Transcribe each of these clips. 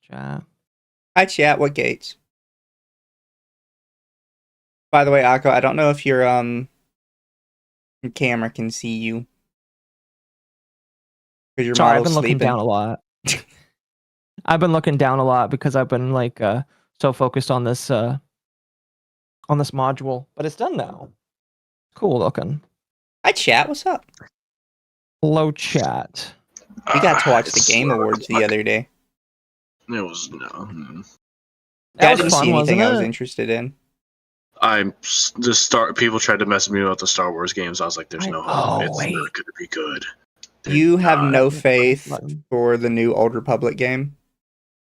chat. Hi, chat. What gates? By the way, Akko, I don't know if your camera can see you. Because your Sorry, I've model's been looking sleeping. down a lot. I've been looking down a lot because I've been like so focused on this module, but it's done now. Cool looking. Hi, chat. What's up? Hello, chat. We got to watch the Game Awards the other day. It was no. That I was didn't fun, see anything wasn't I was it? interested in. People tried to mess with me about the Star Wars games. I was like, "There's no hope. It's not going to be good." You have no That's faith fun. for the new Old Republic game?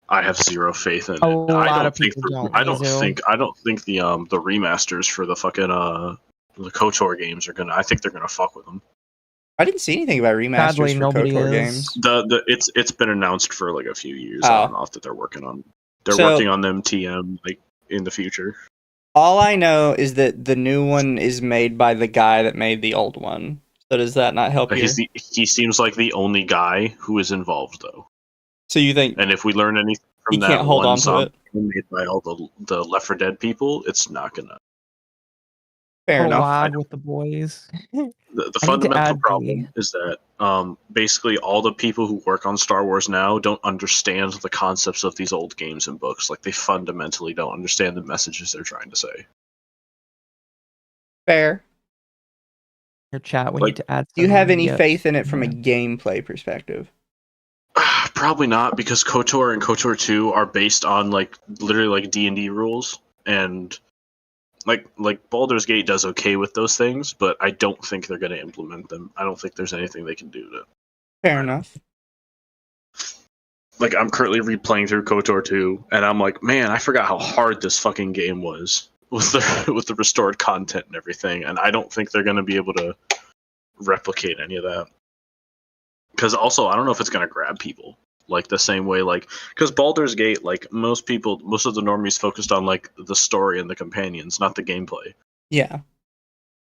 I have zero faith in it. A lot of people don't. I don't think the remasters for the fucking the KOTOR games are gonna. I think they're gonna fuck with them. I didn't see anything about remasters Sadly, for nobody KOTOR is. games. It's been announced for like a few years. Oh. I don't know if that they're working on. They're working on them TM like in the future. All I know is that the new one is made by the guy that made the old one. So does that not help you? He seems like the only guy who is involved though. So you think? And if we learn anything from he that can't hold one on to it? made by all the Left 4 Dead people, it's not gonna. Fair enough. WAAAAAGH with the boys. The fundamental problem is that basically all the people who work on Star Wars now don't understand the concepts of these old games and books. Like, they fundamentally don't understand the messages they're trying to say. Fair. Your chat, we need to add. Do you have any faith in it from a gameplay perspective? Probably not, because KOTOR and KOTOR 2 are based on like literally like D&D rules, and like Baldur's Gate does okay with those things, but I don't think they're going to implement them. I don't think there's anything they can do to. Fair enough. Like, I'm currently replaying through KOTOR 2, and I'm like, man, I forgot how hard this fucking game was with the restored content and everything, and I don't think they're going to be able to replicate any of that. Because also, I don't know if it's going to grab people like the same way, like, because Baldur's Gate, like, most of the normies focused on like the story and the companions, not the gameplay. Yeah.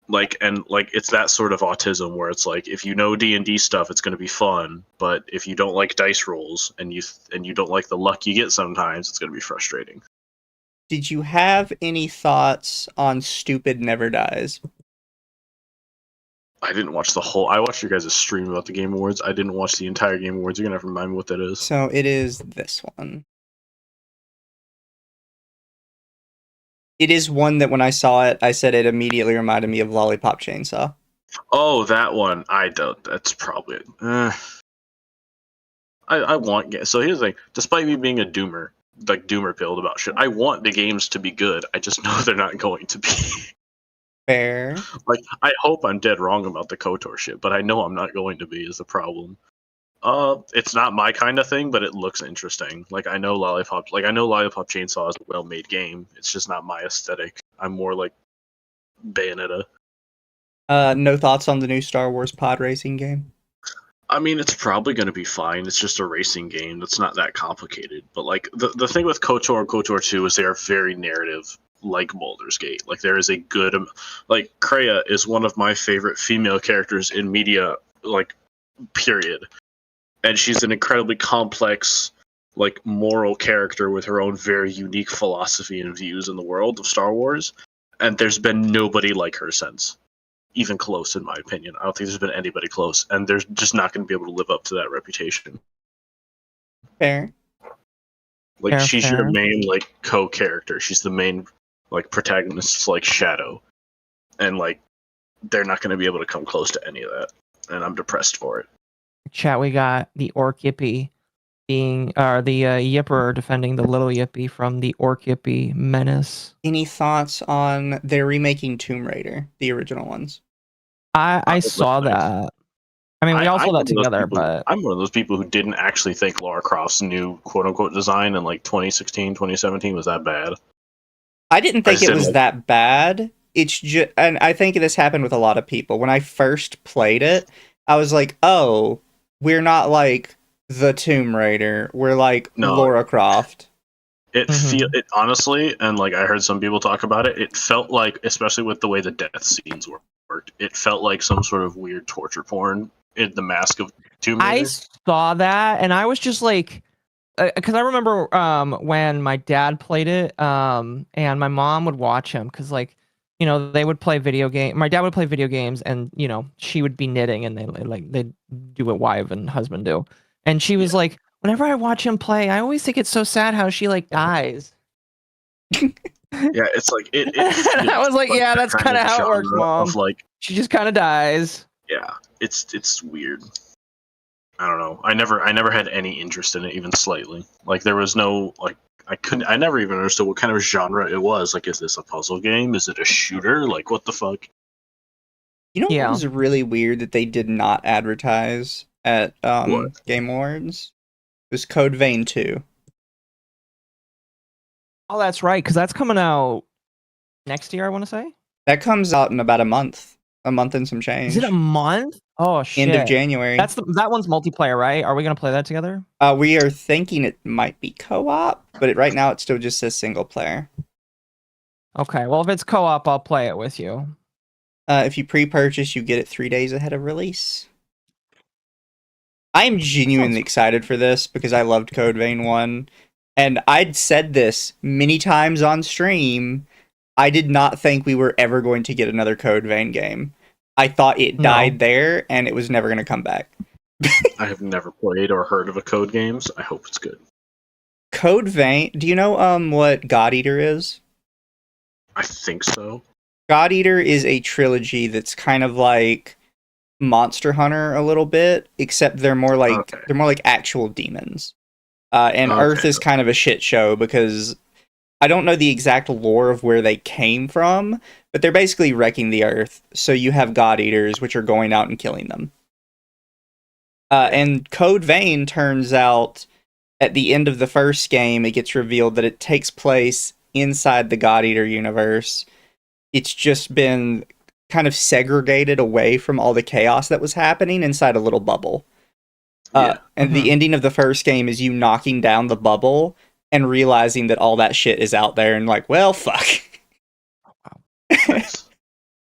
Like, and like, it's that sort of autism where it's like, if you know D&D stuff, it's going to be fun, but if you don't like dice rolls and you don't like the luck you get sometimes, it's going to be frustrating. Did you have any thoughts on Stupid Never Dies? I didn't watch I watched your guys' stream about the Game Awards. I didn't watch the entire Game Awards. You're going to have to remind me what that is. So it is this one. It is one that when I saw it, I said it immediately reminded me of Lollipop Chainsaw. Oh, that one. I don't. That's probably it. I want... So here's the thing. Despite me being a doomer, like doomer pilled about shit, I want the games to be good. I just know they're not going to be. Fair. Like, I hope I'm dead wrong about the KOTOR shit, but I know I'm not going to be, is the problem. It's not my kind of thing, but it looks interesting. Like, I know Lollipop Chainsaw is a well-made game. It's just not my aesthetic. I'm more like Bayonetta. No thoughts on the new Star Wars pod racing game? I mean, it's probably going to be fine. It's just a racing game. That's not that complicated. But, like, the thing with KOTOR and KOTOR 2 is they are very narrative, like Baldur's Gate. Like, there is a good... Like, Kreia is one of my favorite female characters in media, like, period. And she's an incredibly complex, like, moral character with her own very unique philosophy and views in the world of Star Wars. And there's been nobody like her since. Even close, in my opinion. I don't think there's been anybody close. And they're just not going to be able to live up to that reputation. Fair. Like, she's your main, like, co-character. She's the main, like, protagonist's, like, shadow. And, like, they're not going to be able to come close to any of that. And I'm depressed for it. Chat, we got the Orc Yippie being, the Yipper defending the little Yippie from the Orc Yippie menace. Any thoughts on their remaking Tomb Raider, the original ones? I saw that. I mean, we all saw that together, but... I'm one of those people who didn't actually think Lara Croft's new quote-unquote design in, like, 2016, 2017 was that bad. I didn't think it was that bad. It's just... And I think this happened with a lot of people. When I first played it, I was like, oh... We're not like the Tomb Raider. We're like Lara Croft. It honestly, and like I heard some people talk about it, it felt like, especially with the way the death scenes worked, it felt like some sort of weird torture porn in the mask of Tomb Raider. I saw that, and I was just like, because I remember when my dad played it, and my mom would watch him because, like, they would play video game. My dad would play video games, and she would be knitting, and they'd do what wife and husband do. And she was like, whenever I watch him play, I always think it's so sad how she like dies. Yeah, it's like it. I was like, yeah, that's kind of how it works, Mom. Like, she just kind of dies. Yeah, it's weird. I don't know. I never had any interest in it, even slightly. Like, there was no, like, I never even understood what kind of genre it was. Like, is this a puzzle game? Is it a shooter? Like, what the fuck? What was really weird that they did not advertise at Game Awards? It was Code Vein 2. Oh, that's right, because that's coming out next year, I want to say. That comes out in about a month. A month and some change. Is it a month? Oh, shit. End of January. That one's multiplayer, right? Are we going to play that together? We are thinking it might be co-op, but right now it still just says single player. Okay, well, if it's co-op, I'll play it with you. If you pre-purchase, you get it 3 days ahead of release. I am genuinely excited for this because I loved Code Vein 1. And I'd said this many times on stream. I did not think we were ever going to get another Code Vein game. I thought it died there, and it was never going to come back. I have never played or heard of a Code games. I hope it's good. Code Vein, do you know what God Eater is? I think so. God Eater is a trilogy that's kind of like Monster Hunter a little bit, except they're more like actual demons. And Earth is kind of a shit show because I don't know the exact lore of where they came from, but they're basically wrecking the Earth. So you have God Eaters, which are going out and killing them. And Code Vein turns out at the end of the first game, it gets revealed that it takes place inside the God Eater universe. It's just been kind of segregated away from all the chaos that was happening inside a little bubble. And the ending of the first game is you knocking down the bubble and realizing that all that shit is out there and like, well, fuck. Nice.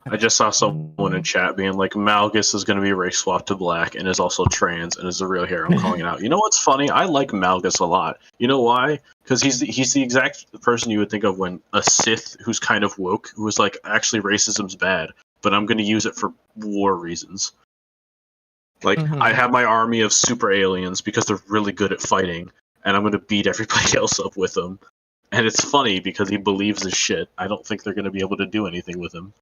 I just saw someone in chat being like, Malgus is going to be race swapped to black and is also trans and is the real hero. I'm calling it out. You know what's funny? I like Malgus a lot. You know why? Because he's the exact person you would think of when a Sith who's kind of woke, who is like, actually racism's bad, but I'm going to use it for war reasons. Like, I have my army of super aliens because they're really good at fighting, and I'm going to beat everybody else up with them. And it's funny because he believes his shit. I don't think they're going to be able to do anything with him.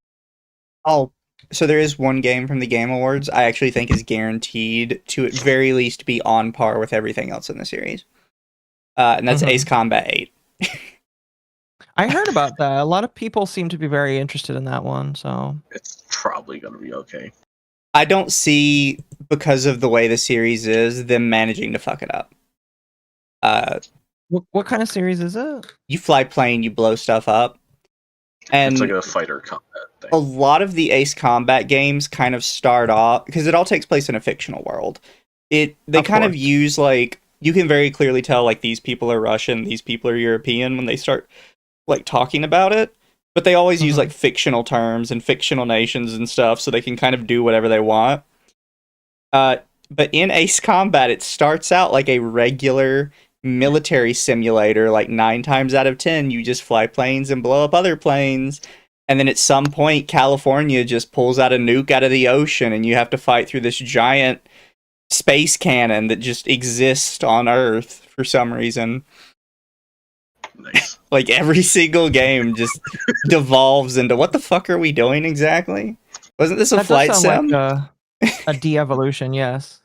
Oh, so there is one game from the Game Awards I actually think is guaranteed to at very least be on par with everything else in the series. And that's Ace Combat 8. I heard about that. A lot of people seem to be very interested in that one, so it's probably going to be okay. I don't see, because of the way the series is, them managing to fuck it up. What kind of series is it? You fly plane, you blow stuff up. And it's like a fighter combat thing. A lot of the Ace Combat games kind of start off, because it all takes place in a fictional world. They kind of use, like, you can very clearly tell, like, these people are Russian, these people are European when they start, like, talking about it. But they always use, like, fictional terms and fictional nations and stuff, so they can kind of do whatever they want. But in Ace Combat, it starts out like a regular military simulator. Like, 9 times out of 10, you just fly planes and blow up other planes. And then at some point, California just pulls out a nuke out of the ocean, and you have to fight through this giant space cannon that just exists on Earth for some reason. Nice. Like, every single game just devolves into, what the fuck are we doing exactly? Wasn't this a flight sim? Like a de-evolution, yes.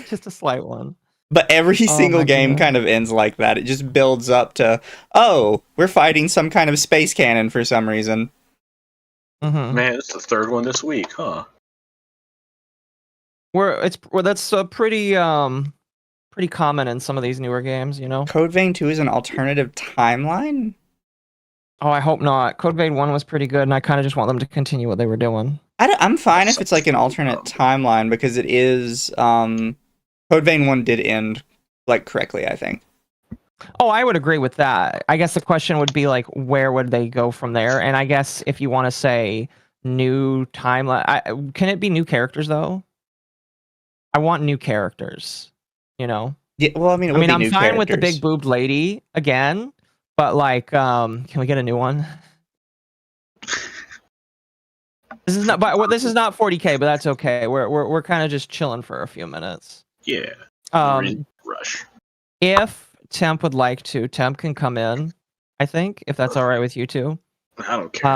Just a slight one. But every single game kind of ends like that. It just builds up to, oh, we're fighting some kind of space cannon for some reason. Man, it's the third one this week, huh? That's pretty common in some of these newer games, you know? Code Vein 2 is an alternative timeline? Oh, I hope not. Code Vein 1 was pretty good, and I kind of just want them to continue what they were doing. I'm fine if it's like an alternate timeline, because it is... Code Vein 1 did end, like, correctly, I think. Oh, I would agree with that. I guess the question would be, like, where would they go from there? And I guess if you want to say new timeline... can it be new characters, though? I want new characters, you know? Yeah, well, I mean, I mean, I'm fine with the big boobed lady again, but like, can we get a new one? This is not, but this is not 40K, but that's okay. We're kind of just chilling for a few minutes. Yeah. Rush. If Temp would like to, Temp can come in. I think if that's all right with you two. I don't care.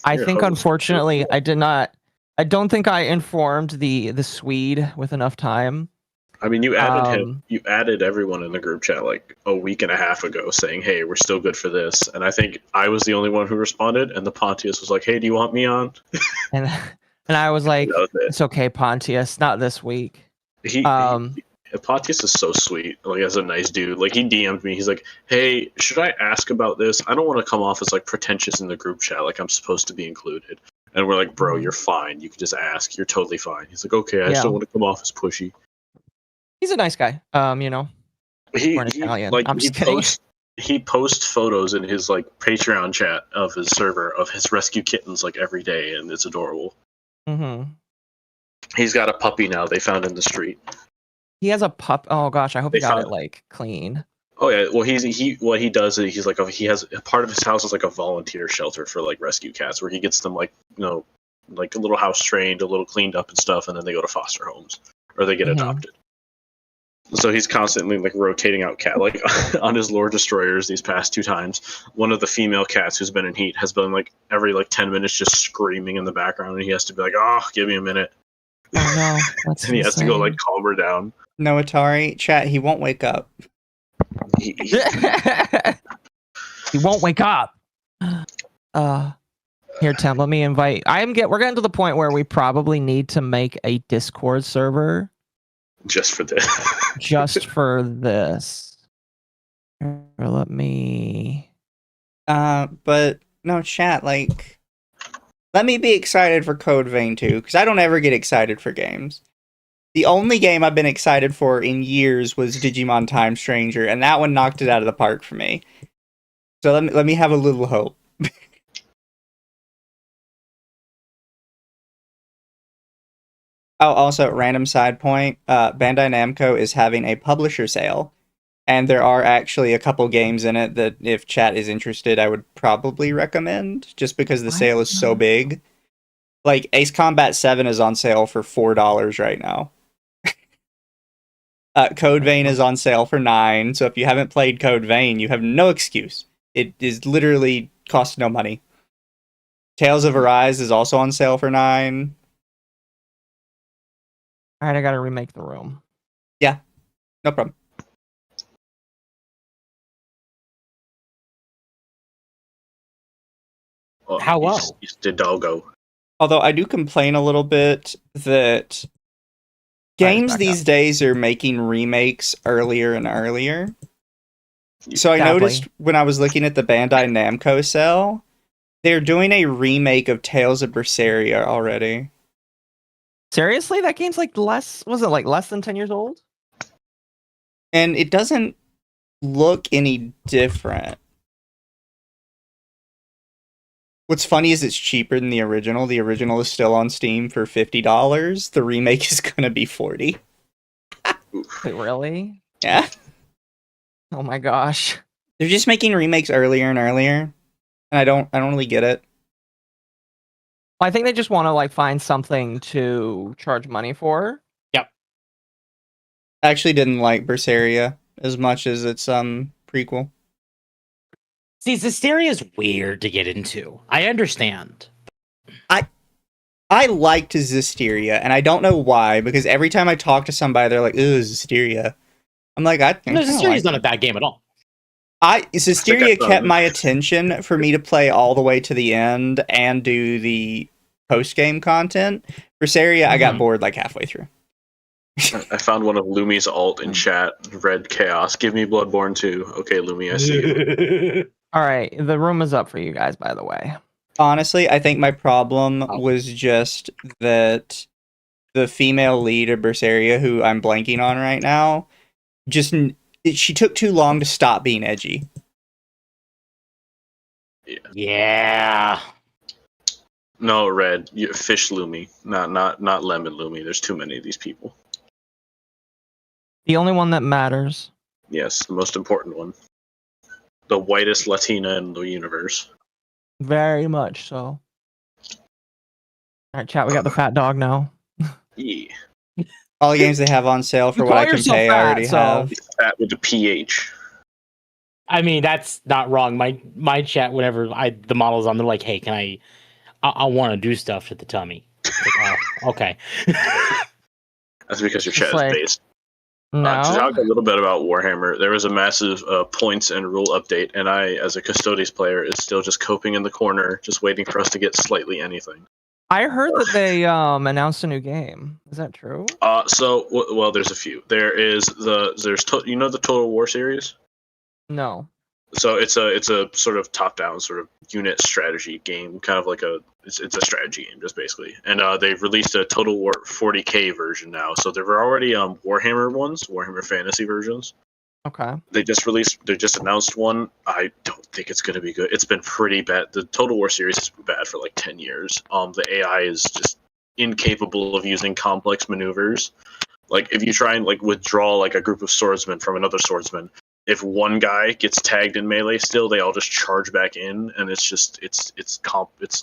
I think unfortunately I did not. I don't think I informed the Swede with enough time. I mean, you added him. You added everyone in the group chat like a week and a half ago, saying, "Hey, we're still good for this." And I think I was the only one who responded. And the Pontius was like, "Hey, do you want me on?" and I was like, "It's okay, Pontius, not this week." Pontius is so sweet. Like, as a nice dude. Like, he DM'd me. He's like, "Hey, should I ask about this? I don't want to come off as like pretentious in the group chat. Like, I'm supposed to be included." And we're like, "Bro, you're fine. You can just ask. You're totally fine." He's like, "Okay, I just don't want to come off as pushy." He's a nice guy. You know, we're Italian. Like, I'm just kidding. He posts photos in his like Patreon chat of his server of his rescue kittens like every day, and it's adorable. Mm-hmm. He's got a puppy now they found in the street. He has a pup. Oh gosh, I hope he got it like clean. Oh yeah, well what he does is he's like he has a part of his house is like a volunteer shelter for like rescue cats where he gets them like like a little house trained, a little cleaned up and stuff, and then they go to foster homes or they get adopted. So he's constantly like rotating out cat like on his lore destroyers these past 2 times. One of the female cats who's been in heat has been like every like 10 minutes just screaming in the background, and he has to be like, "Oh, give me a minute." Oh no, that's and he has to go like calm her down. No, Atari chat. He won't wake up. He won't wake up. Here, Tim. Let me invite. We're getting to the point where we probably need to make a Discord server. Just for this. Just for this. Or let me. But no, chat. Like, let me be excited for Code Vein 2, because I don't ever get excited for games. The only game I've been excited for in years was Digimon Time Stranger, and that one knocked it out of the park for me. So let me have a little hope. Oh, also, random side point, Bandai Namco is having a publisher sale, and there are actually a couple games in it that, if chat is interested, I would probably recommend, just because the sale is so big. Like, Ace Combat 7 is on sale for $4 right now. Code Vein is on sale for $9, so if you haven't played Code Vein, you have no excuse. It is literally costs no money. Tales of Arise is also on sale for $9. Alright, I gotta remake the room. Yeah, no problem. How well? Did doggo. Although I do complain a little bit that games these days are making remakes earlier and earlier. So I noticed when I was looking at the Bandai Namco sale, they're doing a remake of Tales of Berseria already. Seriously? That game's like less than 10 years old? And it doesn't look any different. What's funny is it's cheaper than the original. The original is still on Steam for $50. The remake is gonna be $40. Wait, really? Yeah. Oh my gosh. They're just making remakes earlier and earlier. And I don't really get it. I think they just want to like find something to charge money for. Yep. I actually didn't like Berseria as much as its prequel. See, Zestiria is weird to get into. I understand. I liked Zestiria, and I don't know why, because every time I talk to somebody, they're like, "Ooh, Zestiria." I'm like, Zestiria is not a bad game at all. Zestiria kept my attention for me to play all the way to the end and do the post-game content. Berseria, I got bored like halfway through. I found one of Lumi's alt in chat. Red Chaos. Give me Bloodborne 2. Okay, Lumi, I see you. All right, the room is up for you guys, by the way. Honestly, I think my problem was just that the female lead of Berseria, who I'm blanking on right now, she took too long to stop being edgy. Yeah. No, Red. Fish Lumi, not Lemon Lumi. There's too many of these people. The only one that matters. Yes, the most important one. The whitest Latina in the universe. Very much so. All right, chat. We got the fat dog now. Yeah. All the games they have on sale for You what call I can yourself pay, fat, I already so- have. Fat with the PH. I mean, that's not wrong. My chat, whenever the model's on, they're like, "Hey, can I want to do stuff to the tummy." Like, oh, okay. That's because your Just chat like- is based. No. To talk a little bit about Warhammer, there was a massive points and rule update, and I, as a Custodes player, is still just coping in the corner, just waiting for us to get slightly anything. I heard that they announced a new game. Is that true? Well, there's a few. There's the Total War series. No. So it's a sort of top-down sort of unit strategy game, kind of like it's a strategy game, just basically. And they've released a Total War 40K version now. So there were already Warhammer ones, Warhammer Fantasy versions. Okay. They just announced one. I don't think it's going to be good. It's been pretty bad. The Total War series has been bad for like 10 years. The AI is just incapable of using complex maneuvers. Like if you try and like withdraw like a group of swordsmen from another swordsman, if one guy gets tagged in melee still, they all just charge back in, and it's just it's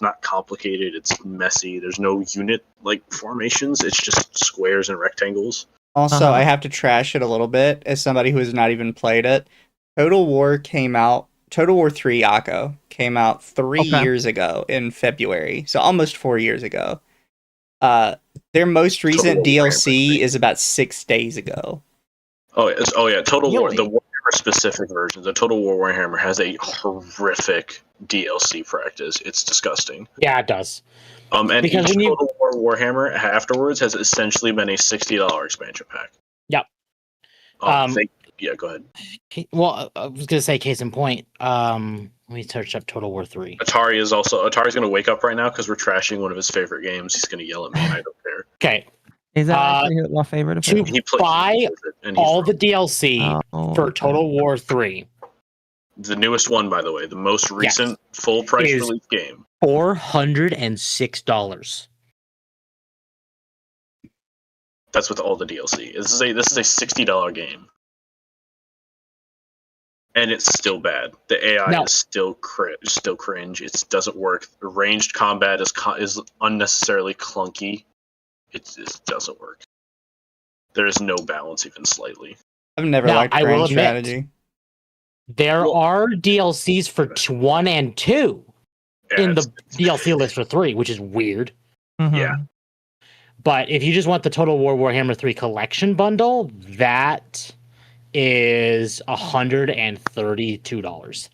not complicated, it's messy. There's no unit like formations, it's just squares and rectangles. Also, I have to trash it a little bit as somebody who has not even played it. Total War 3 AAAAAGH came out 3 years ago in February, so almost 4 years ago. Their most recent DLC is about 6 days ago. Oh yeah, Total War, Really? the Warhammer specific version, the Total War Warhammer has a horrific DLC practice. It's disgusting. Yeah, it does. And Because each when you- Total War Warhammer afterwards has essentially been a $60 expansion pack. Yep. Yeah, go ahead. Well, I was gonna say, case in point. Let me search up Total War 3. Atari's going to wake up right now because we're trashing one of his favorite games. He's going to yell at me, and I don't care. Okay, Is that actually my favorite of to it? He plays buy it, and he's all wrong. the DLC for Total War 3, The newest one, by the way, the most recent full price Is- release game. $406. That's with all the DLC. This is a $60 game, and it's still bad. The AI is still cringe. It doesn't work. The ranged combat is unnecessarily clunky. It doesn't work. There is no balance even slightly. I've never Now, liked I will grand admit, strategy. There are DLCs for 1 and 2 in the DLC list for 3, which is weird. Mhm. Yeah. But if you just want the Total War Warhammer 3 collection bundle, that is $132.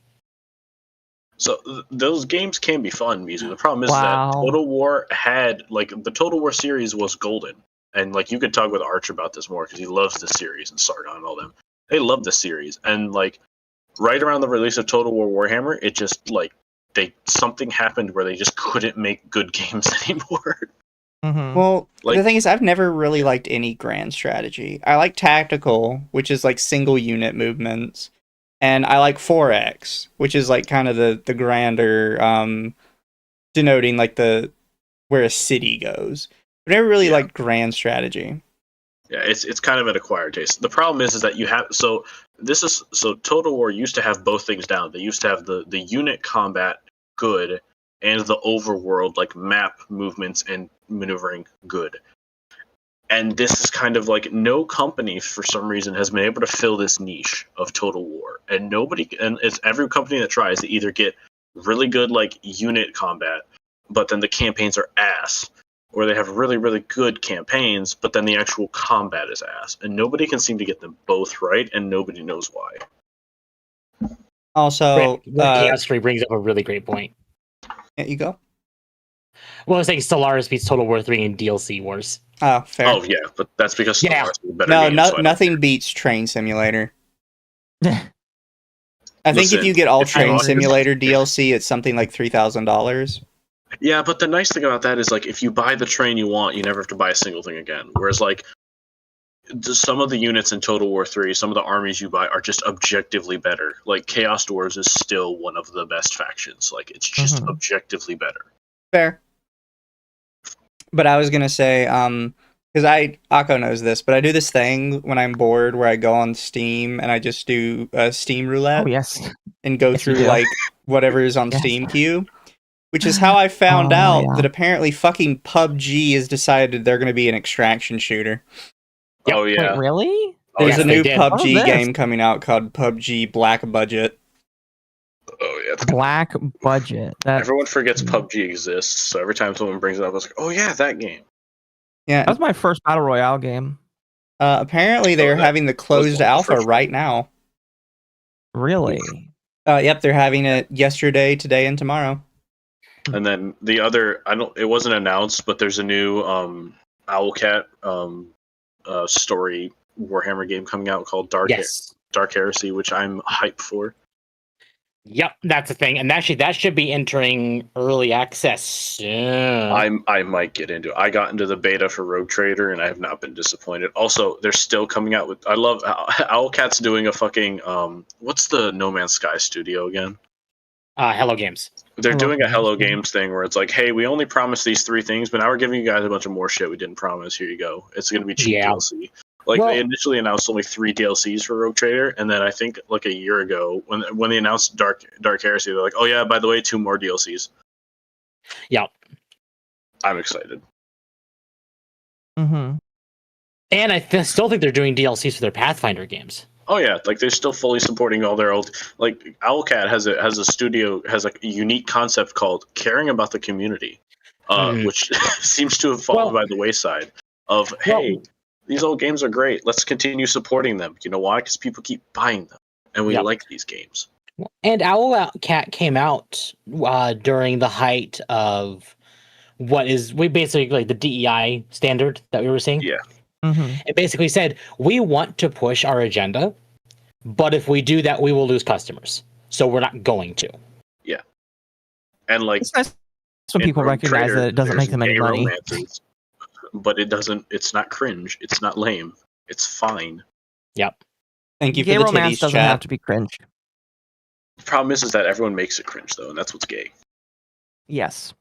So those games can be fun, music. The problem is Wow. that Total War had the Total War series was golden, and like you could talk with Arch about this more because he loves the series and Sargon and all them. They love the series, and like right around the release of Total War Warhammer, it just something happened where they just couldn't make good games anymore. Mhm. Well, Like- the thing is, I've never really liked any grand strategy. I like tactical, which is like single unit movements, and I like 4X, which is like kind of the grander, denoting like where a city goes. I've never really liked grand strategy. Yeah, it's kind of an acquired taste. The problem is that you have Total War used to have both things down. They used to have the unit combat good and the overworld like map movements and maneuvering good. And this is kind of like no company for some reason has been able to fill this niche of Total War. And it's every company that tries to either get really good like unit combat, but then the campaigns are ass, or they have really, really good campaigns, but then the actual combat is ass. And nobody can seem to get them both right, and nobody knows why. Also, Chaos 3 brings up a really great point. yeah, you go. Well, I was saying Stellaris beats Total War 3 in DLC wars. Oh, fair. Oh, yeah, but that's because Yeah. Stellaris is a better No, game, so I don't nothing care. beats Train Simulator. I think if Listen, you get all if I Train wanted- Simulator DLC, it's something like $3,000. Yeah, but the nice thing about that is, like, if you buy the train you want, you never have to buy a single thing again. Whereas, like, some of the units in Total War 3, some of the armies you buy are just objectively better. Like, Chaos Dwarves is still one of the best factions. Like, it's just objectively better. Fair. But I was gonna say, because Akko knows this, but I do this thing when I'm bored where I go on Steam and I just do Steam roulette. Oh yes. And go Yes, you through do. like whatever is on Yes. Steam queue, which is how I found out yeah. that apparently fucking PUBG has decided they're going to be an extraction shooter. Oh yeah. Wait, really? There's yes, a they new did. What PUBG is game this? coming out called PUBG Black Budget. Oh yeah. Black budget. That Everyone forgets PUBG exists, so every time someone brings it up, it's like, oh yeah, that game. Yeah, was my first battle royale game. apparently they're that having the closed the alpha first right now. Really? Yep, they're having it yesterday, today, and tomorrow. And then the other, it wasn't announced, but there's a new Owlcat story Warhammer game coming out called Dark Heresy, which I'm hyped for. Yep, that's the thing, and actually that should be entering early access soon. I might get into it. I got into the beta for Rogue Trader, and I have not been disappointed. Also, they're still coming out with. I love Owlcat's doing a fucking what's the No Man's Sky studio again? Hello Games. They're Hello doing a Games, Hello yeah. Games thing where it's like, hey, we only promised these 3 things, but now we're giving you guys a bunch of more shit we didn't promise. Here you go. It's going to be cheap Yeah. DLC. Like Well- they initially announced only 3 DLCs for Rogue Trader, and then I think like a year ago when they announced Dark Heresy, they're like, oh yeah, by the way, 2 more DLCs. Yep. I'm excited. Mm-hmm. And I still think they're doing DLCs for their Pathfinder games. Oh yeah, like they're still fully supporting all their old. Like Owlcat has a studio, has a unique concept called caring about the community, which seems to have fallen by the wayside. Of hey, these old games are great. Let's continue supporting them. You know why? Because people keep buying them, and we like these games. And Owlcat came out during the height of what is basically like the DEI standard that we were seeing. Yeah. Mm-hmm. It basically said, we want to push our agenda, but if we do that, we will lose customers. So we're not going to. Yeah. And like It's nice when in people Rogue recognize Trader, that it doesn't make there's them any gay money. romances, but it's not cringe. It's not lame. It's fine. Yep. Thank you Gay for the romance titties, doesn't chat. have to be cringe. The problem is that everyone makes it cringe though, and that's what's gay. Yes.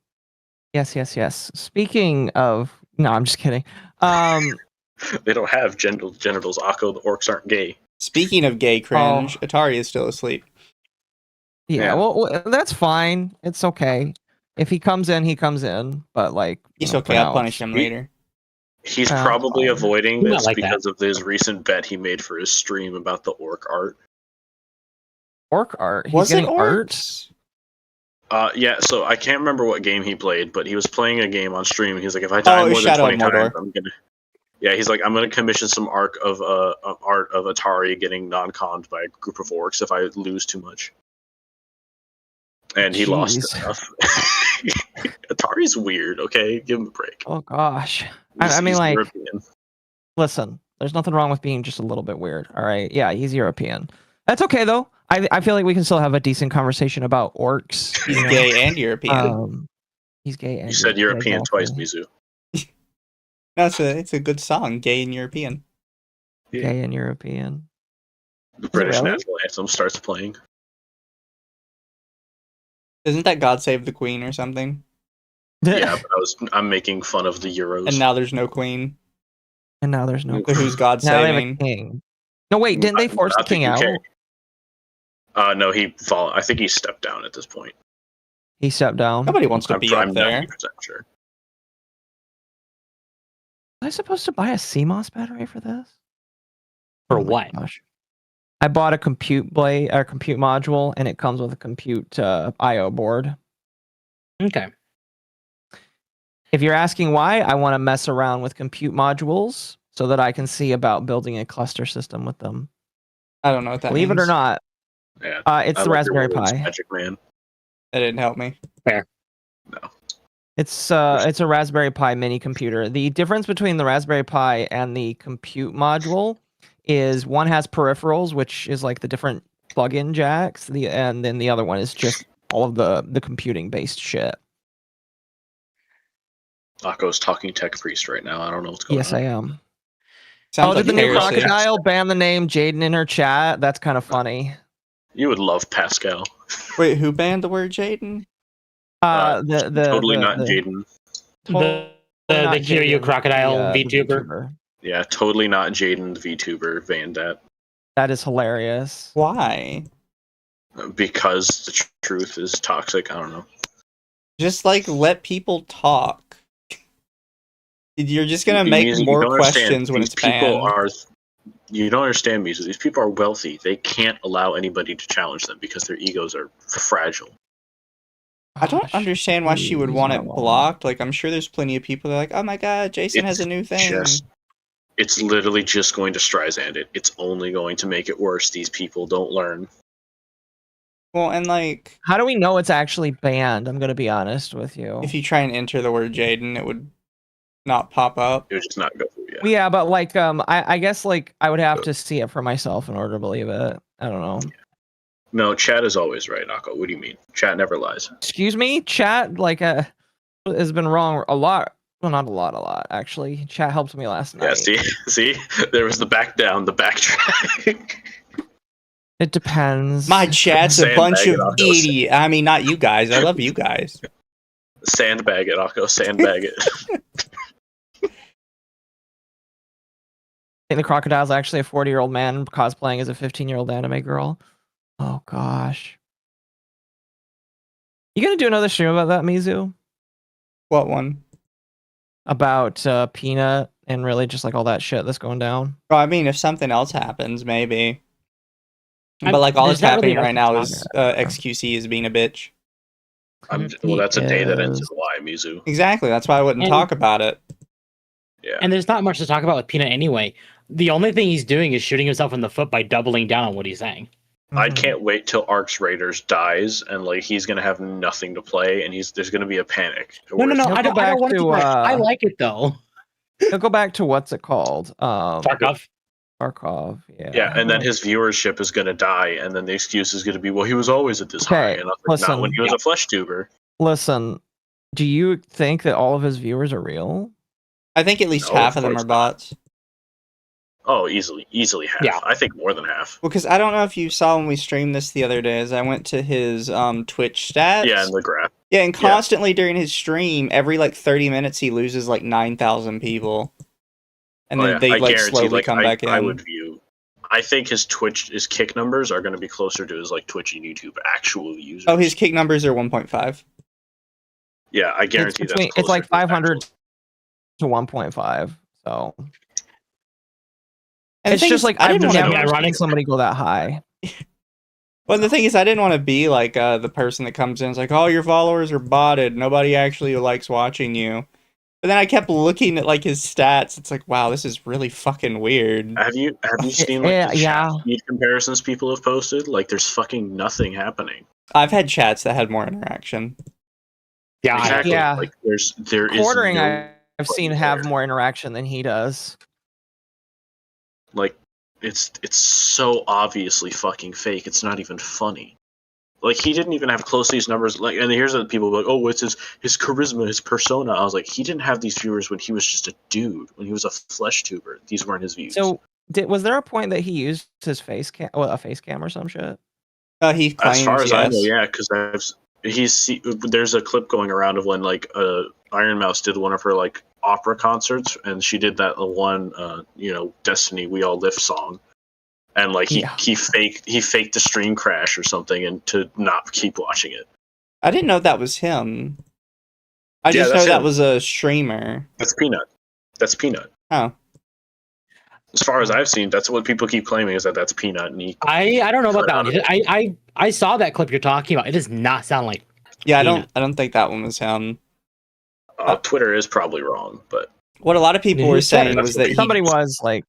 Yes. Speaking of, no, I'm just kidding. They don't have genitals. Akko, the orcs aren't gay. Speaking of gay cringe, Atari is still asleep. Yeah, well, that's fine. It's okay. If he comes in, he comes in. But like, He's okay. I'll punish him later. He's probably fine. avoiding Not this like because of his recent bet he made for his stream about the orc art. Orc art. He's Was it getting art. orcs? Yeah, so I can't remember what game he played, but he was playing a game on stream. He's like, if I die more than Shadow 20 of times, Mordor. I'm gonna. Yeah, he's like, I'm gonna commission some art of Atari getting non-conned by a group of orcs if I lose too much. And he lost Jeez. enough. Atari's weird. Okay, give him a break. Oh gosh. He's like, European. listen. There's nothing wrong with being just a little bit weird. All right. Yeah, he's European. That's okay though. I feel like we can still have a decent conversation about orcs. He's gay and European. He's gay. And You said European twice, Mizu. No, it's a good song, gay and European. Gay and European. The British really? national anthem starts playing. Isn't that God Save the Queen or something? Yeah, but I'm making fun of the Euros. And now there's no queen. And now there's no. So who's God Now they have a saving? king. No, wait. Didn't they force the Not the king out? UK. No, I think he stepped down at this point. He stepped down. Nobody wants to be up I'm there. 90% sure. Was I supposed to buy a CMOS battery for this? For Oh my what? gosh. I bought a compute module, and it comes with a compute I/O board. Okay. If you're asking why, I want to mess around with compute modules so that I can see about building a cluster system with them. I don't know what that Believe means. it or not, Yeah, it's I the like your Raspberry words, Pi. Magic Man. That didn't help me. No. It's a Raspberry Pi mini computer. The difference between the Raspberry Pi and the compute module is one has peripherals, which is like the different plug-in jacks, and then the other one is just all of the computing based shit. Akko's talking tech priest right now. I don't know what's going Yes, on. I am. Sounds Did the like new heresy. crocodile ban the name Jaden in her chat? That's kind of funny. You would love Pascal. Wait, who banned the word Jaden? The Totally not the- Jaden. to- The not Kiryu Jaden, Crocodile the VTuber. Yeah, totally not Jaden the VTuber Vandat. That is hilarious. Why? Because the truth is toxic. I don't know. Just like let people talk. You're just gonna make You more don't understand. questions when These it's people banned. are. You don't understand, Mizu. These people are wealthy. They can't allow anybody to challenge them because their egos are fragile. I don't Gosh, understand why she would please, want my it mom. blocked. Like, I'm sure there's plenty of people that are like, oh my god, Jason has a new thing. It's literally just going to Streisand it. It's only going to make it worse. These people don't learn. Well, and like, How do we know it's actually banned? I'm gonna be honest with you. if you try and enter the word Jaden, it would not pop up. It would just not go through. Yeah. Yeah, but like, I guess like I would have to see it for myself in order to believe it. I don't know. No, chat is always right, Akko. What do you mean? Chat never lies. Excuse me, chat. Like, has been wrong a lot. Well, not a lot actually. Chat helped me last night. Yeah, see, there was the back down, the backtrack. It depends. My chat's a Sandbag bunch of it, Akko. idiots. I mean, not you guys. I love you guys. Sandbag it, Akko. Sandbag it. I think the crocodile's actually a 40-year-old man cosplaying as a 15-year-old anime girl. Oh gosh. You gonna do another stream about that, Mizu? What one? About Peanut and really just like all that shit that's going down? Well, I mean, if something else happens, maybe. But I'm- like all there's that's not really happening right enough now to is talk XQC is being a bitch. Well, that's a day that ends Is- in Y, Mizu. Exactly. That's why I wouldn't And- talk about it. Yeah. And there's not much to talk about with Peanut anyway. The only thing he's doing is shooting himself in the foot by doubling down on what he's saying. I Mhm. can't wait till Arcs Raiders dies and like he's gonna have nothing to play and there's gonna be a panic. No, where I He'll don't, go I don't back want it to. to, I like it though. He'll go back to what's it called? Tarkov. Tarkov. Yeah. Yeah, and then his viewership is gonna die, and then the excuse is gonna be, well, he was always at this Okay, high, and I was like, not listen. when he was a flesh tuber. Listen, do you think that all of his viewers are real? I think at least No, half of of them course are not. bots. Oh, easily half. Yeah. I think more than half. Well, because I don't know if you saw when we streamed this the other day, as I went to his Twitch stats. Yeah, and the graph. Yeah, and constantly during his stream, every like 30 minutes, he loses like 9,000 people, and then they I like guarantee, slowly like, come back in. I would view. I think his kick numbers are going to be closer to his like Twitch and YouTube actual users. Oh, his kick numbers are 1.5. Yeah, I guarantee that's It's like closer to 500 actual. to 1.5. So And the it's thing just is, like I I've didn't never want wanna- seen ironic. somebody go that high. Well, the thing is, I didn't want to be like the person that comes in and is like, "Oh, your followers are botted. Nobody actually likes watching you." But then I kept looking at like his stats. It's like, wow, this is really fucking weird. Have you seen like Yeah, the yeah. chat speed comparisons people have posted? Like, there's fucking nothing happening. I've had chats that had more interaction. Yeah, Exactly. Yeah. Like, there is Quartering, no, I've seen there. have more interaction than he does. like, it's so obviously fucking fake. It's not even funny. Like, he didn't even have close to these numbers. Like, and here's the people like, oh, it's his charisma, his persona. I was like, he didn't have these viewers when he was just a dude, when he was a flesh tuber. These weren't his views. So was there a point that he used his face cam, a face cam or some shit? He claims, as far as I know, yes. yeah, because there's a clip going around of when like Iron Mouse did one of her like opera concerts, and she did that one Destiny We All Live song, and like he faked the stream crash or something, and to not keep watching it. I didn't know that was him. I Yeah, just that's know that him. was a streamer. That's Peanut. Oh. As far as I've seen, that's what people keep claiming, is that that's Peanut, and he I don't know about that one. I saw that clip you're talking about. It does not sound like. Yeah, Peanut. I don't think that one was him. Twitter is probably wrong, but What a lot of people were saying was that Somebody was like,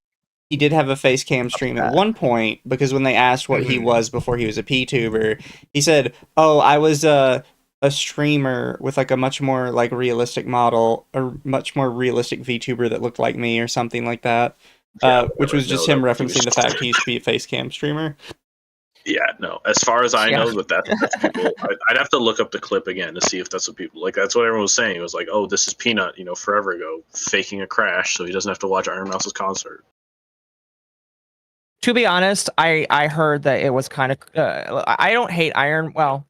he did have a face cam stream at one point, because when they asked what he was before he was a P-tuber, he said, "Oh, I was a streamer with like a much more like realistic model, a much more realistic VTuber that looked like me," or something like that. Which was just him referencing the fact he used to be a face cam streamer. yeah, no. As far as I Yeah. know, but that's people. I'd have to look up the clip again to see if that's what people like. That's what everyone was saying. It was like, oh, this is Peanut, forever ago, faking a crash so he doesn't have to watch Iron Mouse's concert. to be honest, I heard that it was kind of. I don't hate Iron. Well,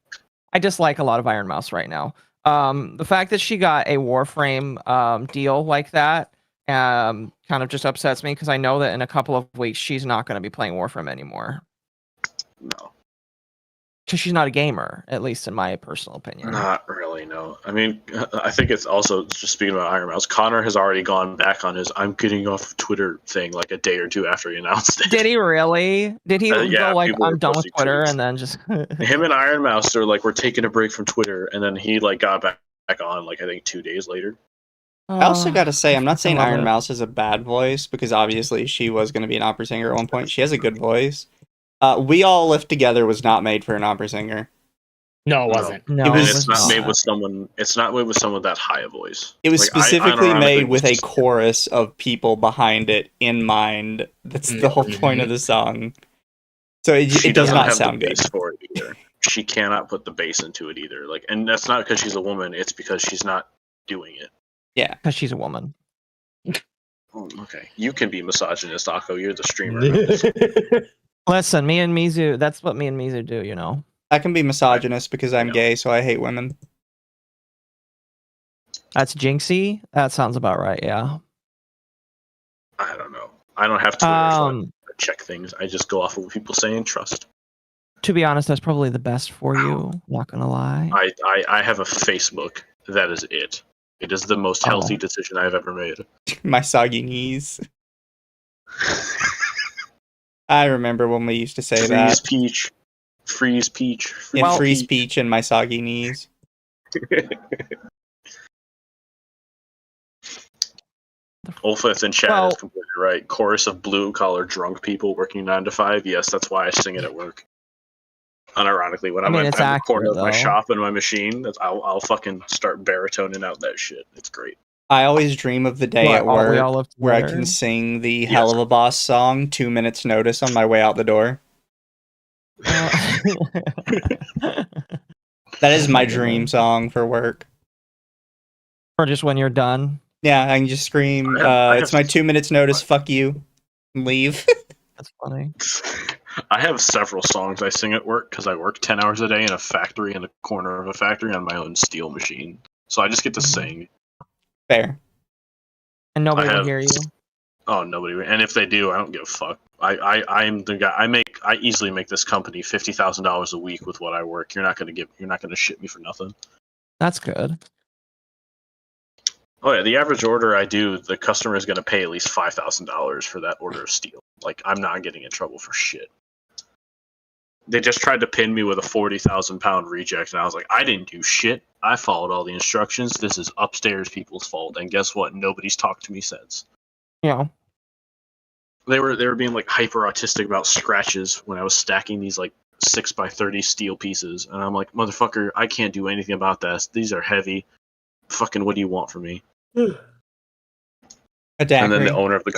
I dislike a lot of Iron Mouse right now. The fact that she got a Warframe deal like that kind of just upsets me because I know that in a couple of weeks she's not going to be playing Warframe anymore. No. Because she's not a gamer, at least in my personal opinion. Not really, no. I mean, I think it's also, just speaking about Iron Mouse, Connor has already gone back on his "I'm getting off of Twitter" thing like a day or two after he announced it. Did he really? Did he Yeah, go like, people I'm were done with posting Twitter, tweets. and then just... Him and Iron Mouse are like, we're taking a break from Twitter, and then he like got back on like I think 2 days later. I also got to say, I'm not saying love Iron it. Mouse is a bad voice, because obviously she was going to be an opera singer at one point. She has a good voice. We All Live Together was not made for an opera singer. No, it wasn't. No, It was- And it's not made with someone. It's not made with someone that high a voice. It was Like, specifically unironically made with was a just- chorus of people behind it in mind. That's the whole point of the song. So She it does doesn't not have sound the good. bass for it either. She cannot put the bass into it either. Like, and that's not because she's a woman. It's because she's not doing it. Because she's a woman. Oh, okay, you can be misogynist, Akko. You're the streamer. Listen, me and Mizu, that's what me and Mizu do, you know. I can be misogynist because I'm No. gay, so I hate women. That's Jinxie? That sounds about right, yeah. I don't know. I don't have Twitter, so I Um, check things. I just go off of what people say and trust. to be honest, that's probably the best for you, not gonna lie. I have a Facebook. That is it. It is the most healthy decision I've ever made. My soggy knees. I remember when we used to say Freeze that. peach. Freeze peach. In Freeze Peach and my soggy knees. Ulfith in chat Well- is completely right. Chorus of blue-collar drunk people working 9 to 5. Yes, that's why I sing it at work. Unironically, when I'm mean, at it's the corner accurate, of my though. shop and my machine, I'll fucking start baritoning out that shit. It's great. I always dream of the day What, at all- we work all live where I together? can sing the Yes. Hell of a Boss song 2 minutes notice on my way out the door. That is my dream song for work. Or just when you're done. Yeah, I can just scream, I have- it's my 2 minutes notice, fuck you, and leave. That's funny. I have several songs I sing at work because I work 10 hours a day in a factory in the corner of a factory on my own steel machine. So I just get to sing. Fair. And nobody I will have- hear you. Oh, nobody. And if they do, I don't give a fuck. I'm the guy. I easily make this company $50,000 a week with what I work. You're not gonna shit me for nothing. That's good. Oh yeah, the average order I do, the customer is gonna pay at least $5,000 for that order of steel. Like, I'm not getting in trouble for shit. They just tried to pin me with a 40,000-pound reject, and I was like, I didn't do shit. I followed all the instructions. This is upstairs people's fault. And guess what? Nobody's talked to me since. Yeah. They were being like hyper autistic about scratches when I was stacking these like 6x30 steel pieces, and I'm like, motherfucker, I can't do anything about that. These are heavy. Fucking, what do you want from me? A And then daiquiri. the owner of the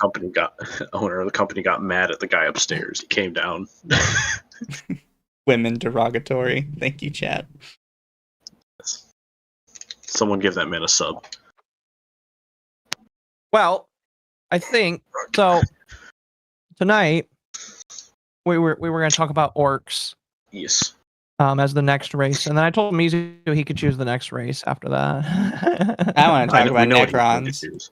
company got mad at the guy upstairs. He came down. Women derogatory. Thank you, chat. Someone give that man a sub. Well, I think so. Tonight, we were going to talk about orcs Yes. as the next race, and then I told Mizu he could choose the next race after that. I want to talk we about know what he Necrons. thinks.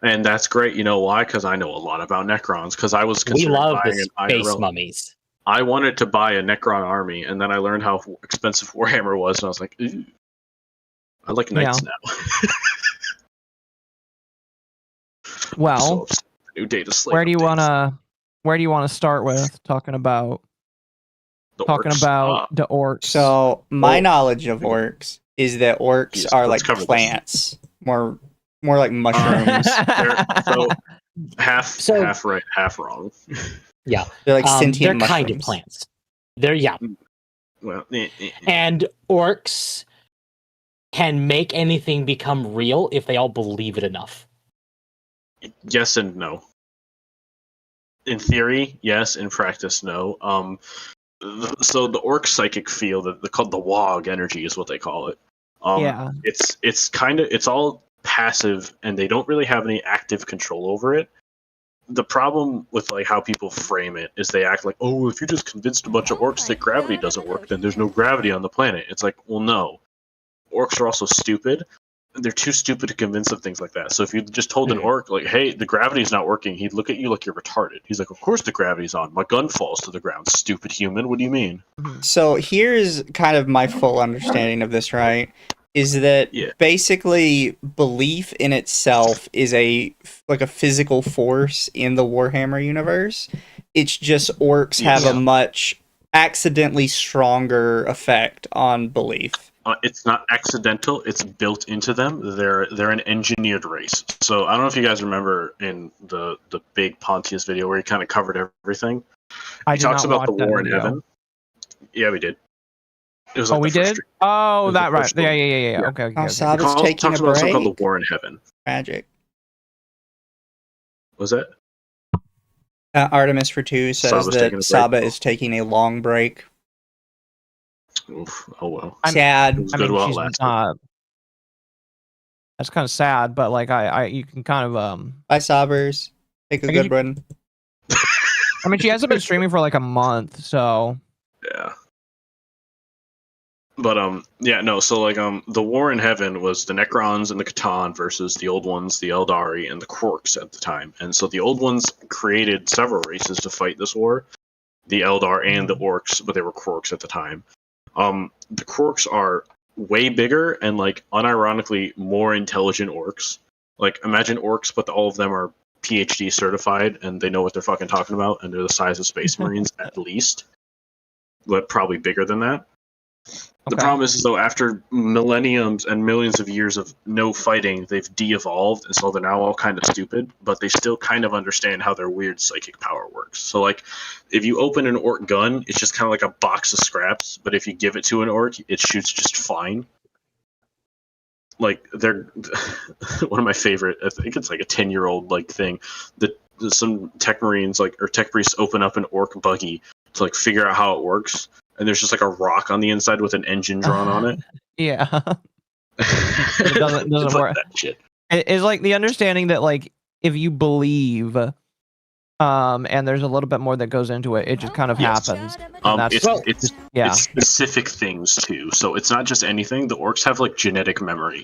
And that's great. You know why? Because I know a lot about Necrons. Because I was We considering love buying the an space IRL. mummies. I wanted to buy a Necron army, and then I learned how expensive Warhammer was, and I was like, ooh. I like knights now. Well, So upset. New data slate where do you updates. want to start with talking about The orcs. the orcs? So my Well, knowledge of orcs is that orcs Yes, are let's like cover this. plants, more like mushrooms. So half So- half right, half wrong. They're like sentient they're mushrooms. kind of plants. They're Well, and orcs can make anything become real if they all believe it enough. yes and no. In theory, yes. In practice, no. So the orc psychic field, called the WAAAAGH energy, is what they call it. Yeah. It's all passive, and they don't really have any active control over it. The problem with like how people frame it is they act like, oh, if you just convinced a bunch of orcs that gravity doesn't work, then there's no gravity on the planet. It's like, well, no. orcs are also stupid. They're too stupid to convince of things like that. So if you just told an orc, like, hey, the gravity's not working, he'd look at you like you're retarded. He's like, of course the gravity's on. My gun falls to the ground, stupid human. What do you mean? So here's kind of my full understanding of this, right? Is that basically belief in itself is a physical force in the Warhammer universe. It's just orcs have a much accidentally stronger effect on belief. It's not accidental. It's built into them. They're an engineered race. So I don't know if you guys remember in the big Pontius video where he kind of covered everything. He talks about the war in heaven. Yeah, we did. It was like we did? Oh, that right. Yeah. Okay. Saba's taking talks a about break. something called the war in heaven. Tragic. Was that? Artemis for 2 says that Saba is taking a long break. Oof. Oh well. Sad. It was good while it lasted. That's kind of sad, but like you can kind of Bye, Sabers. Take a good one. I mean, she hasn't been streaming for like a month, so yeah. But so like the war in heaven was the Necrons and the Catan versus the old ones, the Eldari and the Quarks at the time. And so the old ones created several races to fight this war. The Eldar and the Orcs, but they were Quarks at the time. The Quarks are way bigger and like unironically more intelligent orcs. Like imagine orcs, but all of them are PhD certified and they know what they're fucking talking about, and they're the size of Space Marines at least, but probably bigger than that. The problem is, though, after millenniums and millions of years of no fighting, they've de-evolved, and so they're now all kind of stupid, but they still kind of understand how their weird psychic power works. So, like, if you open an orc gun, it's just kind of like a box of scraps, but if you give it to an orc, it shoots just fine. Like, they're one of my favorite, I think it's like a 10-year-old, like, thing, that some tech marines, like, or tech priests open up an orc buggy to, like, figure out how it works. And there's just like a rock on the inside with an engine drawn on it. Yeah. It doesn't it's work. Like that shit. It's like the understanding that like if you believe and there's a little bit more that goes into it, it just kind of happens. It's specific things too. So it's not just anything. The orcs have like genetic memory,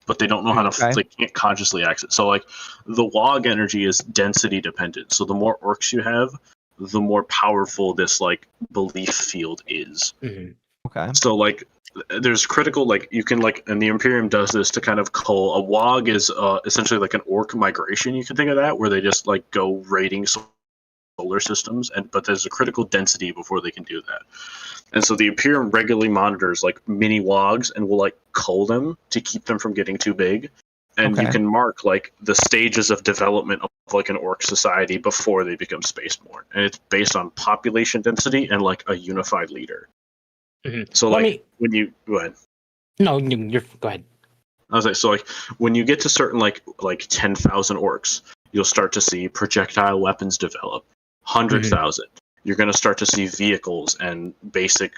but they don't know how to they can't consciously access. So like the WAAAAGH energy is density dependent. So the more orcs you have, the more powerful this like belief field is. Mm-hmm. Okay. So like there's critical, like you can like, and the Imperium does this to kind of cull. A WAAAAGH is essentially like an orc migration. You can think of that, where they just like go raiding solar systems, but there's a critical density before they can do that. And so the Imperium regularly monitors like mini WAAAGHs and will like cull them to keep them from getting too big. And you can mark like the stages of development of like an orc society before they become spaceborne, and it's based on population density and like a unified leader. Mm-hmm. So when you go ahead. No, you're go ahead. I was like, so like when you get to certain like 10,000 orcs, you'll start to see projectile weapons develop. 100,000. You're going to start to see vehicles and basic,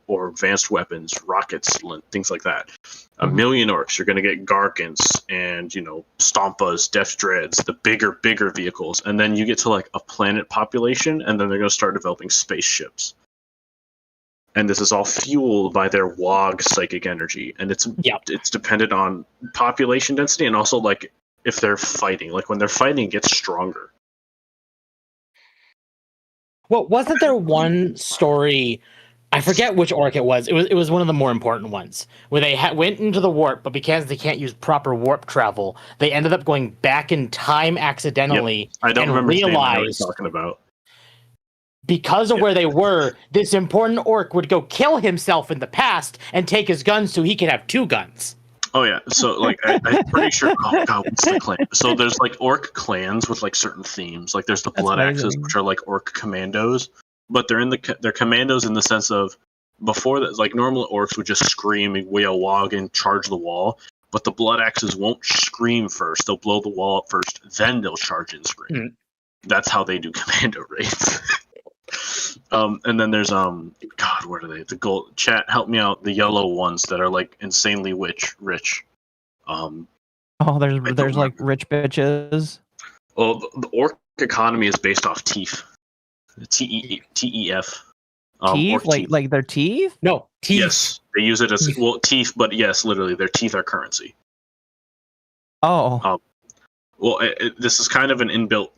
or advanced weapons, rockets, things like that. A million orcs, you're going to get Gargants and, Stompas, Death Dreads, the bigger vehicles. And then you get to like a planet population, and then they're going to start developing spaceships. And this is all fueled by their WAAAGH psychic energy. And it's dependent on population density and also like if they're fighting. Like when they're fighting, it gets stronger. Well, wasn't there one story? I forget which orc it was. It was one of the more important ones where they went into the warp, but because they can't use proper warp travel, they ended up going back in time accidentally. Yep. I don't remember realized what you're talking about. Because of where they were, this important orc would go kill himself in the past and take his guns so he could have 2 guns. Oh yeah, so like I'm pretty sure. Oh god, what's the clan? So there's like orc clans with like certain themes. Like there's the Blood Axes, which are like orc commandos, but they're commandos in the sense of before that, like normal orcs would just scream and wail WAAAGH and charge the wall, but the Blood Axes won't scream first. They'll blow the wall up first, then they'll charge and scream. Mm-hmm. That's how they do commando raids. And then there's God, what are they? The gold chat, help me out. The yellow ones that are like insanely rich. There's like rich bitches. Well, the orc economy is based off teeth. TEF. Teeth, like their teeth? No, teeth. Yes. They use it as teeth, but yes, literally, their teeth are currency. Oh. Well, this is kind of an inbuilt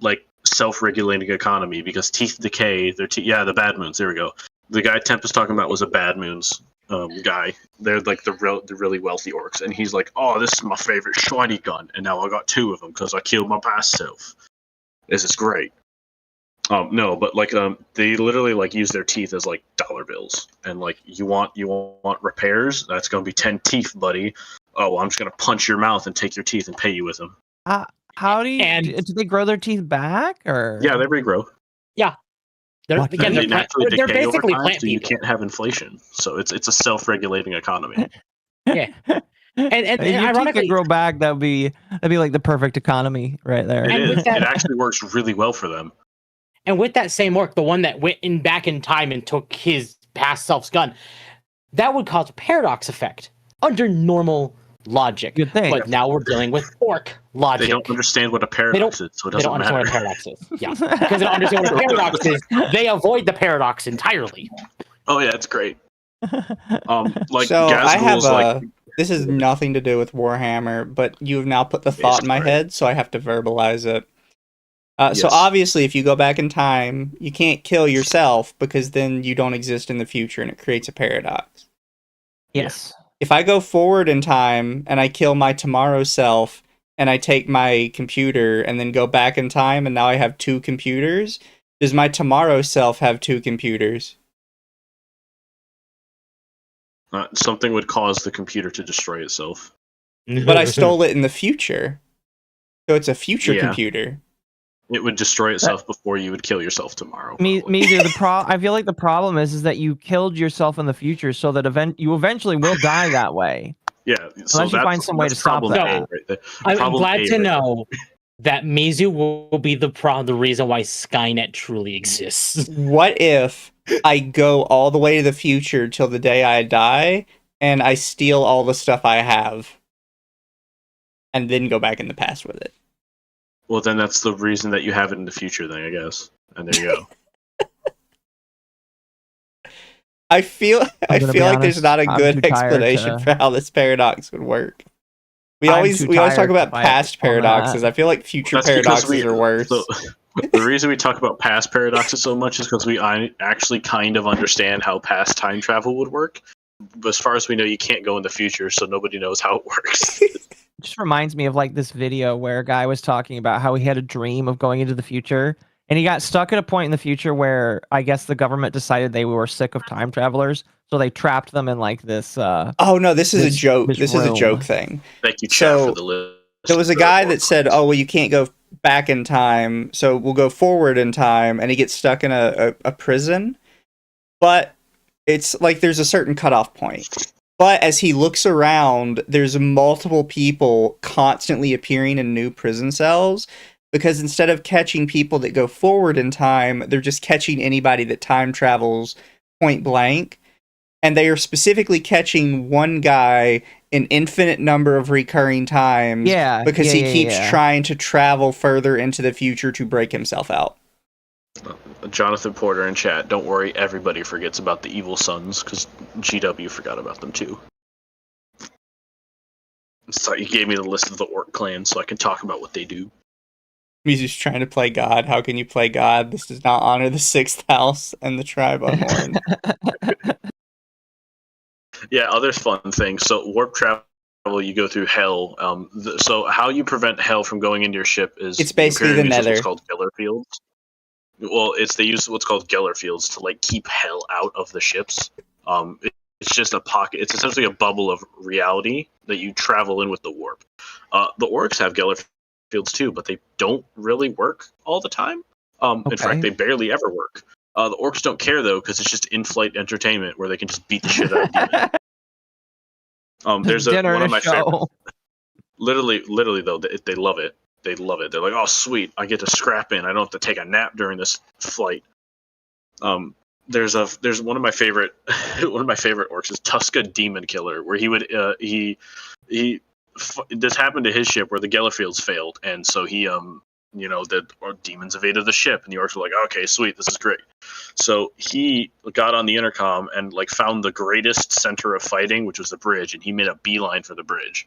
self-regulating economy because teeth decay. The bad moons. There we go. The guy Temp was talking about was a bad moons guy. They're like the really wealthy orcs, and he's like, "Oh, this is my favorite shiny gun, and now I got 2 of them because I killed my past self. This is great." No, but they literally use their teeth as dollar bills, and you want repairs. That's gonna be 10 teeth, buddy. Oh, well, I'm just gonna punch your mouth and take your teeth and pay you with them. How do they grow their teeth back, or? Yeah, they regrow. Yeah, they're basically time, plant so you people. can't have inflation. So it's a self-regulating economy. Yeah, and ironically, teeth grow back. That'd be like the perfect economy right there. It actually works really well for them. And with that same orc, the one that went back in time and took his past self's gun, that would cause a paradox effect under normal logic. Good thing. But now we're dealing with orc logic. They don't understand what a paradox is, so it doesn't matter. They don't understand what a paradox is. Yeah, because they don't understand what a paradox is. They avoid the paradox entirely. Oh yeah, it's great. So I have this has nothing to do with Warhammer, but you have now put the thought in my head, so I have to verbalize it. So obviously, if you go back in time, you can't kill yourself because then you don't exist in the future, and it creates a paradox. Yes. If I go forward in time and I kill my tomorrow self, and I take my computer and then go back in time, and now I have 2 computers, does my tomorrow self have 2 computers? Something would cause the computer to destroy itself. But I stole it in the future, so it's a future computer. It would destroy itself before you would kill yourself tomorrow. I feel like the problem is that you killed yourself in the future, so that you eventually will die that way. Yeah, so unless you find some way to stop that. Right, I'm glad to know that Mizu will be the reason why Skynet truly exists. What if I go all the way to the future till the day I die, and I steal all the stuff I have, and then go back in the past with it? Well, then that's the reason that you have it in the future, then, I guess. And there you go. I feel like there's not a good explanation for how this paradox would work. We always talk about past paradoxes. I feel like future paradoxes are worse. The reason we talk about past paradoxes so much is because we actually kind of understand how past time travel would work. But as far as we know, you can't go in the future, so nobody knows how it works. It just reminds me of this video where a guy was talking about how he had a dream of going into the future, and he got stuck at a point in the future where I guess the government decided they were sick of time travelers, so they trapped them in this. Oh no, this is a joke. This is a joke thing. Thank you, Chad, for the list. There was a guy that said, "Oh well, you can't go back in time, so we'll go forward in time," and he gets stuck in a prison. But it's there's a certain cutoff point. But as he looks around, there's multiple people constantly appearing in new prison cells, because instead of catching people that go forward in time, they're just catching anybody that time travels point blank. And they are specifically catching one guy an infinite number of recurring times because he keeps trying to travel further into the future to break himself out. Jonathan Porter in chat, don't worry, everybody forgets about the evil sons, because GW forgot about them too. So you gave me the list of the orc clans so I can talk about what they do. He's just trying to play God. How can you play God? This does not honor the 6th house and the tribe unhorned. Yeah, other fun things. So warp travel, you go through hell. So how you prevent hell from going into your ship is it's basically the Nether. What's called Geller fields. Well, they use what's called Geller fields to keep hell out of the ships. It's just a pocket. It's essentially a bubble of reality that you travel in with the warp. The orcs have Geller fields too, but they don't really work all the time. In fact, they barely ever work. The orcs don't care though, because it's just in-flight entertainment where they can just beat the shit out of demons. There's one of my favorites. Literally though, they love it. They love it. They're like, oh sweet, I get to scrap in. I don't have to take a nap during this flight. There's one of my favorite orcs is Tuska Demon Killer, where he would this happened to his ship where the Gellerfields failed, and so he or demons evaded the ship, and the orcs were like, okay, sweet, this is great. So he got on the intercom and like found the greatest center of fighting, which was the bridge, and he made a beeline for the bridge.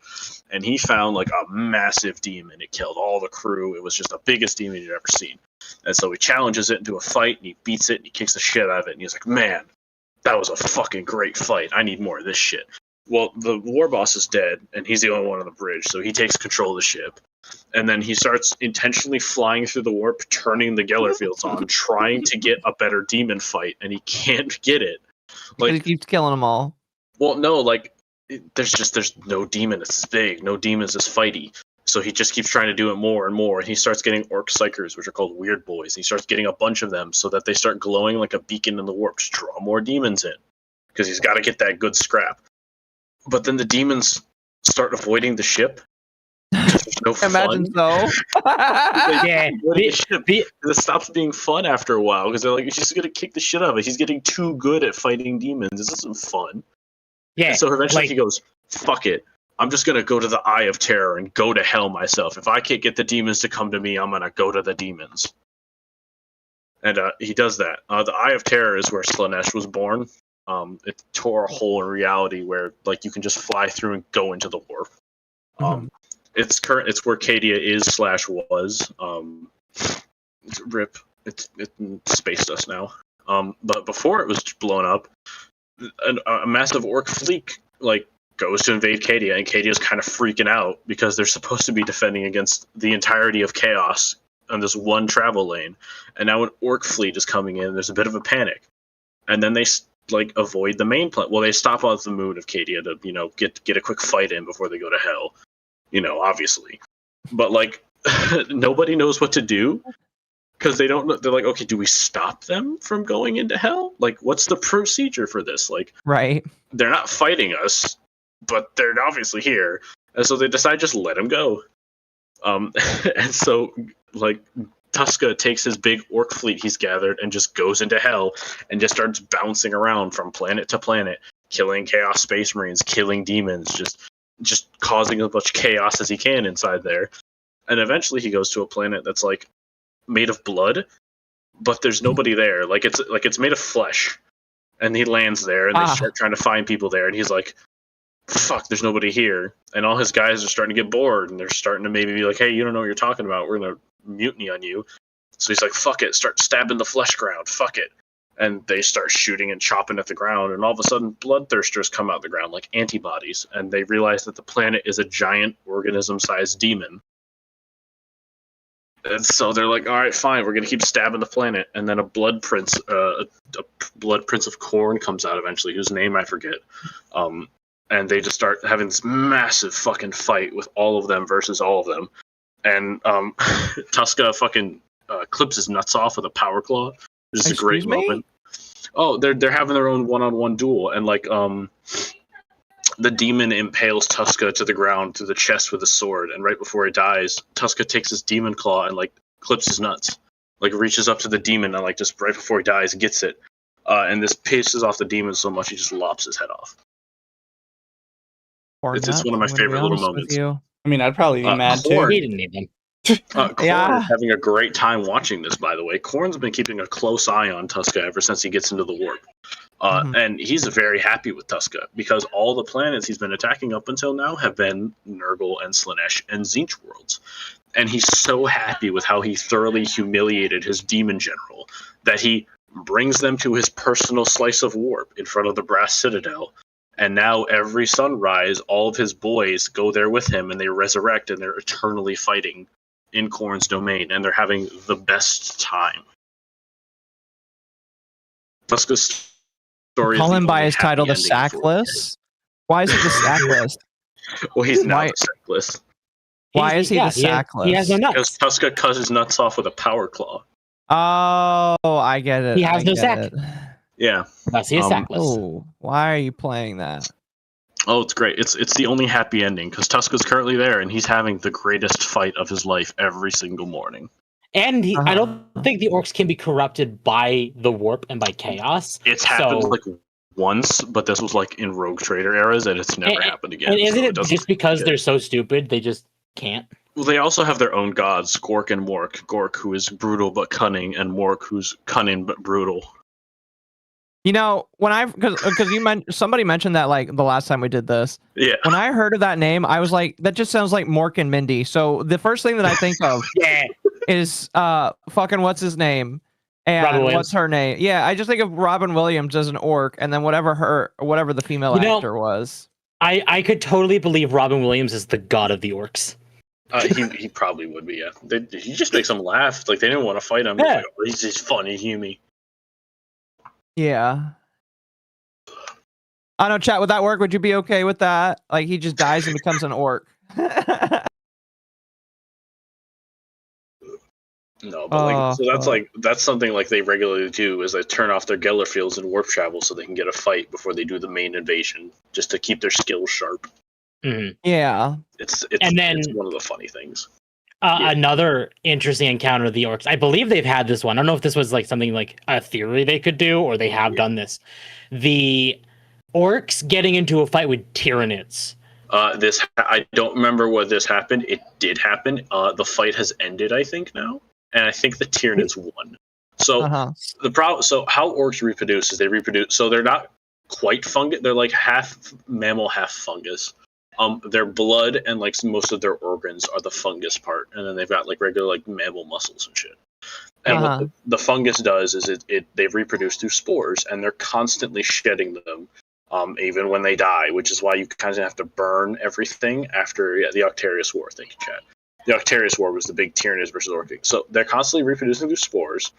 And he found like a massive demon. It killed all the crew. It was just the biggest demon he'd ever seen. And so he challenges it into a fight, and he beats it, and he kicks the shit out of it. And he's like, man, that was a fucking great fight. I need more of this shit. Well, the war boss is dead, and he's the only one on the bridge, so he takes control of the ship. And then he starts intentionally flying through the warp, turning the Geller fields on, trying to get a better demon fight, and he can't get it. Like, he keeps killing them all. Well, no, like, there's no demon that's big, no demons as fighty. So he just keeps trying to do it more and more, and he starts getting orc psychers, which are called weird boys. He starts getting a bunch of them so that they start glowing like a beacon in the warp to draw more demons in, because he's got to get that good scrap. But then the demons start avoiding the ship. There's no fun. Imagine so. Yeah, it stops being fun after a while because they're like, he's just gonna kick the shit out of it. He's getting too good at fighting demons. This isn't fun. Yeah. And so eventually he goes, fuck it. I'm just gonna go to the Eye of Terror and go to hell myself. If I can't get the demons to come to me, I'm gonna go to the demons. And he does that. The Eye of Terror is where Slaanesh was born. It tore a hole in reality where like you can just fly through and go into the warp. It's where Cadia is/was. Rip. It spaced us now. But before it was blown up, a massive orc fleet like goes to invade Cadia, and Cadia's kind of freaking out because they're supposed to be defending against the entirety of Chaos on this one travel lane, and now an orc fleet is coming in. There's a bit of a panic, and then they like avoid the main plan. Well, they stop on the moon of Cadia to get a quick fight in before they go to hell. Obviously, but like nobody knows what to do because they don't know. They're like, okay, do we stop them from going into hell? Like, what's the procedure for this? Like, right? They're not fighting us, but they're obviously here, and so they decide just let them go. And so like Tuska takes his big orc fleet he's gathered and just goes into hell and just starts bouncing around from planet to planet, killing Chaos Space Marines, killing demons, just causing as much chaos as he can inside there. And eventually he goes to a planet that's like made of blood, but there's nobody there. Like it's made of flesh. And he lands there and they start trying to find people there, and he's like, fuck, there's nobody here. And all his guys are starting to get bored, and they're starting to maybe be like, hey, you don't know what you're talking about, we're gonna mutiny on you. So he's like, fuck it, start stabbing the flesh ground, fuck it. And they start shooting and chopping at the ground, and all of a sudden bloodthirsters come out of the ground like antibodies, and they realize that the planet is a giant organism-sized demon. And so they're like, all right, fine, we're gonna keep stabbing the planet. And then a blood prince of Khorne comes out eventually, whose name I forget. And they just start having this massive fucking fight with all of them versus all of them. And Tuska fucking clips his nuts off with a power claw. This is a great moment. Oh, they're having their own one-on-one duel, and like the demon impales Tuska to the ground through the chest with a sword, and right before he dies, Tuska takes his demon claw and like clips his nuts, like reaches up to the demon and like just right before he dies gets it, and this pisses off the demon so much he just lops his head off. It's one of my favorite little moments. I mean, I'd probably be mad too. He didn't need them. Khorne is having a great time watching this, by the way. Khorne's been keeping a close eye on Tuska ever since he gets into the warp. And he's very happy with Tuska because all the planets he's been attacking up until now have been Nurgle and Slaanesh and Tzeentch worlds. And he's so happy with how he thoroughly humiliated his demon general that he brings them to his personal slice of warp in front of the Brass Citadel. And now every sunrise, all of his boys go there with him, and they resurrect, and they're eternally fighting in Khorne's domain, and they're having the best time. Tuska's story Call him by his title, the Sackless. Why is he the Sackless? Well, he's not the Sackless. Why is he the Sackless? He has no nuts. Because Tuska cuts his nuts off with a power claw. Oh, I get it. He has no sack. Yeah. Thus he is sackless. Oh, why are you playing that? Oh, it's great. It's the only happy ending because Tuska's currently there and he's having the greatest fight of his life every single morning. And I don't think the orcs can be corrupted by the warp and by chaos. It's happened like once, but this was like in Rogue Trader eras, and it's never happened again. And isn't it just because they're so stupid they just can't? Well, they also have their own gods, Gork and Mork. Gork, who is brutal but cunning, and Mork, who's cunning but brutal. You know, when because somebody mentioned that like the last time we did this. Yeah. When I heard of that name, I was like, that just sounds like Mork and Mindy. So the first thing that I think of is fucking what's his name and what's her name? Yeah, I just think of Robin Williams as an orc, and then whatever the female actor was. I could totally believe Robin Williams is the god of the orcs. He probably would be. Yeah, he just makes them laugh. Like they didn't want to fight him. Yeah. Like, oh, he's just funny, Humy. Yeah. I don't know, chat. Would that work? Would you be okay with that? Like he just dies and becomes an orc. No, but that's something like they regularly do is they turn off their Geller fields and warp travel so they can get a fight before they do the main invasion, just to keep their skills sharp. Mm-hmm. Yeah, it's one of the funny things. Another interesting encounter of the orcs. I believe they've had this one. I don't know if this was like something like a theory they could do, or they have done this. The orcs getting into a fight with Tyranids. I don't remember what this happened. It did happen. The fight has ended, I think, now. And I think the Tyranids won. So So how orcs reproduce is they reproduce. So they're not quite fungus. They're like half mammal, half fungus. Their blood and like most of their organs are the fungus part, and then they've got like regular like mammal muscles and shit. And what the fungus does is they reproduce through spores, and they're constantly shedding them, even when they die, which is why you kind of have to burn everything after the Octarius War. Thank you, chat. The Octarius War was the big Tyranids versus Orcs. So they're constantly reproducing through spores.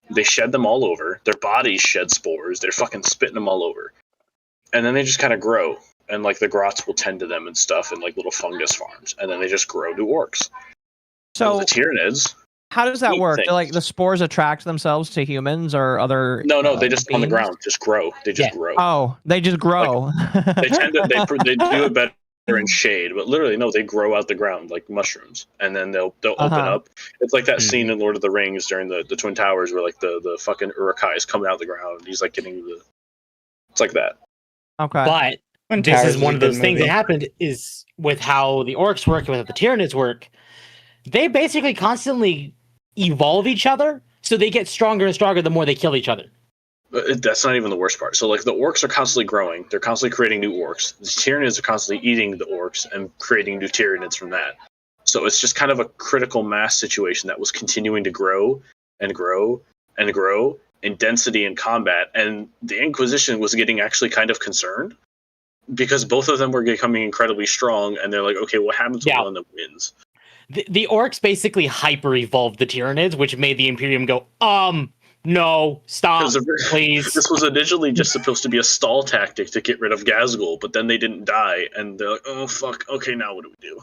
They shed them all over. Their bodies shed spores. They're fucking spitting them all over. And then they just kind of grow. And like the grots will tend to them and stuff in like little fungus farms. And then they just grow to orcs. So the Tyranids. How does that work? Like the spores attract themselves to humans or other? No, they just beings? On the ground just grow. They just grow. Oh, they just grow. Like, they tend to they do it better in shade, but literally no, they grow out the ground like mushrooms, and then they'll open up. It's like that scene in Lord of the Rings during the Twin Towers where like the fucking Uruk-hai is coming out of the ground. And he's like getting the. It's like that. Okay, but this is one of those things that happened is with how the orcs work and with the Tyranids work. They basically constantly evolve each other, so they get stronger and stronger the more they kill each other. That's not even the worst part. So, like, the orcs are constantly growing. They're constantly creating new orcs. The Tyranids are constantly eating the orcs and creating new Tyranids from that. So it's just kind of a critical mass situation that was continuing to grow and grow and grow in density and combat. And the Inquisition was getting actually kind of concerned because both of them were becoming incredibly strong. And they're like, okay, what happens when one that wins? The orcs basically hyper-evolved the Tyranids, which made the Imperium go, no, stop, please. This was initially just supposed to be a stall tactic to get rid of Ghazghkull, but then they didn't die, and they're like, oh, fuck, okay, now what do we do?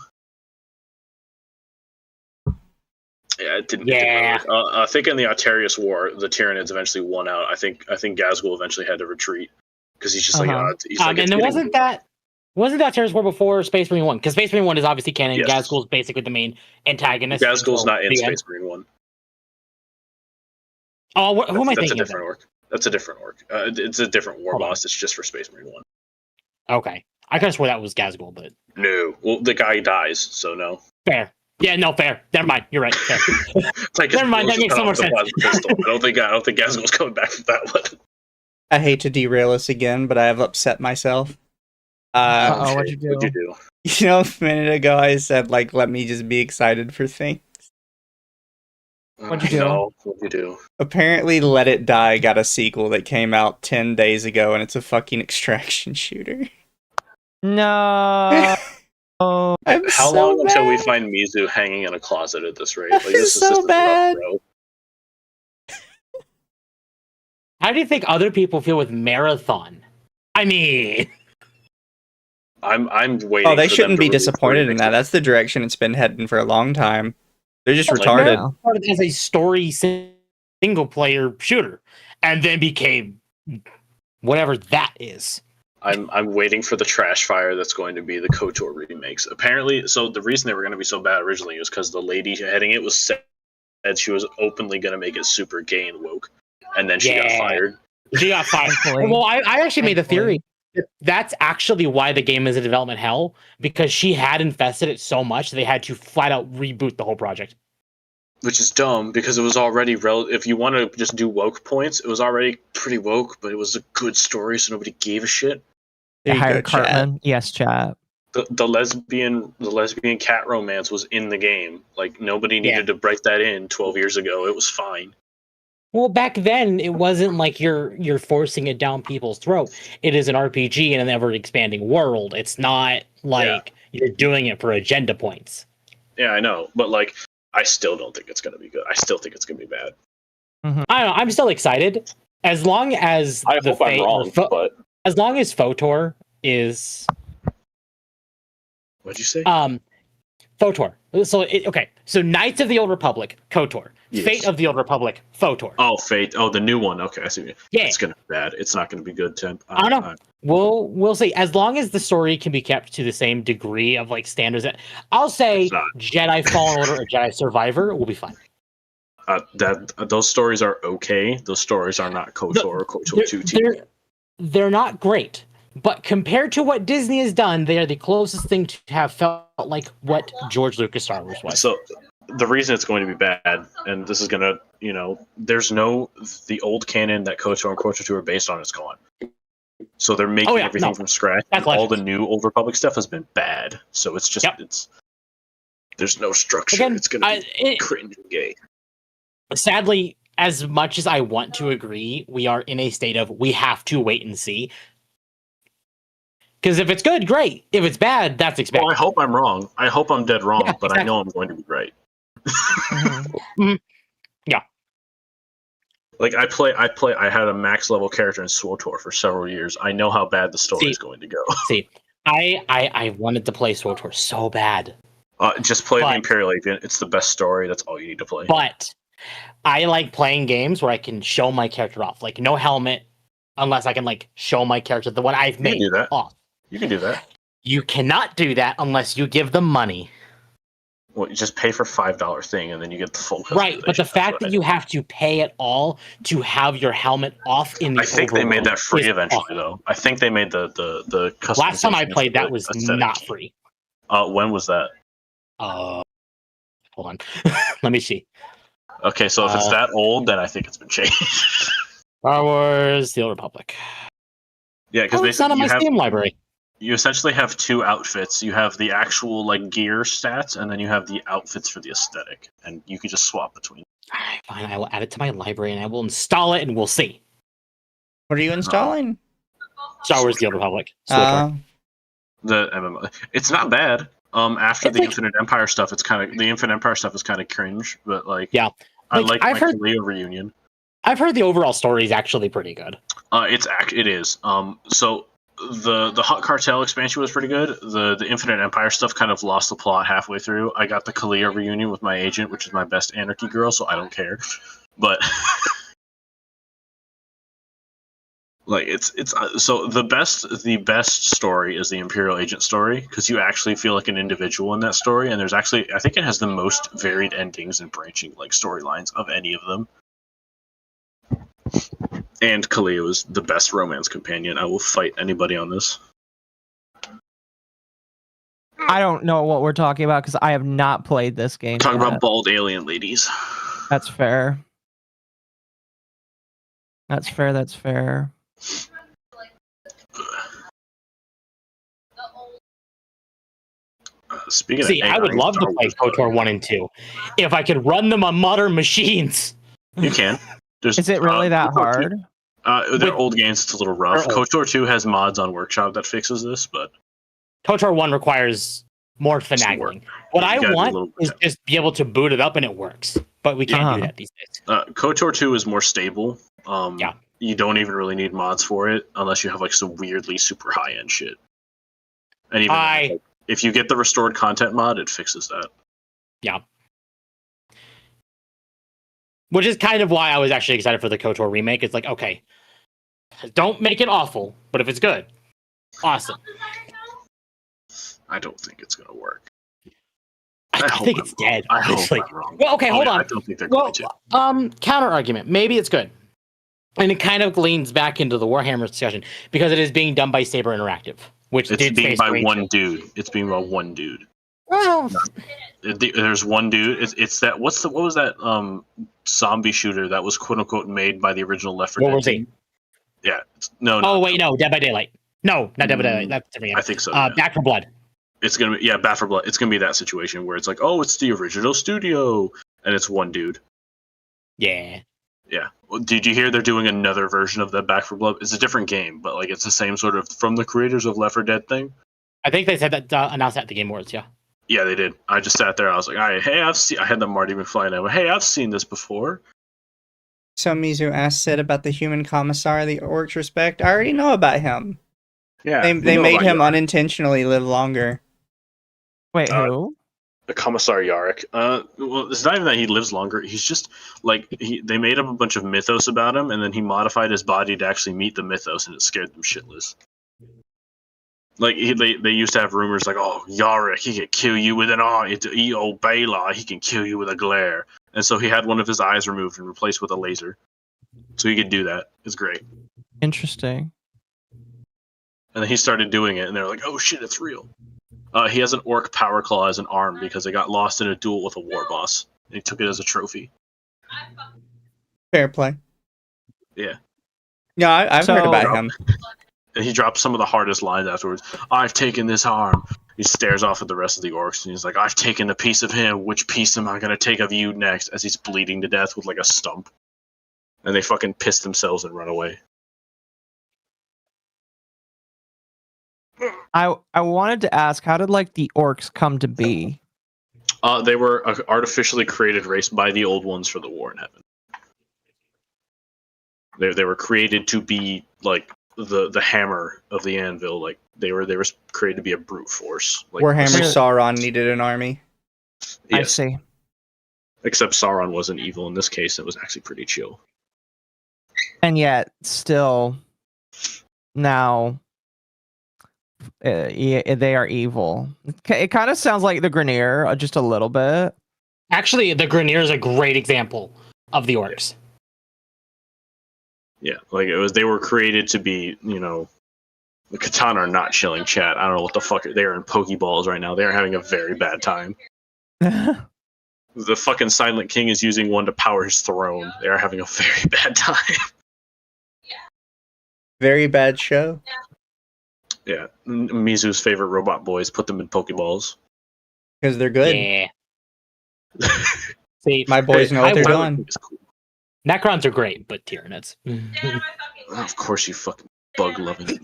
Yeah, it didn't work. I think in the Octarius War, the Tyranids eventually won out. I think Ghazghkull eventually had to retreat, because he's just like, and then wasn't that Octarius War before Space Marine 1? Because Space Marine 1 is obviously canon, yes. Ghazghkull is basically the main antagonist. Ghazghkull's not in Space Marine 1. Oh, who am I thinking? That's a different orc. That's a different orc. It's a different war boss. It's just for Space Marine 1. Okay. I could have swore that was Ghazghkull, but... No. Well, the guy dies, so no. Fair. Yeah, no, fair. Never mind. You're right. Fair. Like never mind. That makes so much sense. I don't think Ghazghkull's coming back from that one. I hate to derail us again, but I have upset myself. What'd you do? What'd you do? You know, a minute ago I said, like, let me just be excited for things. What'd you do? No, what'd you do? Apparently, Let It Die got a sequel that came out 10 days ago, and it's a fucking extraction shooter. No. How long until we find Mizu hanging in a closet at this rate? Like, this is so bad. Rough, How do you think other people feel with Marathon? I mean... I'm waiting. Oh, they shouldn't be disappointed in that. That's the direction it's been heading for a long time. They're just retarded. Started as a story single player shooter, and then became whatever that is. I'm waiting for the trash fire that's going to be the KOTOR remakes. Apparently, so the reason they were going to be so bad originally was because the lady heading it was said she was openly going to make it super gay and woke, and then she got fired. She got fired. Well, I actually made the theory That's actually why the game is in development hell, because she had infested it so much they had to flat out reboot the whole project. Which is dumb because it was already if you want to just do woke points, it was already pretty woke, but it was a good story, so nobody gave a shit. They hired Cartman. Yes, chat. The lesbian cat romance was in the game. Like nobody needed to write that in 12 years ago. It was fine. Well, back then it wasn't like you're forcing it down people's throat. It is an RPG in an ever expanding world. It's not like you're doing it for agenda points. Yeah, I know, but like I still don't think it's going to be good. I still think it's going to be bad. Mm-hmm. I don't know. I'm still excited. As long as I hope I'm wrong, but as long as FOTOR is... What'd you say? FOTOR. So Knights of the Old Republic, KOTOR. Yes. Fate of the Old Republic, FOTOR. Oh, Fate. Oh, the new one. Okay, I see. Yeah. It's going to be bad. It's not going to be good, Tim. I don't know. We'll see. As long as the story can be kept to the same degree of like standards, I'll say Jedi Fallen Order or Jedi Survivor will be fine. Those stories are okay. Those stories are not KOTOR or KOTOR 2. They're not great, but compared to what Disney has done, they are the closest thing to have felt like what George Lucas Star Wars was. So the reason it's going to be bad, and this is going to, there's the old canon that KOTOR and KOTOR 2 are based on is gone. So they're making everything from scratch. All the new Old Republic stuff has been bad. So it's just, there's no structure. Again, it's going to be cringe and gay. Sadly, as much as I want to agree, we are in a state of we have to wait and see. Because if it's good, great. If it's bad, that's expected. Well, I hope I'm wrong. I hope I'm dead wrong, but I know I'm going to be right. Yeah. Like I had a max level character in SWTOR for several years. I know how bad the story is going to go. I wanted to play SWTOR so bad. Just play the Imperial Agent. It's the best story. That's all you need to play. But I like playing games where I can show my character off. Like no helmet, unless I can like show my character, the one I've made, do that. off. You can do that. You cannot do that unless you give them money. Well, you just pay for $5 thing, and then you get the full customization. Right, but the fact that you have to pay it all to have your helmet off in the I think they made that free eventually, though. I think they made the customization. Last time I played, that was not free. When was that? Hold on. Let me see. Okay, so if it's that old, then I think it's been changed. Star Wars: The Old Republic. Yeah, because it's not on my Steam library. You essentially have two outfits. You have the actual like gear stats, and then you have the outfits for the aesthetic, and you can just swap between. Alright, fine. I will add it to my library, and I will install it, and we'll see. What are you installing? Star Wars: The Old Republic. The MMO. It's not bad. After the Infinite Empire stuff, the Infinite Empire stuff is kind of cringe, but I like my Kalia reunion. I've heard the overall story is actually pretty good. It is. So the Hut Cartel expansion was pretty good. The Infinite Empire stuff kind of lost the plot halfway through. I got the Kalia reunion with my agent, which is my best anarchy girl, so I don't care. But like it's so the best story is the Imperial Agent story, because you actually feel like an individual in that story, and there's actually I think it has the most varied endings and branching like storylines of any of them. And Kalia was the best romance companion. I will fight anybody on this. I don't know what we're talking about because I have not played this game. Talking about bald alien ladies. That's fair. That's fair. Speaking of I would love to play KOTOR 1 and 2 if I could run them on modern machines. You can. Is it really that hard? They're old games. It's a little rough. KOTOR 2 has mods on Workshop that fixes this, but KOTOR 1 requires more finagling. What I want is just be able to boot it up and it works, but we can't do that these days. KOTOR 2 is more stable. You don't even really need mods for it unless you have like some weirdly super high-end shit. And even if you get the restored content mod, it fixes that. Yeah. Which is kind of why I was actually excited for the KOTOR remake. It's like, okay, don't make it awful, but if it's good, awesome. I don't think it's going to work. I think it's dead, honestly. I'm wrong. Well, okay, hold on. I don't think they're going to. Counter argument. Maybe it's good. And it kind of leans back into the Warhammer discussion because it is being done by Saber Interactive, which It's did being face by Rage. one dude. It's being by one dude. Well, There's one dude. It's that. What was that zombie shooter that was quote unquote made by the original Left 4 what Dead was he? team? Yeah. No. Oh wait, no, Dead by Daylight. No, not Dead by Daylight. That's different. I think so. Yeah. Back for Blood. It's gonna be Bat for Blood. It's gonna be that situation where it's like, oh, it's the original studio, and it's one dude. Yeah. Yeah. Well, did you hear they're doing another version of the Back for Blood? It's a different game, but like it's the same sort of from the creators of Left 4 Dead thing. I think they said that announced that at the Game Awards. Yeah. Yeah, they did. I just sat there. I was like, hey, I had the Marty McFly and I went, hey, I've seen this before. So Mizu asked Sid about the human commissar the orcs respect. I already know about him. Yeah. They made him unintentionally live longer. Wait, who? The Commissar Yarrick. Well, it's not even that he lives longer. He's just like they made up a bunch of mythos about him, and then he modified his body to actually meet the mythos, and it scared them shitless. Like they used to have rumors like, oh, Yarrick, he can kill you with an eye. E.O. Baylor, he can kill you with a glare. And so he had one of his eyes removed and replaced with a laser, so he could do that. It's great. Interesting. And then he started doing it, and they're like, oh shit, it's real. He has an orc power claw as an arm because it got lost in a duel with a war boss. And he took it as a trophy. Fair play. Yeah. Yeah, I've heard about him. And he drops some of the hardest lines afterwards. I've taken this arm. He stares off at the rest of the orcs, and he's like, I've taken a piece of him. Which piece am I going to take of you next? As he's bleeding to death with like a stump. And they fucking piss themselves and run away. I wanted to ask, how did like the orcs come to be? They were an artificially created race by the old ones for the War in Heaven. They were created to be like the hammer of the anvil. Like they were created to be a brute force. Like, Warhammer Sauron needed an army. Yes. I see. Except Sauron wasn't evil in this case. It was actually pretty chill. And yet, still, now, they are evil. It kind of sounds like the Grineer, just a little bit. Actually, the Grineer is a great example of the orcs. Yeah, like they were created to be, the Katana are not chilling, chat. I don't know what the fuck. They are in Pokeballs right now. They are having a very bad time. The fucking Silent King is using one to power his throne. They are having a very bad time. Very bad show. Yeah, Mizu's favorite robot boys put them in Pokeballs. Because they're good. Yeah. See, my boys know what they're doing. Cool. Necrons are great, but Tyranids. Of course, you fucking bug-loving.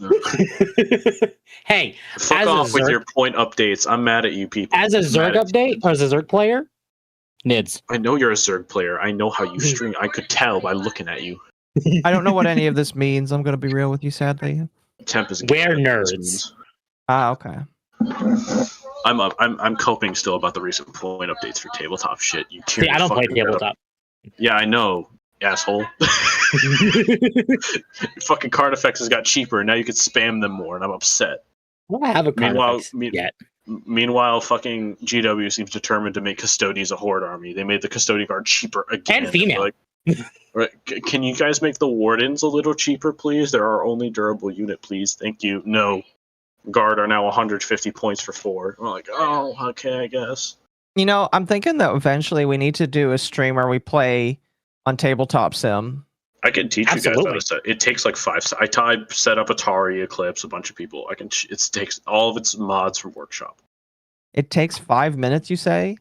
Hey, fuck off with your point updates. I'm mad at you people. As a Zerg update, or as a Zerg player, Nids. I know you're a Zerg player. I know how you string. I could tell by looking at you. I don't know what any of this means. I'm going to be real with you, sadly. Temp is we're nerds. Ah, okay. I'm coping still about the recent point updates for tabletop shit. You See, I don't play tabletop. Yeah, I know, asshole. Fucking card effects has got cheaper, and now you can spam them more, and I'm upset. I don't have a card effects yet. Meanwhile, fucking GW seems determined to make Custodians a horde army. They made the Custodian guard cheaper again. And female. Right, can you guys make the Wardens a little cheaper, please? They're our only durable unit, please. Thank you. No. Guard are now 150 points for 4. I'm like, oh, okay, I guess. I'm thinking that eventually we need to do a stream where we play on Tabletop Sim. I can teach you guys how to set. It takes like 5. I set up Atari, Eclipse, a bunch of people. It takes all of its mods from Workshop. It takes 5 minutes, you say?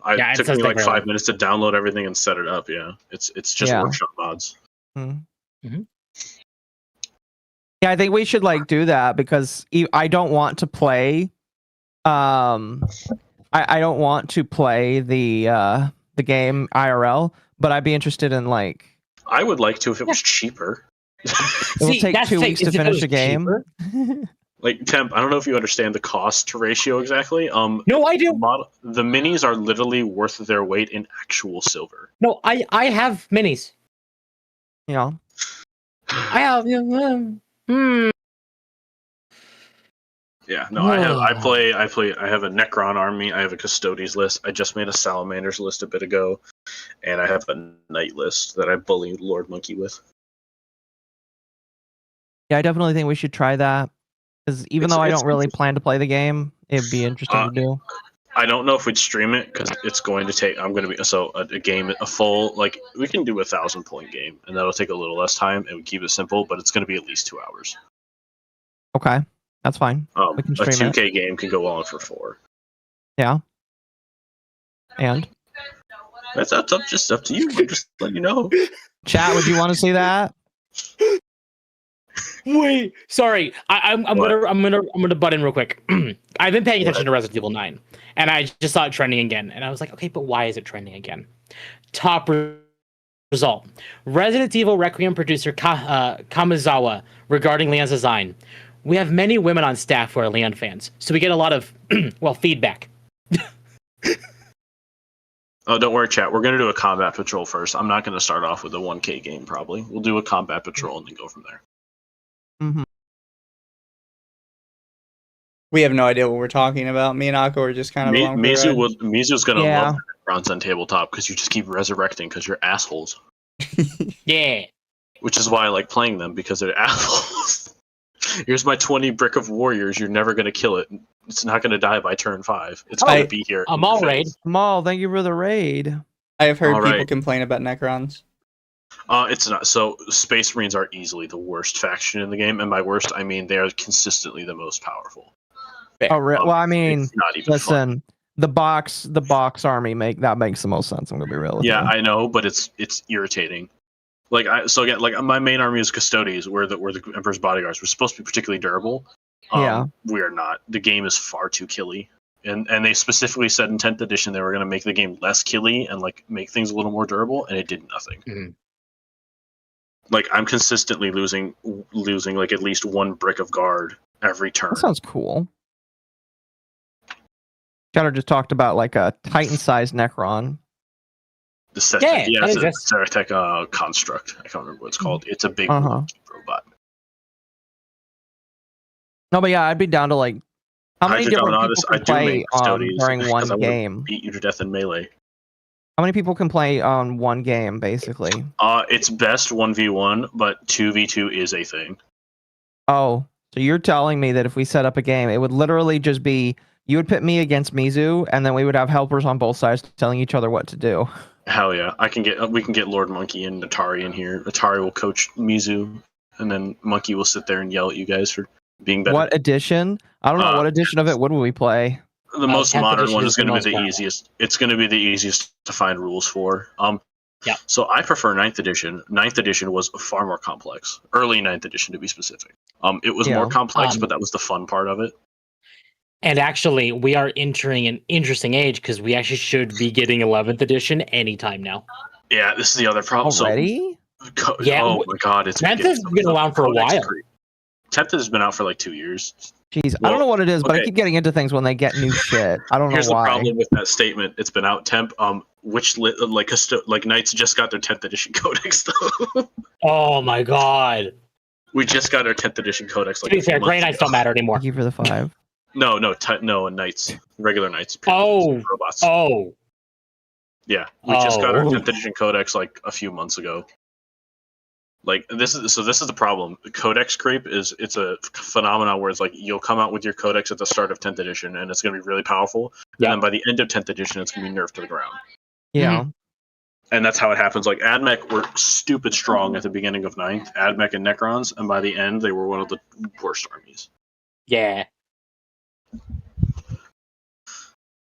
It took me like 5 minutes to download everything and set it up. Yeah, it's just Workshop mods. Mm-hmm. Yeah, I think we should do that because I don't want to play. I don't want to play the game IRL, but I'd be interested in I would like to if it was cheaper. It will take 2 weeks to finish a game. Temp, I don't know if you understand the cost ratio exactly. No, I do. The minis are literally worth their weight in actual silver. No, I have minis. Yeah. I have. Yeah, no, I have a Necron army, I have a Custodes list, I just made a Salamanders list a bit ago, and I have a Knight list that I bully Lord Monkey with. Yeah, I definitely think we should try that. Because even though I don't really plan to play the game, it'd be interesting to do. I don't know if we'd stream it because it's going to take. I'm going to be a game, a full like we can do a 1,000-point game, and that'll take a little less time, and we keep it simple. But it's going to be at least 2 hours. Okay, that's fine. We can a stream 2K game can go on for 4. Yeah. And that's up to you. I'm just letting you know. Chat, would you want to see that? Wait, sorry. I'm gonna butt in real quick. I've been paying attention to Resident Evil 9, and I just saw it trending again, and I was like, okay, but why is it trending again? Top result: Resident Evil Requiem producer Kamizawa regarding Leon's design. We have many women on staff who are Leon fans, so we get a lot of feedback. Oh, don't worry, chat. We're going to do a combat patrol first. I'm not going to start off with a 1K game, probably. We'll do a combat patrol and then go from there. Mm-hmm. We have no idea what we're talking about. Me and Akko are just kind of along for the ride. Mizu's going to love the bronze on tabletop because you just keep resurrecting because you're assholes. Yeah. Which is why I like playing them, because they're assholes. Here's my 20 brick of warriors. You're never going to kill it. It's not going to die by turn 5. It's going to be here. Amal raid. Amal, thank you for the raid. I have heard people complain about Necrons. It's not. So Space Marines are easily the worst faction in the game, and by worst, I mean they are consistently the most powerful. Oh, well, I mean, listen, the box army makes the most sense. I'm gonna be real with you. Yeah, I know, but it's irritating. Like my main army is Custodes, where the Emperor's bodyguards. We're supposed to be particularly durable. We are not. The game is far too killy, and they specifically said in 10th edition they were going to make the game less killy and like make things a little more durable, and it did nothing. Mm-hmm. Like I'm consistently losing like at least 1 brick of guard every turn. That sounds cool. Shadow just talked about like a Titan-sized Necron. The Ceratec construct. I can't remember what it's called. It's a big robot. No, but yeah, I'd be down to like how many different people can play during one game? Beat you to death in melee. How many people can play on one game, basically? It's best 1v1, but 2v2 is a thing. Oh, so you're telling me that if we set up a game, it would literally just be you would pit me against Mizu, and then we would have helpers on both sides telling each other what to do. Hell yeah! We can get Lord Monkey and Atari in here. Atari will coach Mizu, and then Monkey will sit there and yell at you guys for being better. What edition? I don't know. What edition of it would we play? The most modern one is going to be the easiest. It's going to be the easiest to find rules for. Yeah. So I prefer 9th edition. 9th edition was far more complex. Early 9th edition, to be specific. It was more complex, but that was the fun part of it. And actually, we are entering an interesting age because we actually should be getting 11th edition anytime now. Yeah, this is the other problem. Already? Yeah. Oh my god, 10th has been around for a while. 10th has been out for like 2 years. Jeez, I don't know what it is, but I keep getting into things when they get new shit. I don't know why. Here's the problem with that statement. It's been out temp. Like Knights just got their 10th edition codex though. Oh my god. We just got our 10th edition codex. To be fair, Grey Knights don't matter anymore. Thank you for the 5. No, Knights. Regular Knights. Robots. Oh. Yeah, we just got our 10th edition codex like a few months ago. Like this is the problem. The codex creep it's a phenomenon where it's like you'll come out with your codex at the start of 10th edition and it's going to be really powerful, and then by the end of 10th edition it's going to be nerfed to the ground. Yeah. Mm-hmm. And that's how it happens. Like AdMech were stupid strong at the beginning of 9th, AdMech and Necrons, and by the end they were one of the worst armies. Yeah.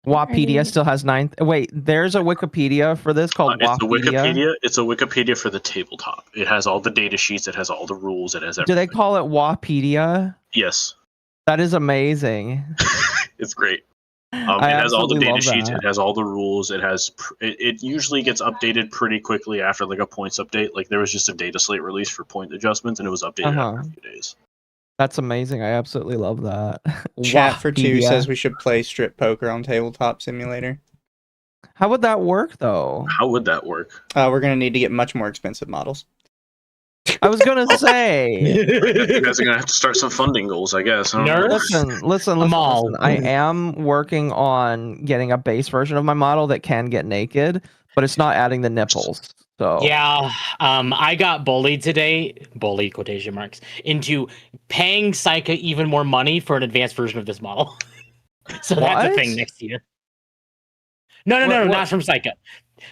Wapedia still has 9th. Wait, there's a Wikipedia for this called Wapedia? It's a Wikipedia for the tabletop. It has all the data sheets. It has all the rules. It has everything. Do they call it Wapedia? Yes. That is amazing. It's great. It has all the data sheets. It has all the rules. It usually gets updated pretty quickly after like a points update. Like there was just a data slate release for point adjustments, and it was updated after a few days. That's amazing. I absolutely love that. Chat for 2 says we should play strip poker on Tabletop Simulator. How would that work, though? How would that work? We're going to need to get much more expensive models. I was going to say. You guys are going to have to start some funding goals, I guess. Listen. I am working on getting a base version of my model that can get naked, but it's not adding the nipples. So yeah, I got bullied today, bullied quotation marks, into paying Psycha even more money for an advanced version of this model. So that's a thing What? next year. No, What- not from Psycha.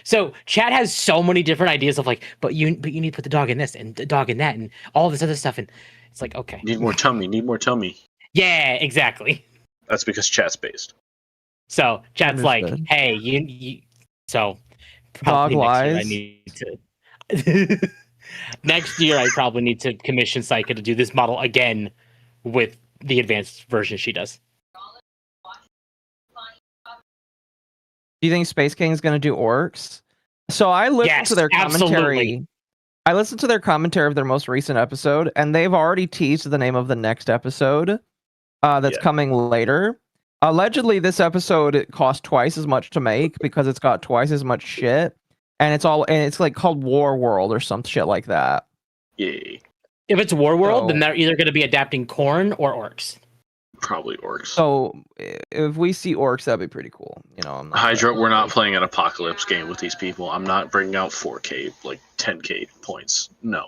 So Chad has so many different ideas of like, but you need to put the dog in this and the dog in that and all this other stuff, and it's like, okay, Need more tummy. yeah, exactly. That's because chat's based. So Chad's like, Understood. hey, you so Dog probably next year I lies. need to next year I probably need to commission Psycha to do this model again with the advanced version she does. Do you think Space King is going to do orcs? So I listened Yes, to their commentary. absolutely. I listened to their commentary of their most recent episode, and they've already teased the name of the next episode that's coming later. Allegedly, this episode cost twice as much to make because it's got twice as much shit, and it's like called War World or some shit like that. Yay. If it's Warworld, then So- they're either going to be adapting Khorne or orcs. Probably orcs. So if we see orcs, that'd be pretty cool. You know, I'm not Hydra, we're not playing an apocalypse game with these people. I'm not bringing out 4K, like 10K points. No.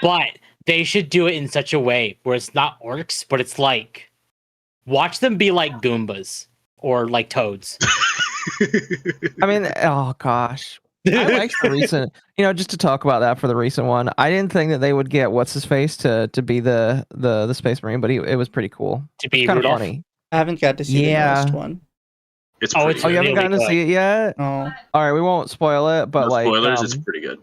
But they should do it in such a way where it's not orcs, but it's like, watch them be like Goombas or like toads. I mean, oh gosh. I liked the recent, just to talk about that for the recent one. I didn't think that they would get what's his face to be the Space Marine, but it was pretty cool. To be Kind of Rudolph. funny. I haven't got to see the Yeah. newest one. It's Oh, pretty it's Oh, you good. haven't really gotten to see it yet? Oh, All right, we won't spoil it, but No like, spoilers, it's pretty good.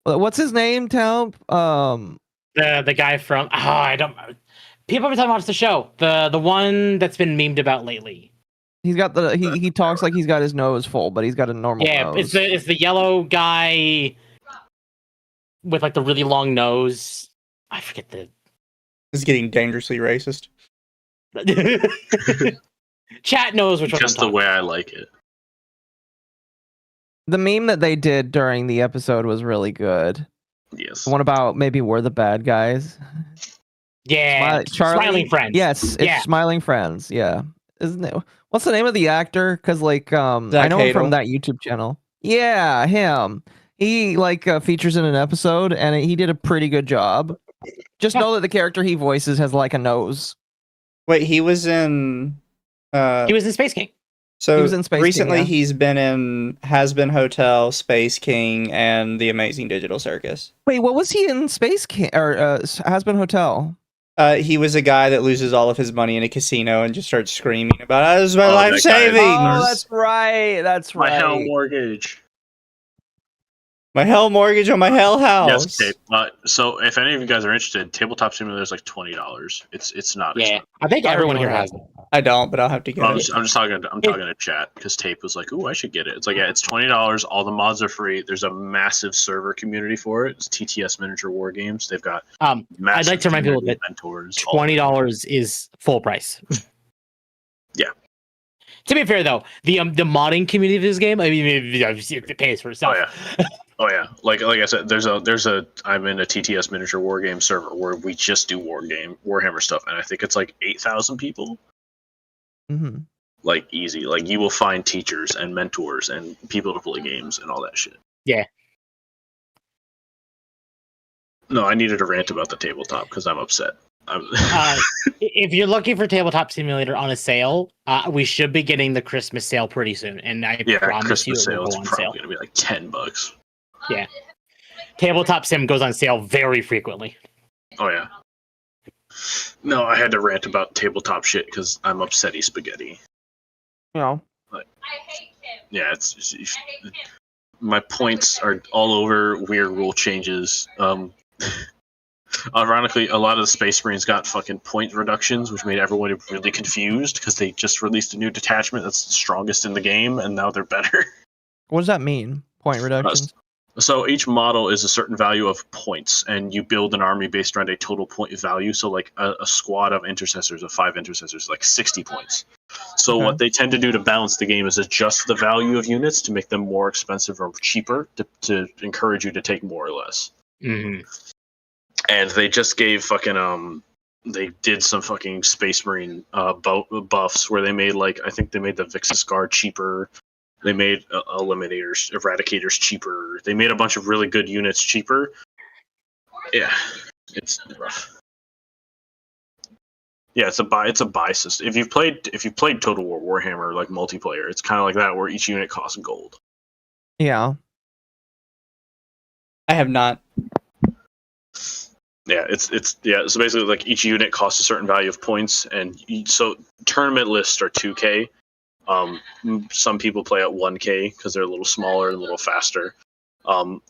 what's his name, Talp? The guy from I don't. People have been talking about the show. The one that's been memed about lately. He's got he talks like he's got his nose full, but he's got a normal Yeah, nose. it's the yellow guy with like the really long nose. I forget this is getting dangerously racist. the. Chat knows which one. Just the way I like it. The meme that they did during the episode was really good. Yes. The one about maybe we're the bad guys. Yeah, Smiling Friends. Yes, it's Yeah. Smiling Friends. Yeah, isn't it? What's the name of the actor? Because like I Zach know him from Hadel. that YouTube channel. Yeah, him. He like features in an episode, and he did a pretty good job. Just know that the character he voices has like a nose. Wait, he was in. He was in Space King. So He was in Space King, recently, yeah. he's been in Has Been Hotel, Space King, and The Amazing Digital Circus. Wait, what was he in Space King or Has Been Hotel? He was a guy that loses all of his money in a casino and just starts screaming about, "It was my Oh, life that guy is- savings! Oh, that's right. That's My right. hell mortgage. My hell mortgage on my hell house!" Yes, Tape. So if any of you guys are interested, Tabletop Simulator is like $20. It's not. Yeah, expensive. I think I everyone don't here know has it. I don't, but I'll have to get I'm it. just talking. I'm talking to chat because Tape was like, "Ooh, I should get it." It's like, yeah, it's $20. All the mods are free. There's a massive server community for it. It's TTS Miniature War Games. They've got. Massive I'd like to remind people community that mentors. $20 is full price. Yeah. To be fair, though, the modding community of this game, I mean, it pays for itself. Oh yeah, like I said, there's a I'm in a TTS Miniature War Game server where we just do Warhammer stuff, and I think it's like 8,000 people. Mm-hmm. Like easy, like you will find teachers and mentors and people to play games and all that shit. Yeah. No, I needed a rant about the tabletop because I'm upset. If you're looking for Tabletop Simulator on a sale, we should be getting the Christmas sale pretty soon, and I promise Christmas you it will sale is go on probably sale. gonna be like $10. Yeah. Tabletop Sim goes on sale very frequently. Oh yeah. No, I had to rant about tabletop shit because I'm upsetty spaghetti. You know, Yeah, my points are all over weird rule changes. Ironically, a lot of the Space Marines got fucking point reductions, which made everyone really confused because they just released a new detachment that's the strongest in the game, and now they're better. what does that mean? Point reductions. So each model is a certain value of points, and you build an army based around a total point value. So like a squad of intercessors, of 5 intercessors, like 60 points. So Okay. what they tend to do to balance the game is adjust the value of units to make them more expensive or cheaper to encourage you to take more or less. Mm-hmm. And they just gave fucking they did some fucking Space Marine buffs where they made I think they made the Vixus Guard cheaper. They made eliminators, eradicators cheaper. They made a bunch of really good units cheaper. Yeah, it's rough. Yeah, it's a buy system. If you've played Total War Warhammer like multiplayer, it's kind of like that where each unit costs gold. Yeah. I have not. Yeah, it's so basically like each unit costs a certain value of points, and so tournament lists are 2K. Some people play at 1K because they're a little smaller and a little faster.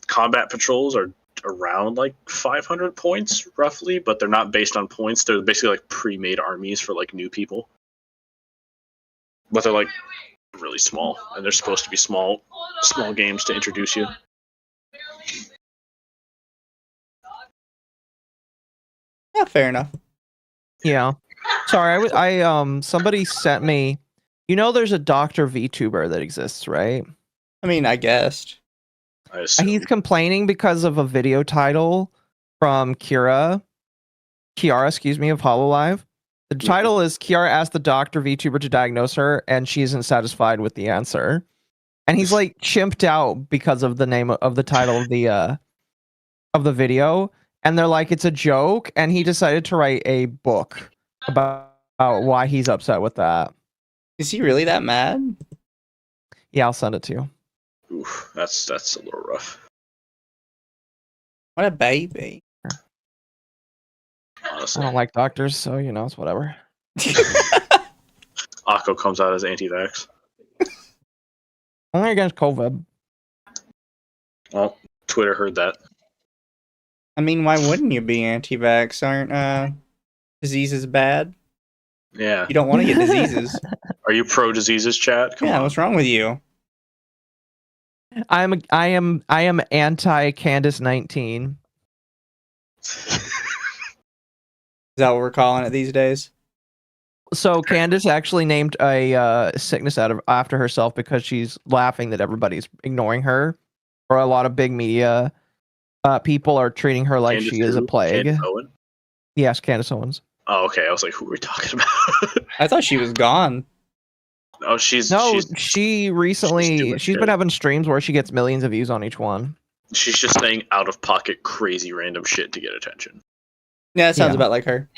Combat patrols are around like 500 points roughly, but they're not based on points. They're basically like pre-made armies for like new people, but they're like really small, and they're supposed to be small games to introduce you. Yeah, fair enough. Yeah. Sorry, I somebody sent me. You know, there's a Dr. VTuber that exists, right? I mean, I guessed. He's complaining because of a video title from Kiara, excuse me, of HoloLive. The title is Kiara asked the Dr. VTuber to diagnose her, and she isn't satisfied with the answer. And he's like chimped out because of the name of the title of the video. And they're like, it's a joke. And he decided to write a book about why he's upset with that. Is he really that mad? Yeah, I'll send it to you. Oof, that's a little rough. What a baby. Honestly. I don't like doctors, so you know, it's whatever. Akko comes out as anti-vax. Only against COVID. Well, Twitter heard that. I mean, why wouldn't you be anti-vax? Aren't diseases bad? Yeah. You don't want to get diseases. Are you pro diseases, chat? Come on. What's wrong with you? I am anti Candace 19. Is that what we're calling it these days? So Candace actually named a sickness after herself because she's laughing that everybody's ignoring her, or a lot of big media people are treating her like Candace she is a plague. Candace Owen? Yes, Candace Owens. Oh, okay. I was like, who are we talking about? I thought she was gone. Oh, she she's been having streams where she gets millions of views on each one. She's just saying out of pocket crazy random shit to get attention. Yeah, that sounds about like her.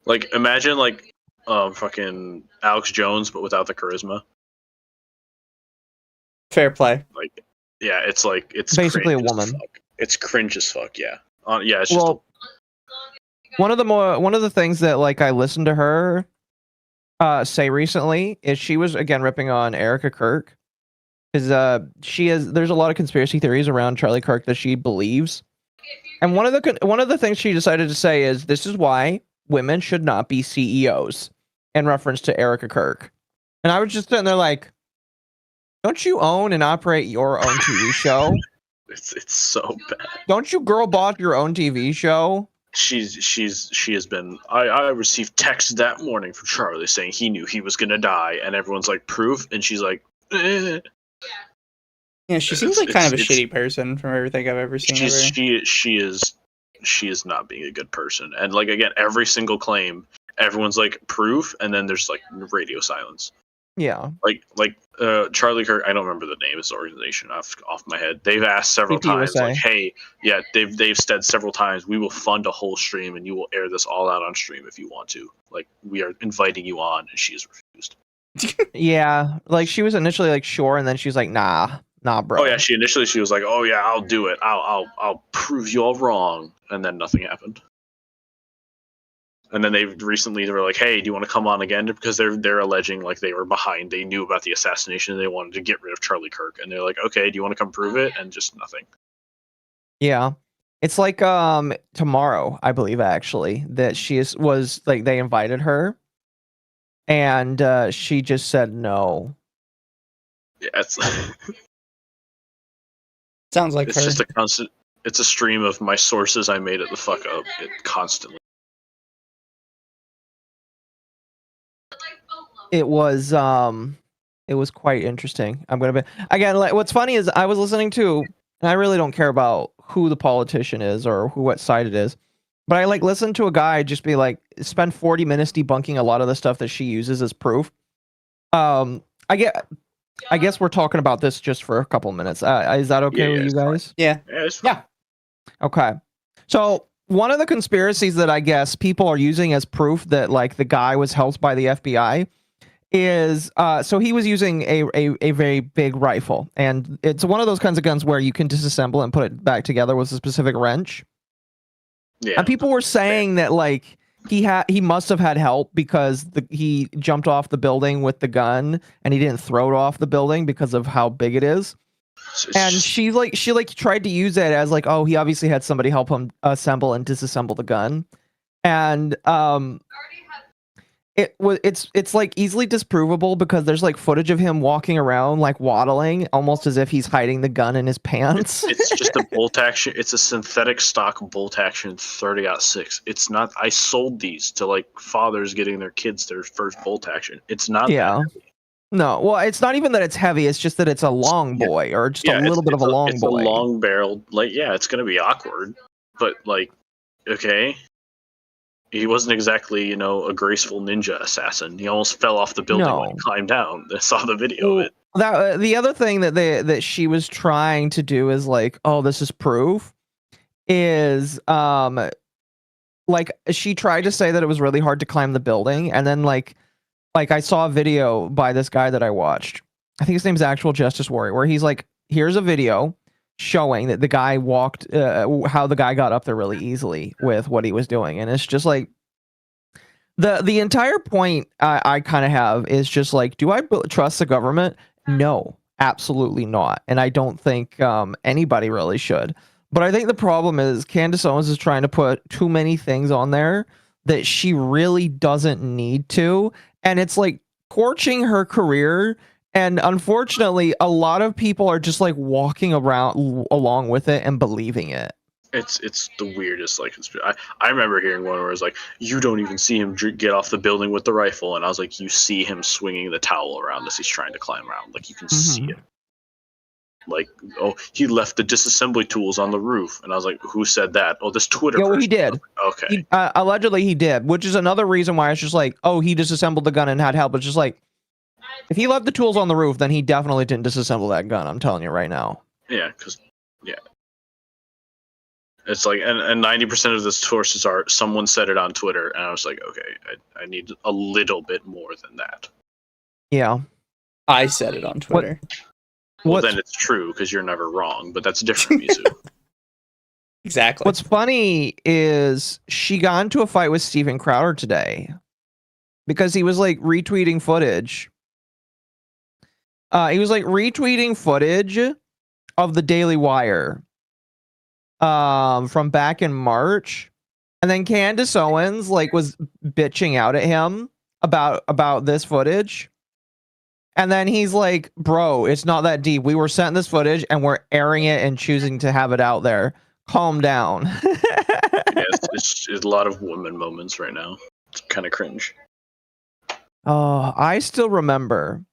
Like imagine like fucking Alex Jones but without the charisma. Fair play. Like yeah, it's like it's basically a woman. It's cringe as fuck, yeah. Yeah, it's just one of the things that like I listened to her say recently is she was again ripping on Erica Kirk, because there's a lot of conspiracy theories around Charlie Kirk that she believes, and one of the things she decided to say is this is why women should not be CEOs, in reference to Erica Kirk. And I was just sitting there like, don't you own and operate your own TV show? It's so bad. Don't you girl boss your own TV show? She has been. I received text that morning from Charlie saying he knew he was gonna die, and everyone's like, proof, and she's like, eh. Yeah, she seems like kind of a shitty person from everything I've ever seen. She is not being a good person, and like again, every single claim, everyone's like proof, and then there's like radio silence. Yeah, like Charlie Kirk. I don't remember the name of his organization off my head. They've asked several times, like, hey, yeah, they've said several times, we will fund a whole stream and you will air this all out on stream if you want to. Like, we are inviting you on, and she has refused. Yeah, like she was initially like sure, and then she's like, nah, bro. Oh yeah, she was like, oh yeah, I'll do it. I'll prove you all wrong, and then nothing happened. And then they were like, hey, do you want to come on again? Because they're alleging like they were behind. They knew about the assassination. And they wanted to get rid of Charlie Kirk. And they're like, okay, do you want to come prove it? And just nothing. Yeah. It's like tomorrow, I believe, actually, that was like they invited her. And she just said no. Yeah, it's sounds like it's her. Just a constant. It's a stream of my sources I made it the fuck up constantly. It was quite interesting. I'm gonna be again. Like, what's funny is I was listening to, and I really don't care about who the politician is or what side it is, but I like listened to a guy just be like spend 40 minutes debunking a lot of the stuff that she uses as proof. I get I guess we're talking about this just for a couple minutes. Is that okay with you guys? Yeah. Yeah. Okay. So one of the conspiracies that I guess people are using as proof that like the guy was helped by the FBI is so he was using a very big rifle, and it's one of those kinds of guns where you can disassemble and put it back together with a specific wrench. Yeah. And people were saying that like he must have had help because he jumped off the building with the gun and he didn't throw it off the building because of how big it is. And she tried to use it as like, oh, he obviously had somebody help him assemble and disassemble the gun. And it's like easily disprovable because there's like footage of him walking around like waddling almost as if he's hiding the gun in his pants. It's just a bolt action. It's a synthetic stock bolt action 30-06. It's not. I sold these to like fathers getting their kids their first bolt action. It's not. Yeah. No, well, it's not even that it's heavy. It's just that it's a long boy or just a little bit of a long boy. It's a long barreled. Like, yeah, it's gonna be awkward, but like, okay. He wasn't exactly, you know, a graceful ninja assassin. He almost fell off the building when he climbed down. I saw the video of it. That the other thing that she was trying to do is like, oh, this is proof. Is like she tried to say that it was really hard to climb the building, and then like I saw a video by this guy that I watched. I think his name's Actual Justice Warrior, where he's like, here's a video showing that the guy walked how the guy got up there really easily with what he was doing, and it's just like the entire point I kind of have is just like, do I trust the government? No, absolutely not, and I don't think anybody really should. But I think the problem is Candace Owens is trying to put too many things on there that she really doesn't need to, and it's like torching her career. And unfortunately, a lot of people are just like walking around along with it and believing it. It's the weirdest. Like, I remember hearing one where it's like, you don't even see him get off the building with the rifle, and I was like, you see him swinging the towel around as he's trying to climb around. Like, you can see it. Like, oh, he left the disassembly tools on the roof, and I was like, who said that? Oh, this Twitter. Yeah, well, he did. Like, okay. Allegedly, he did, which is another reason why it's just like, oh, he disassembled the gun and had help. It's just like, if he left the tools on the roof, then he definitely didn't disassemble that gun. I'm telling you right now. Yeah, because it's like, and 90% of the sources are someone said it on Twitter, and I was like, okay, I need a little bit more than that. Yeah, I said it on Twitter. Well, then it's true because you're never wrong, but that's different, Mizu. Exactly. What's funny is she got into a fight with Steven Crowder today because he was like retweeting footage. He was like retweeting footage of the Daily Wire from back in March, and then Candace Owens like was bitching out at him about this footage, and then he's like, "Bro, it's not that deep. We were sent this footage, and we're airing it and choosing to have it out there. Calm down." Yeah, it's a lot of woman moments right now. It's kind of cringe. Oh, I still remember.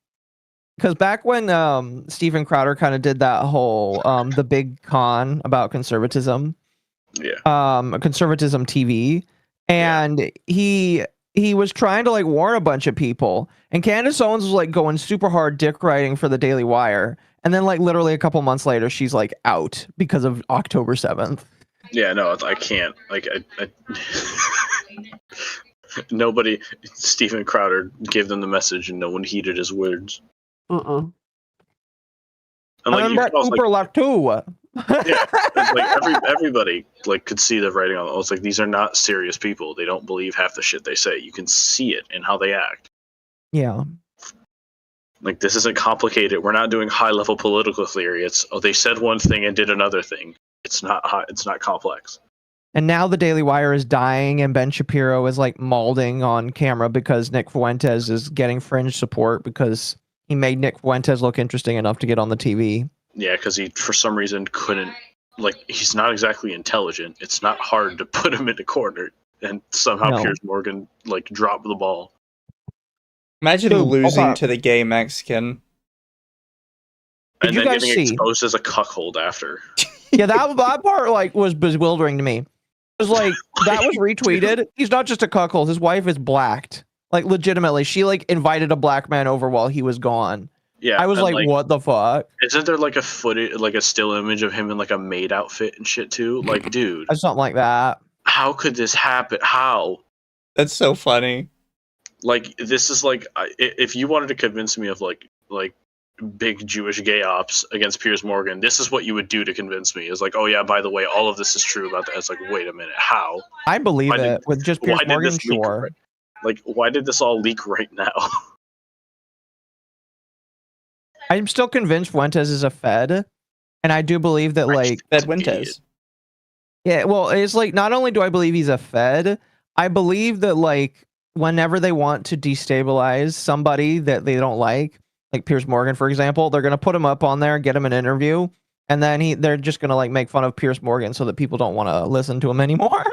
Because back when Steven Crowder kind of did that whole the big con about conservatism, conservatism TV, and he was trying to like warn a bunch of people, and Candace Owens was like going super hard dick riding for the Daily Wire, and then like literally a couple months later, she's like out because of October 7th. Yeah, no, I can't. Like, I nobody. Steven Crowder gave them the message, and no one heeded his words. And like, then Brett Cooper left too. Yeah, like everybody like could see the writing on it. It's like, these are not serious people. They don't believe half the shit they say. You can see it in how they act. Yeah. Like, this isn't complicated. We're not doing high level political theory. It's, oh, they said one thing and did another thing. It's not high, it's not complex. And now the Daily Wire is dying, and Ben Shapiro is like mauling on camera because Nick Fuentes is getting fringe support because he made Nick Fuentes look interesting enough to get on the TV. Yeah, because he, for some reason, couldn't, like, he's not exactly intelligent. It's not hard to put him in a corner, and somehow Piers Morgan, like, dropped the ball. Imagine losing to the gay Mexican. And then getting exposed as a cuckold after. Yeah, that part, like, was bewildering to me. It was like, that was retweeted. He's not just a cuckold. His wife is blacked. Like, legitimately, she like invited a black man over while he was gone. Yeah, I was like, what the fuck? Isn't there like a footage, like a still image of him in like a maid outfit and shit too? Like, dude, Something like that. how could this happen? How? That's so funny. Like, this is like, if you wanted to convince me of like big Jewish gay ops against Piers Morgan, this is what you would do to convince me. Is like, oh yeah, by the way, all of this is true about that. It's like, wait a minute, how? I believe it with just Piers Morgan. Sure. Like, why did this all leak right now? I'm still convinced Fuentes is a Fed, and I do believe that like Fed Fuentes. Yeah, well, it's like not only do I believe he's a Fed, I believe that like whenever they want to destabilize somebody that they don't like Piers Morgan, for example, they're gonna put him up on there, get him an interview, and then they're just gonna like make fun of Piers Morgan so that people don't want to listen to him anymore.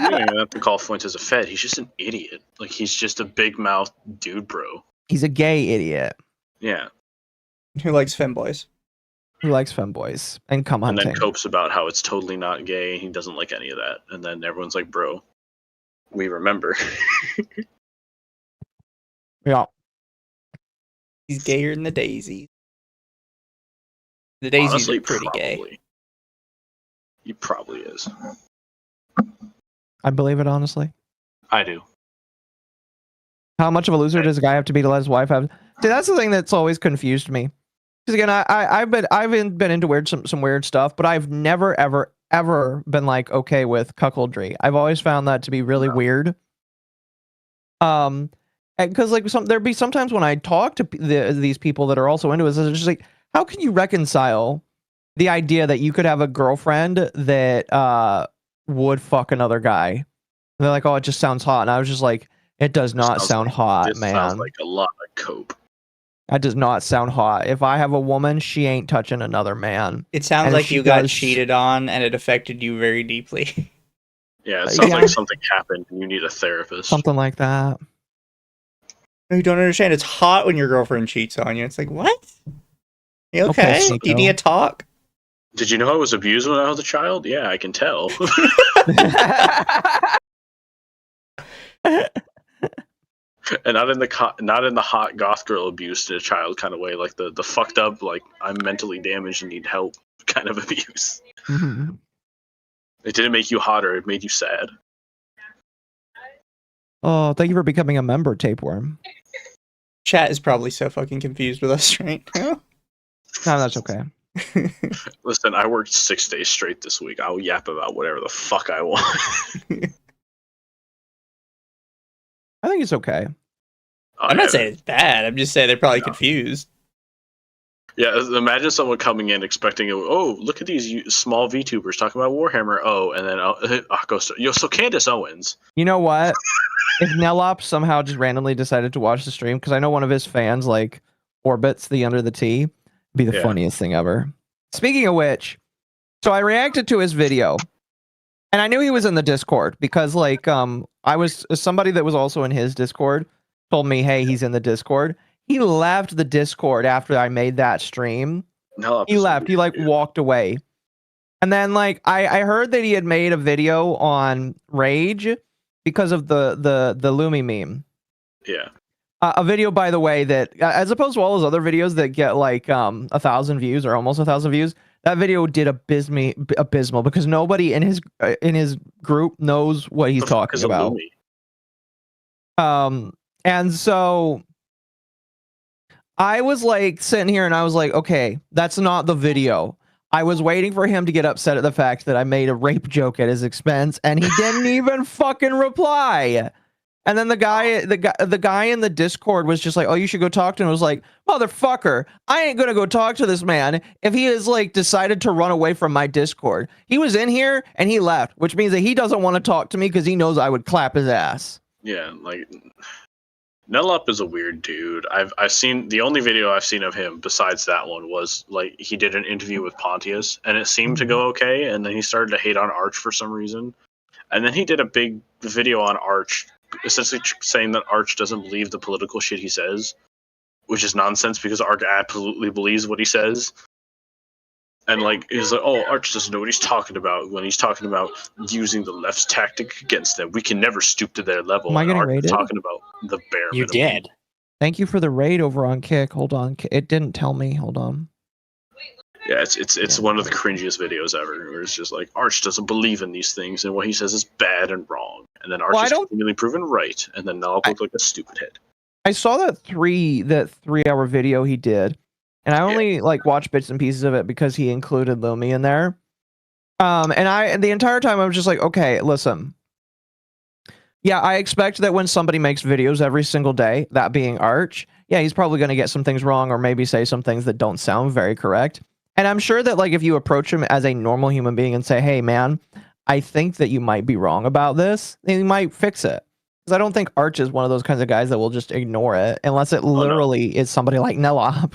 You don't even have to call Fuentes a Fed. He's just an idiot. Like, he's just a big mouth dude, bro. He's a gay idiot. Yeah. Who likes femboys? Who likes femboys and cum hunting. And then copes about how it's totally not gay and he doesn't like any of that. And then everyone's like, bro, we remember. Yeah. He's gayer than the daisies. The daisies Honestly, are pretty gay. He probably is. I believe it, honestly. I do. How much of a loser does a guy have to be to let his wife have? See, that's the thing that's always confused me. Because again, I've been into some weird stuff, but I've never ever been like okay with cuckoldry. I've always found that to be really weird. Because like there'd be sometimes when I talk to these people that are also into it, it's just like, how can you reconcile the idea that you could have a girlfriend that would fuck another guy? And they're like, oh, it just sounds hot, and I was just like, it does not sound hot, man. Sounds like a lot of cope. That does not sound hot. If I have a woman, she ain't touching another man. It sounds like you got cheated on and it affected you very deeply. Yeah, it sounds like something happened and you need a therapist. Something like that. You don't understand. It's hot when your girlfriend cheats on you. It's like, what? You okay? Do you need to talk? Did you know I was abused when I was a child? Yeah, I can tell. And not in the hot goth girl abuse to a child kind of way, like the fucked up, like I'm mentally damaged and need help kind of abuse. Mm-hmm. It didn't make you hotter; it made you sad. Oh, thank you for becoming a member, Tapeworm. Chat is probably so fucking confused with us right now. No, that's okay. Listen, I worked 6 days straight this week. I'll yap about whatever the fuck I want. I think it's okay. I'm not saying it's bad. I'm just saying they're probably confused. Yeah, imagine someone coming in expecting, oh, look at these small VTubers talking about Warhammer. Oh, and then so Candace Owens. You know what? If Nelop somehow just randomly decided to watch the stream, because I know one of his fans like orbits the under the T, it'd be the funniest thing ever. Speaking of which, so I reacted to his video. And I knew he was in the Discord because, like, I was somebody that was also in his Discord told me, hey, he's in the Discord. He left the Discord after I made that stream. No, he left. He like walked away. And then like I heard that he had made a video on Rage because of the Lumi meme. Yeah. A video, by the way, that as opposed to all those other videos that get like 1,000 views or almost 1,000 views, that video did abysmal because nobody in his group knows what he's talking about. And so I was like sitting here and I was like, okay, that's not the video. I was waiting for him to get upset at the fact that I made a rape joke at his expense, and he didn't even fucking reply. And then the guy in the Discord was just like, oh, you should go talk to him. I was like, motherfucker, I ain't gonna go talk to this man if he has like decided to run away from my Discord. He was in here and he left, which means that he doesn't want to talk to me because he knows I would clap his ass. Yeah, like Nelup is a weird dude. I've seen the only video I've seen of him besides that one was like he did an interview with Pontius and it seemed to go okay, and then he started to hate on Arch for some reason. And then he did a big video on Arch, essentially saying that Arch doesn't believe the political shit he says, which is nonsense because Arch absolutely believes what he says. And like he's like, oh, Arch doesn't know what he's talking about when he's talking about using the left's tactic against them. We can never stoop to their level. Am I getting Arch rated? talking about the bare minimum. You did. Thank you for the raid over on Kick. Hold on. It didn't tell me. Hold on. Yeah, it's one of the cringiest videos ever. Where it's just like Arch doesn't believe in these things, and what he says is bad and wrong. And then Arch is continually proven right, and then I'll look like a stupid head. I saw that 3-hour video he did, and I only like watched bits and pieces of it because he included Lumi in there. And the entire time I was just like, okay, listen. Yeah, I expect that when somebody makes videos every single day, that being Arch, yeah, he's probably going to get some things wrong or maybe say some things that don't sound very correct. And I'm sure that like if you approach him as a normal human being and say, hey, man, I think that you might be wrong about this, he might fix it. Because I don't think Arch is one of those kinds of guys that will just ignore it unless it literally is somebody like Nelop.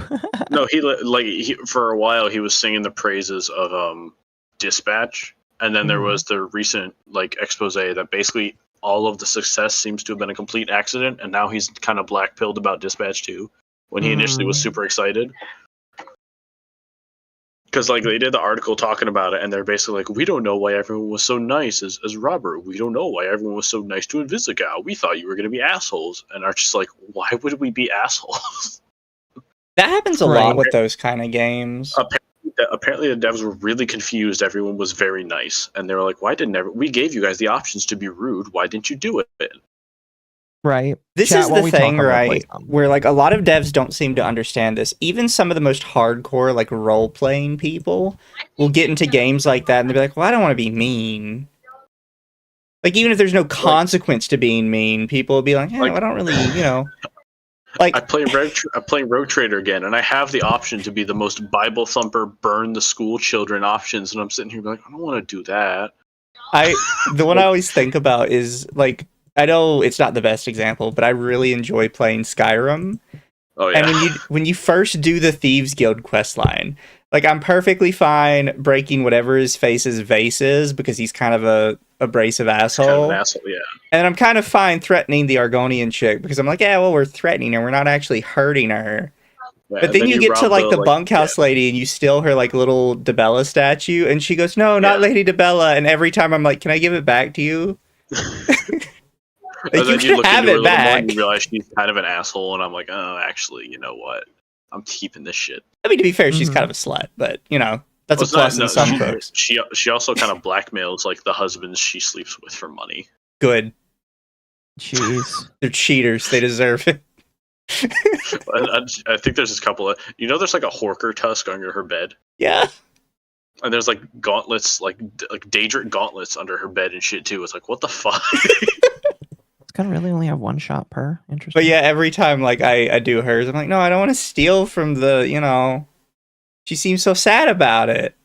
No, he for a while he was singing the praises of Dispatch, and then there was the recent like expose that basically all of the success seems to have been a complete accident, and now he's kind of black-pilled about Dispatch 2 when he initially was super excited. Because like they did the article talking about it, and they're basically like, we don't know why everyone was so nice as Robert. We don't know why everyone was so nice to Invisigal. We thought you were going to be assholes. And Arch is like, why would we be assholes? That happens a lot with those kind of games. Apparently the devs were really confused. Everyone was very nice, and they were like, "Why didn't we gave you guys the options to be rude? Why didn't you do it?" Right. This is the thing, right? Where like a lot of devs don't seem to understand this. Even some of the most hardcore like role playing people will get into games like that, and they'll be like, "Well, I don't want to be mean." Like even if there's no consequence to being mean, people will be like, "Yeah, I don't really, you know." Like I'm playing Rogue Trader again, and I have the option to be the most Bible thumper, burn the school children options, and I'm sitting here like, I don't want to do that. The one I always think about is like, I know it's not the best example, but I really enjoy playing Skyrim. Oh yeah. And when you first do the Thieves Guild questline, like I'm perfectly fine breaking whatever his face's vase is because he's kind of a abrasive asshole. Kind of an asshole, yeah. And I'm kind of fine threatening the Argonian chick because I'm like, yeah, well, we're threatening her, we're not actually hurting her. Yeah, but then you get to like the bunkhouse lady and you steal her like little Debella statue, and she goes, no, not Lady Debella. And every time I'm like, can I give it back to you? Like, you can have it back. And you realize she's kind of an asshole, and I'm like, oh, actually, you know what? I'm keeping this shit. I mean, to be fair, she's kind of a slut, but you know, that's a plus in some books. She also kind of blackmails like the husbands she sleeps with for money. Good. Jeez. They're cheaters. They deserve it. I think there's this couple of, there's like a horker tusk under her bed. Yeah. And there's like gauntlets, like Daedric gauntlets under her bed and shit too. It's like, what the fuck? It's gonna really only have one shot per. Interesting. But yeah, every time like I do hers, I'm like, no, I don't want to steal from the, she seems so sad about it.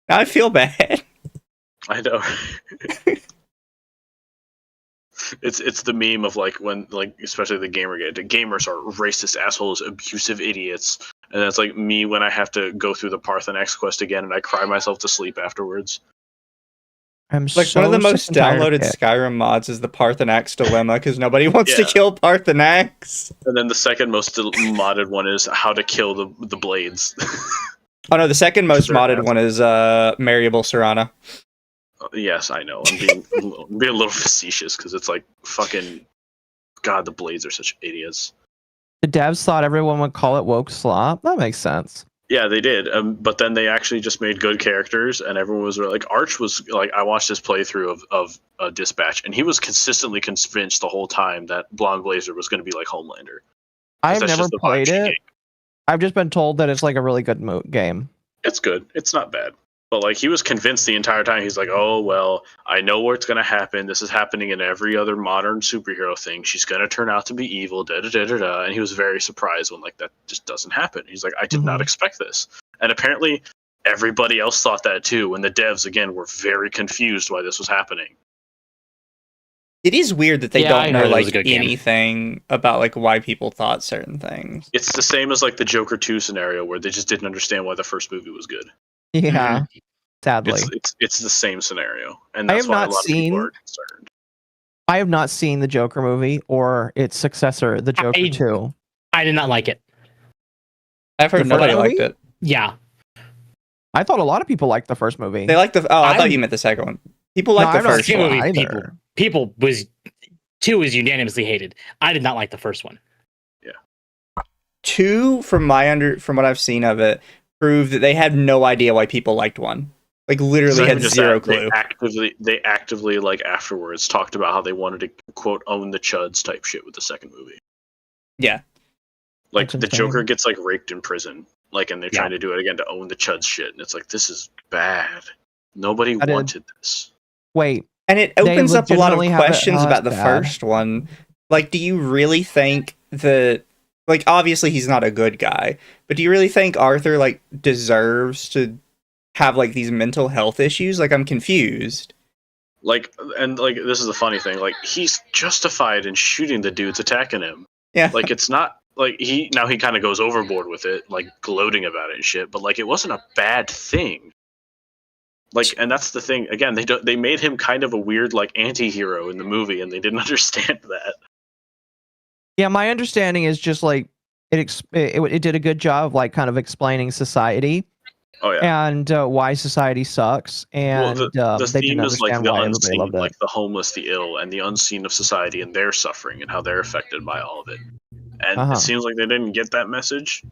Now I feel bad. I know. It's the meme of like when like especially the gamers are racist assholes, abusive idiots, and that's like me when I have to go through the Parthenax quest again and I cry myself to sleep afterwards. I'm like so one of the most downloaded Skyrim mods is the Parthenax dilemma because nobody wants to kill Parthenax. And then the second most modded one is how to kill the blades. Oh no, the second most modded one is Mariable Serana. Yes, I know. I'm being a little facetious because it's like fucking God. The blades are such idiots. The devs thought everyone would call it woke slop. That makes sense. Yeah, they did. But then they actually just made good characters, and everyone was like, Arch was like, I watched his playthrough of Dispatch, and he was consistently convinced the whole time that Blonde Blazer was going to be like Homelander. I've never played it. I've just been told that it's like a really good game. It's good. It's not bad. But like he was convinced the entire time. He's like, oh, well, I know what's going to happen. This is happening in every other modern superhero thing. She's going to turn out to be evil, da-da-da-da-da. And he was very surprised when like that just doesn't happen. He's like, I did not expect this. And apparently everybody else thought that too. And the devs, again, were very confused why this was happening. It is weird that they don't know like anything about like why people thought certain things. It's the same as like the Joker 2 scenario where they just didn't understand why the first movie was good. Yeah, sadly. It's the same scenario, and that's why a lot of people are concerned. I have not seen the Joker movie or its successor, the Joker 2. I did not like it. I've heard nobody liked it. Yeah. I thought a lot of people liked the first movie. They liked I thought you meant the second one. People liked the first one. Either. People was 2 was unanimously hated. I did not like the first one. Yeah. 2, from what I've seen of it, prove that they had no idea why people liked 1. Like literally had zero clue. They actively like afterwards talked about how they wanted to quote own the chuds type shit with the second movie. Yeah. Like the Joker gets like raped in prison, like, and they're trying to do it again to own the chuds shit, and it's like, this is bad. Nobody wanted this. Wait. And it opens up a lot of questions about the first one. Like, do you really think that, like, obviously he's not a good guy, but do you really think Arthur, like, deserves to have, like, these mental health issues? Like, I'm confused. Like, and, like, this is the funny thing, like, he's justified in shooting the dudes attacking him. Yeah. Like, it's not, like, he kind of goes overboard with it, like, gloating about it and shit, but, like, it wasn't a bad thing. Like, and that's the thing, again, they made him kind of a weird, like, anti-hero in the movie, and they didn't understand that. Yeah, my understanding is just, like, it did a good job of, like, kind of explaining society. Oh yeah, and why society sucks, and the they theme didn't is like understand the why everybody unseen, loved it. like the homeless, the ill, and the unseen of society and their suffering and how they're affected by all of it. And it seems like they didn't get that message.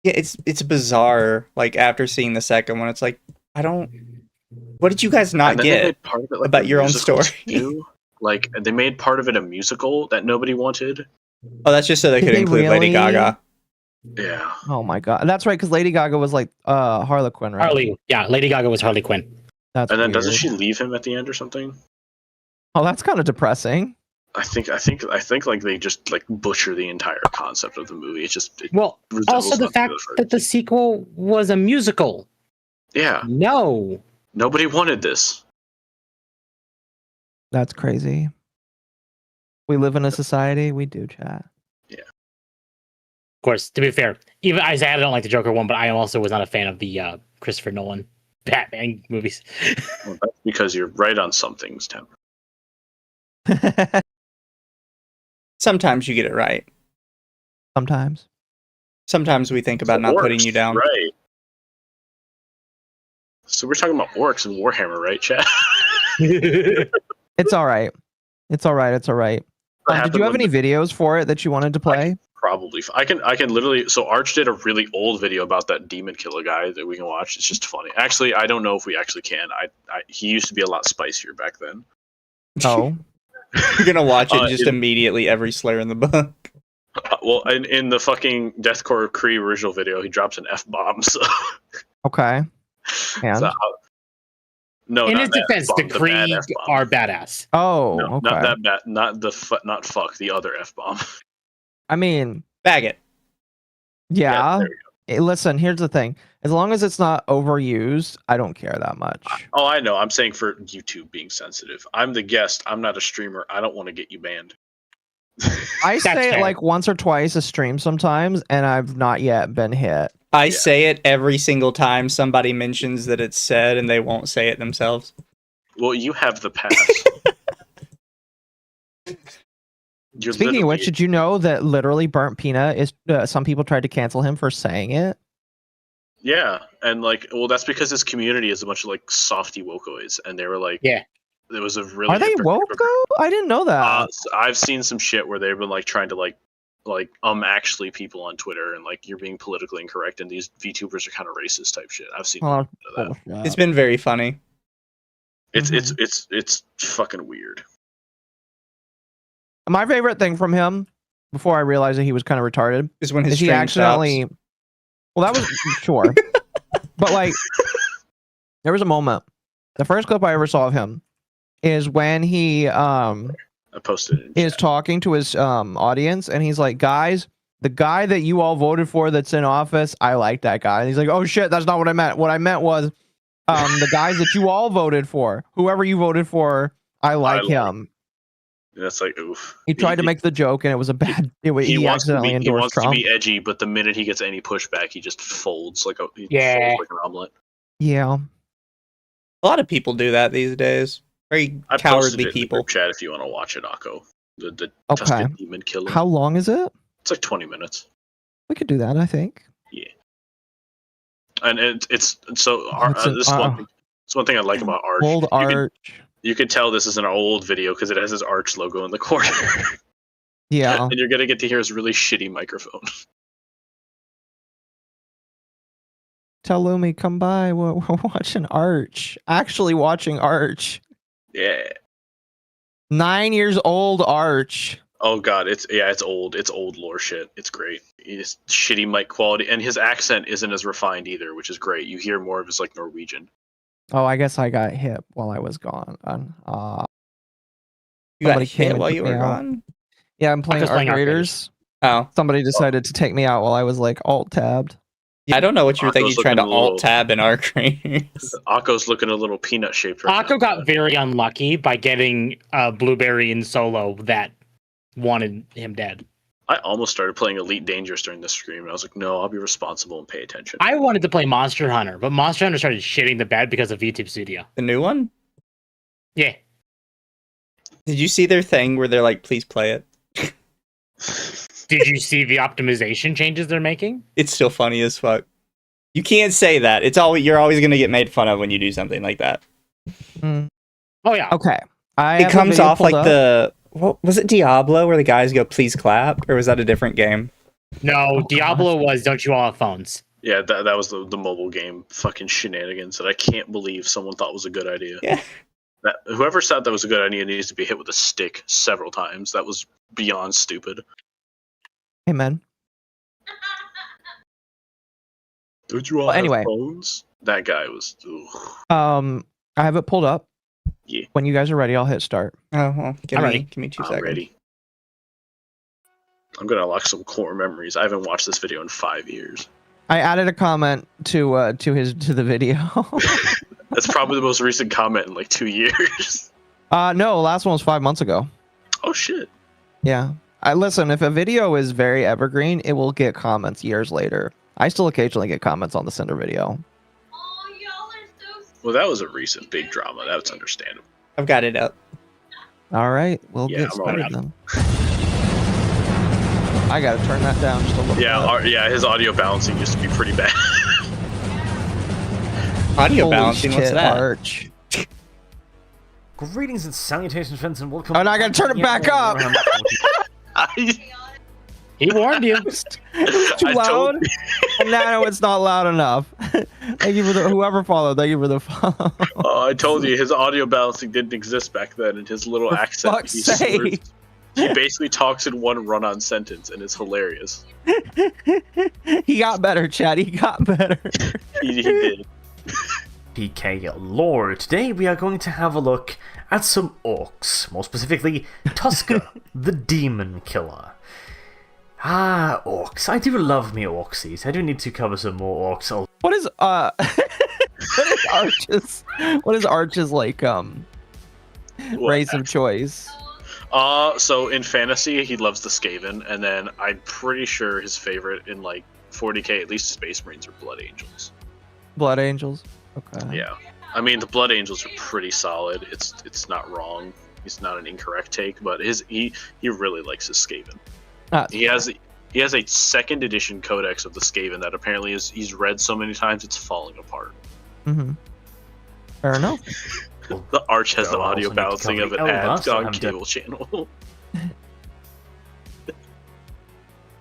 Yeah, it's bizarre. Like after seeing the second one, it's like what did you guys not get part of it, like, about your own story? Too. Like they made part of it a musical that nobody wanted. Oh, that's just so they could include Lady Gaga. Yeah. Oh my god, that's right, because Lady Gaga was like Harley Quinn, right? Lady Gaga was Harley Quinn. That's and then weird. Doesn't she leave him at the end or something? Oh, that's kind of depressing. I think like they just like butcher the entire concept of the movie. It's just also the fact that the sequel was a musical. Yeah. No. Nobody wanted this. That's crazy. We live in a society. We do, chat. Yeah. Of course, to be fair, even I don't like the Joker one, but I also was not a fan of the Christopher Nolan Batman movies. Well, that's because you're right on some things, Tim. Sometimes you get it right. Sometimes we think about not putting you down. Right. So we're talking about orcs and Warhammer, right, chat? It's all right. It's all right. Did you have any videos for it that you wanted to play? Probably. I can literally. So Arch did a really old video about that demon killer guy that we can watch. It's just funny. Actually, I don't know if we actually can. He used to be a lot spicier back then. Oh. You're gonna watch it just immediately every Slayer in the book. Well, in the fucking Deathcore Kree original video, he drops an F-bomb. So. Okay. And? So, no, in his defense, the Kree are badass. Oh, no, okay. Not that bad. Not fuck the other F-bomb. I mean, bag it. Yeah. Hey, listen, here's the thing. As long as it's not overused, I don't care that much. Oh, I know. I'm saying for YouTube being sensitive. I'm the guest. I'm not a streamer. I don't want to get you banned. I say it like once or twice a stream sometimes, and I've not yet been hit. I say it every single time somebody mentions that it's said, and they won't say it themselves. Well, you have the pass. Speaking of which, did you know that literally Burnt Peanut is? Some people tried to cancel him for saying it. Yeah, and like, well, that's because his community is a bunch of like softy wokoids, and they were like, yeah, there was a really. Are they woke though? I didn't know that. I've seen some shit where they've been like trying to like actually people on Twitter and like you're being politically incorrect, and these VTubers are kind of racist type shit. I've seen that. It's been very funny. It's fucking weird. My favorite thing from him, before I realized that he was kind of retarded, is when his he accidentally. Stops. Well, that was sure, but like, there was a moment. The first clip I ever saw of him is when he I posted it is talking to his audience, and he's like, "Guys, the guy that you all voted for that's in office, I like that guy." And he's like, "Oh shit, that's not what I meant. What I meant was, the guys that you all voted for, whoever you voted for, I like him." That's like, oof. He tried to make the joke, and it was a bad. He accidentally endorsed Trump. He wants to be edgy, but the minute he gets any pushback, he just folds like folds like an omelet. Yeah, a lot of people do that these days. Very cowardly people. In the group chat, if you want to watch it, Akko. The okay. Demon Killer. How long is it? It's like 20 minutes. We could do that, I think. Yeah. And it's so this one thing I like about Arch. Old Arch. You could tell this is an old video because it has his Arch logo in the corner. Yeah. And you're gonna get to hear his really shitty microphone. Tell Lumi, come by. We're watching Arch. Actually watching Arch. Yeah. 9 years old Arch. Oh god, it's old. It's old lore shit. It's great. It's shitty mic quality, and his accent isn't as refined either, which is great. You hear more of his like Norwegian. Oh, I guess I got hit while I was gone. You got Somebody came hit and while took you me were out. gone? Yeah, I'm playing Just playing Arc Arc Raiders. Oh. Somebody decided to take me out while I was like alt tabbed. I don't know what you were thinking Akko's trying to looking a little- alt-tab in Arc Raiders. Akko's looking a little peanut shaped right Akko now. got very unlucky by getting a blueberry in solo that wanted him dead. I almost started playing Elite Dangerous during this stream, and I was like, no, I'll be responsible and pay attention. I wanted to play Monster Hunter, but Monster Hunter started shitting the bed because of YouTube Studio. The new one? Yeah. Did you see their thing where they're like, please play it? Did you see the optimization changes they're making? It's still funny as fuck. You can't say that. You're always gonna get made fun of when you do something like that. Mm. Oh yeah. Okay. It comes off like what was it, Diablo, where the guys go, please clap? Or was that a different game? No, Diablo was Don't You All Have Phones? Yeah, that was the mobile game fucking shenanigans that I can't believe someone thought was a good idea. Yeah. Whoever said that was a good idea needs to be hit with a stick several times. That was beyond stupid. Hey, man. Don't you all Well, have anyway. phones? That guy was. Ugh. I have it pulled up. Yeah. When you guys are ready, I'll hit start. Oh, well, give me 2 I'm seconds. ready. I'm gonna unlock some core memories. I haven't watched this video in 5 years. I added a comment to the video. That's probably the most recent comment in like 2 years. No, the last one was 5 months ago. Oh shit. Yeah. Listen, if a video is very evergreen, it will get comments years later. I still occasionally get comments on the Cinder video. Well, that was a recent big drama. That's understandable. I've got it up. All right, we'll Yeah, get I'm started already- then. I gotta turn that down just a little bit. His audio balancing used to be pretty bad. Audio Holy balancing, what's shit, that? Arch. Greetings and salutations, friends, and welcome. Oh, now I gotta turn it back up. He warned you. Too I loud? told No, it's not loud enough. Thank you for whoever followed. Thank you for the follow. Oh, I told you his audio balancing didn't exist back then, and his little For accent. fuck's sake. He basically talks in one run-on sentence, and it's hilarious. He got better, Chad. He got better. He did. PK lore. Today we are going to have a look at some orcs, more specifically Tusker, the demon killer. Ah, orcs. I do love me orcsies. I do need to cover some more orcs. What is what is Arch's like race of choice? So in fantasy, he loves the Skaven, and then I'm pretty sure his favorite in like 40k, at least Space Marines, are Blood Angels. Blood Angels. Okay. Yeah, I mean the Blood Angels are pretty solid. It's not wrong. It's not an incorrect take, but he really likes his Skaven. He has a second edition codex of the Skaven that apparently he's read so many times it's falling apart. Mm-hmm. Fair enough. The Arch has the I'll audio also need to balancing cover of an the ad Eldar, so on I'm cable channel.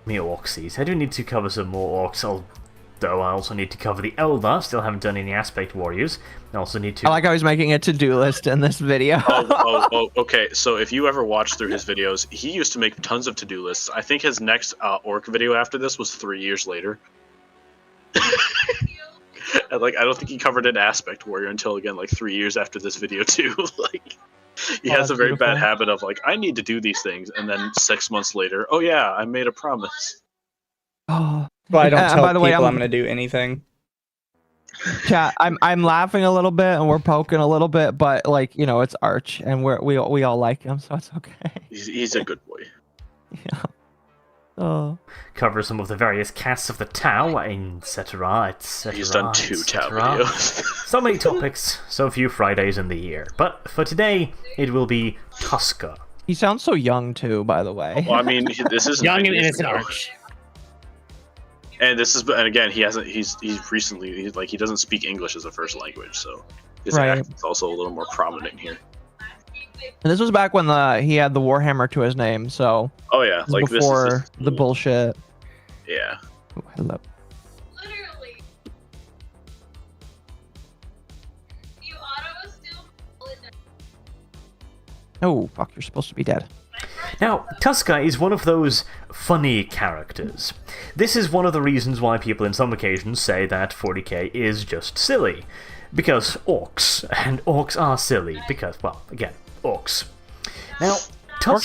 Me orcsies. I do need to cover some more orcs, although I also need to cover the Eldar. Still haven't done any Aspect Warriors. I also need to... I like how he's making a to-do list in this video. Okay. So if you ever watch through his videos, he used to make tons of to-do lists. I think his next orc video after this was 3 years later. And, I don't think he covered an Aspect Warrior until again 3 years after this video too. He has a very bad habit of I need to do these things, and then 6 months later, oh yeah, I made a promise. Oh, Well, I don't tell by the way, people I'm gonna do anything. chat. I'm laughing a little bit and we're poking a little bit, but it's Arch and we all like him, so it's okay. He's a good boy. Yeah. Oh. cover some of the various casts of the Tau, etc., etc. He's done 2 Tau videos. So many topics, so few Fridays in the year. But for today, it will be Tusker. He sounds so young too, by the way. Well, I mean, this is Young 9 and years innocent ago. Arch. And again, he doesn't speak English as a first language, so his Right. accent's also a little more prominent here. And this was back when he had the Warhammer to his name, so Oh yeah, this is before the bullshit. Yeah. Oh, hello. Literally. You auto still Oh, fuck, you're supposed to be dead. Now, Tuska is one of those funny characters. This is one of the reasons why people in some occasions say that 40k is just silly. Because orcs, and orcs are silly, because, well, again, orcs. Now, Orcs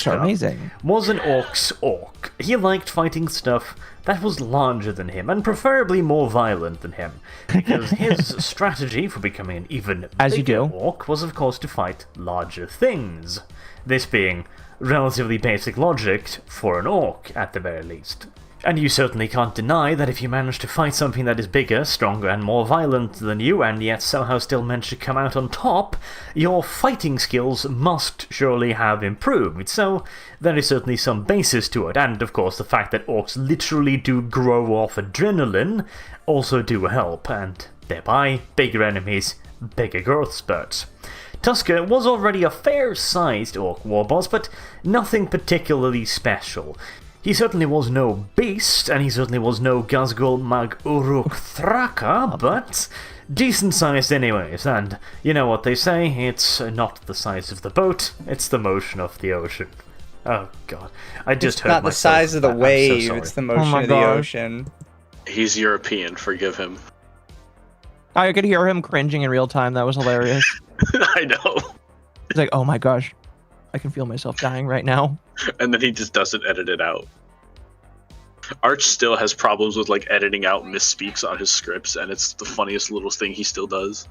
are Tuska amazing. was an orc's orc. He liked fighting stuff that was larger than him, and preferably more violent than him, because his strategy for becoming an even As you bigger do. orc was, of course, to fight larger things. This being relatively basic logic for an orc, at the very least. And you certainly can't deny that if you manage to fight something that is bigger, stronger, and more violent than you, and yet somehow still manage to come out on top, your fighting skills must surely have improved. So there is certainly some basis to it, and of course the fact that orcs literally do grow off adrenaline also do help, and thereby bigger enemies, bigger growth spurts. Tuska was already a fair-sized orc warboss, but nothing particularly special. He certainly was no beast, and he certainly was no Gazgul Mag Uruk Thraka, but decent-sized anyways, and you know what they say, it's not the size of the boat, it's the motion of the ocean. Oh god, I just heard Not the myself. size of the I'm so wave, sorry. it's the motion my of the gosh. ocean. He's European, forgive him. I could hear him cringing in real time. That was hilarious. I know. He's like, oh my gosh, I can feel myself dying right now. And then he just doesn't edit it out. Arch still has problems with like editing out misspeaks on his scripts, and it's the funniest little thing he still does.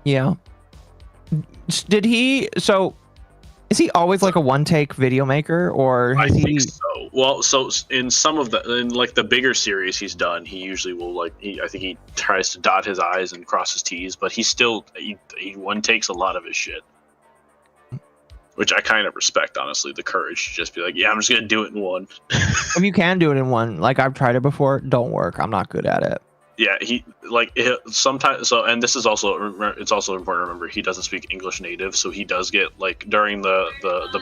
Yeah. Did he, so, is he always like a one-take video maker, or I has he... think so. Well, so in some of in like the bigger series he's done, he usually will like I think he tries to dot his I's and cross his T's, but he one takes a lot of his shit, which I kind of respect, honestly. The courage to just be like, yeah, I'm just gonna do it in one. If you can do it in one, like I've tried it before, don't work. I'm not good at it. Yeah, he like sometimes. So, and this is also it's also important to remember he doesn't speak English native, so he does get like during the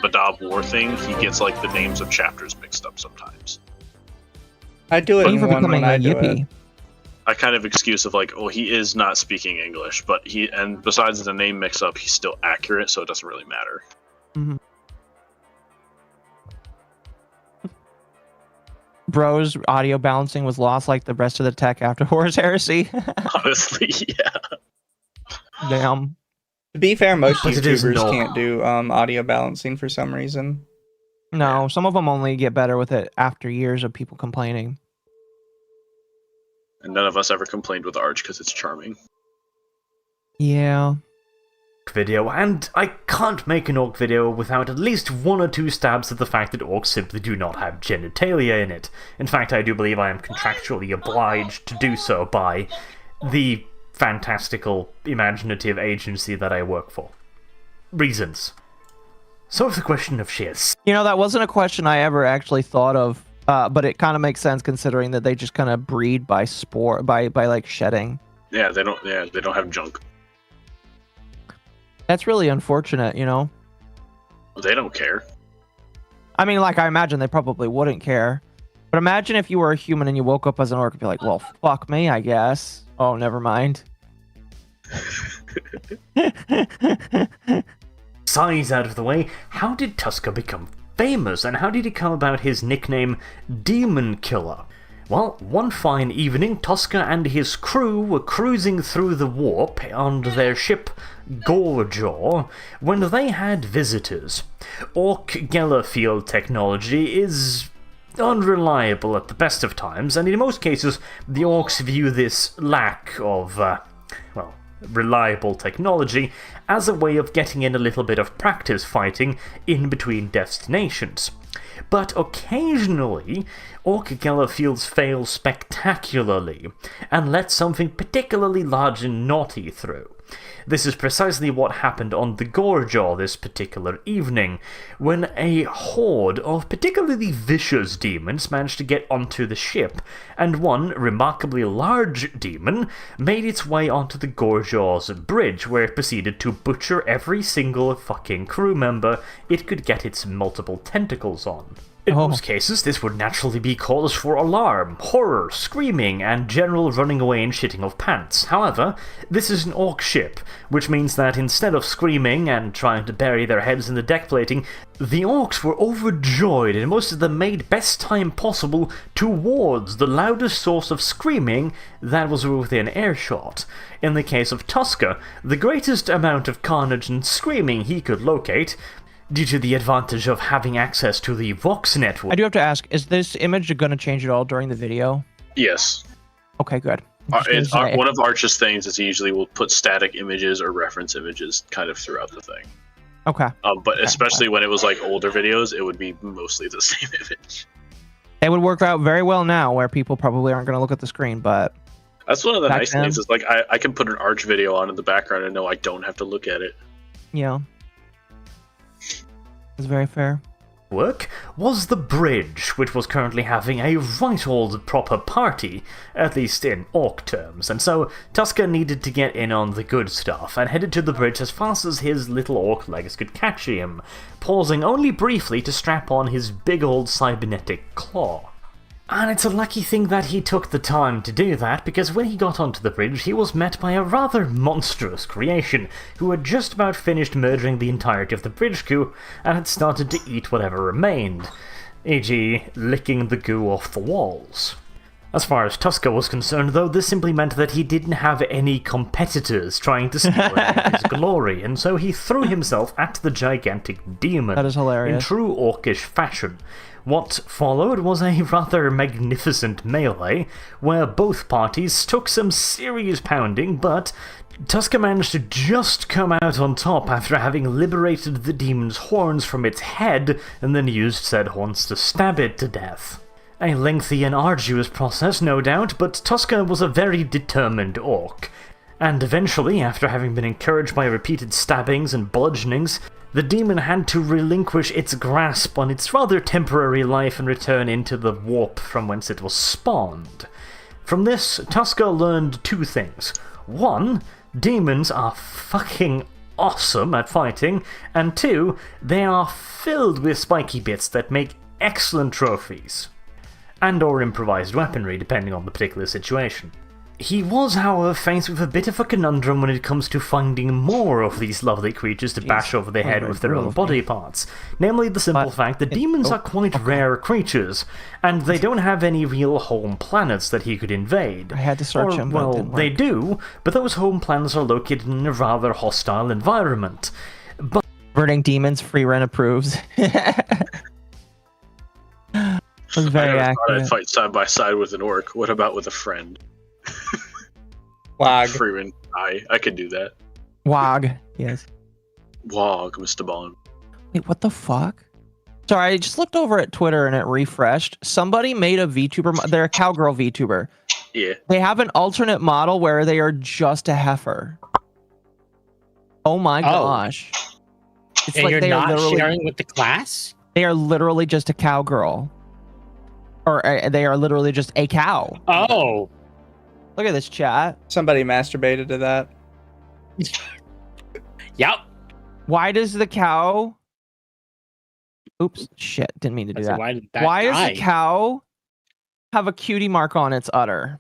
Badab War thing, he gets like the names of chapters mixed up sometimes. I do it Thank you in for one becoming when a I do it. yippie. I kind of excuse of like, oh, he is not speaking English, but and besides the name mix up, he's still accurate, so it doesn't really matter. Mhm. Bro's audio balancing was lost like the rest of the tech after Horus Heresy. Honestly, yeah. Damn. To be fair, most But it is YouTubers no- can't do audio balancing for some reason. No, some of them only get better with it after years of people complaining. And none of us ever complained with Arch because it's charming. Yeah. Video, and I can't make an orc video without at least one or two stabs at the fact that orcs simply do not have genitalia in it. In fact, I do believe I am contractually obliged to do so by the fantastical, imaginative agency that I work for. Reasons. So it's the question of shares. You know, that wasn't a question I ever actually thought of, but it kind of makes sense considering that they just kind of breed by by like shedding. Yeah, they don't have junk. That's really unfortunate, you know? They don't care. I mean, like, I imagine they probably wouldn't care. But imagine if you were a human and you woke up as an orc and be like, well, fuck me, I guess. Oh, never mind. Size out of the way, how did Tuska become famous, and how did he come about his nickname Demon Killer? Well, one fine evening, Tuska and his crew were cruising through the warp on their ship Gorejaw when they had visitors. Orc Gellerfield technology is unreliable at the best of times, and in most cases, the orcs view this lack of, reliable technology as a way of getting in a little bit of practice fighting in between destinations. But occasionally, Orc Gellerfields fail spectacularly, and let something particularly large and naughty through. This is precisely what happened on the Gorejaw this particular evening, when a horde of particularly vicious demons managed to get onto the ship, and one remarkably large demon made its way onto the Gorejaw Jaw's bridge, where it proceeded to butcher every single fucking crew member it could get its multiple tentacles on. In most cases, this would naturally be cause for alarm, horror, screaming, and general running away and shitting of pants. However, this is an orc ship, which means that instead of screaming and trying to bury their heads in the deck plating, the orcs were overjoyed, and most of them made best time possible towards the loudest source of screaming that was within earshot. In the case of Tusker, the greatest amount of carnage and screaming he could locate, due to the advantage of having access to the Vox network. I do have to ask, is this image going to change at all during the video? Yes. Okay, good. One of Arch's things is he usually will put static images or reference images kind of throughout the thing. Okay. But especially when it was like older videos, it would be mostly the same image. It would work out very well now, where people probably aren't going to look at the screen, but... That's one of the nice things, is like I can put an Arch video on in the background and know I don't have to look at it. Yeah. It's very fair. Work was the bridge, which was currently having a right old proper party, at least in orc terms, and so Tusker needed to get in on the good stuff, and headed to the bridge as fast as his little orc legs could catch him, pausing only briefly to strap on his big old cybernetic claw. And it's a lucky thing that he took the time to do that, because when he got onto the bridge, he was met by a rather monstrous creation, who had just about finished murdering the entirety of the bridge crew, and had started to eat whatever remained, e.g. licking the goo off the walls. As far as Tusker was concerned, though, this simply meant that he didn't have any competitors trying to steal any of his glory, and so he threw himself at the gigantic demon. That is hilarious. In true orcish fashion. What followed was a rather magnificent melee, where both parties took some serious pounding, but Tusker managed to just come out on top after having liberated the demon's horns from its head, and then used said horns to stab it to death. A lengthy and arduous process, no doubt, but Tusker was a very determined orc. And eventually, after having been encouraged by repeated stabbings and bludgeonings, the demon had to relinquish its grasp on its rather temporary life and return into the warp from whence it was spawned. From this, Tusker learned two things. One, demons are fucking awesome at fighting, and two, they are filled with spiky bits that make excellent trophies. And or improvised weaponry, depending on the particular situation. He was, however, faced with a bit of a conundrum when it comes to finding more of these lovely creatures to bash over the head with their own body parts. Namely the simple fact that demons are quite rare creatures, and they don't have any real home planets that he could invade. I had to search him, but well, it didn't work. they do, but those home planets are located in a rather hostile environment. Converting demons, free rent approves. Was very I never thought accurate. I'd fight side by side with an orc. What about with a friend? WAAAAAGH. Freeman, I could do that. WAAAAAGH, yes. WAAAAAGH, Mr. Bond. Wait, what the fuck? Sorry, I just looked over at Twitter and it refreshed. Somebody made a VTuber. They're a cowgirl VTuber. Yeah. They have an alternate model where they are just a heifer. Oh my gosh. It's And like you're they are not literally, sharing with the class? they are literally just a cowgirl. Or they are literally just a cow. Oh. Look at this chat. Somebody masturbated to that. Yep. Why does the cow... Oops, shit, didn't mean to do that. Why did that Why die? does the cow have a cutie mark on its udder?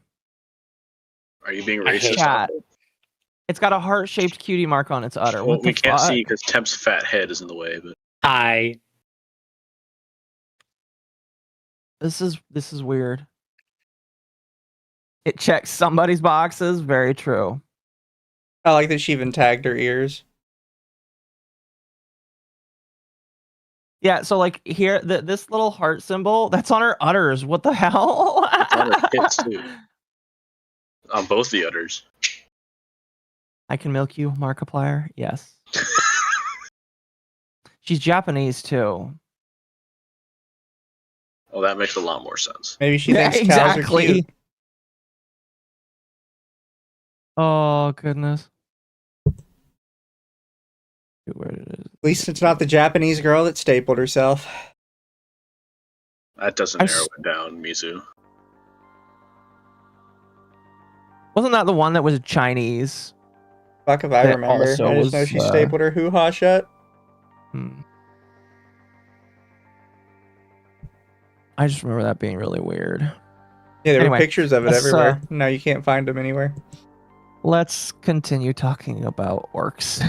Are you being I hate racist? Chat. It's got a heart-shaped cutie mark on its udder. Well, What the we can't fuck? see because Temp's fat head is in the way, but Hi. This is weird. It checks somebody's boxes. Very true. I like that she even tagged her ears. Yeah, so like here, this little heart symbol, that's on her udders. What the hell? it's on her tits too. On both the udders. I can milk you, Markiplier. Yes. She's Japanese too. Well, that makes a lot more sense. Maybe she Yeah, thinks cows are exactly. cute. Oh goodness. Where it is? At least it's not the Japanese girl that stapled herself. That doesn't narrow it down, Mizu. Wasn't that the one that was Chinese? Fuck if I That remember. I also just know was, she stapled her hoo-ha shut. I just remember that being really weird. Yeah, there were Anyway, pictures of it let's, everywhere. Now you can't find them anywhere. Let's continue talking about orcs.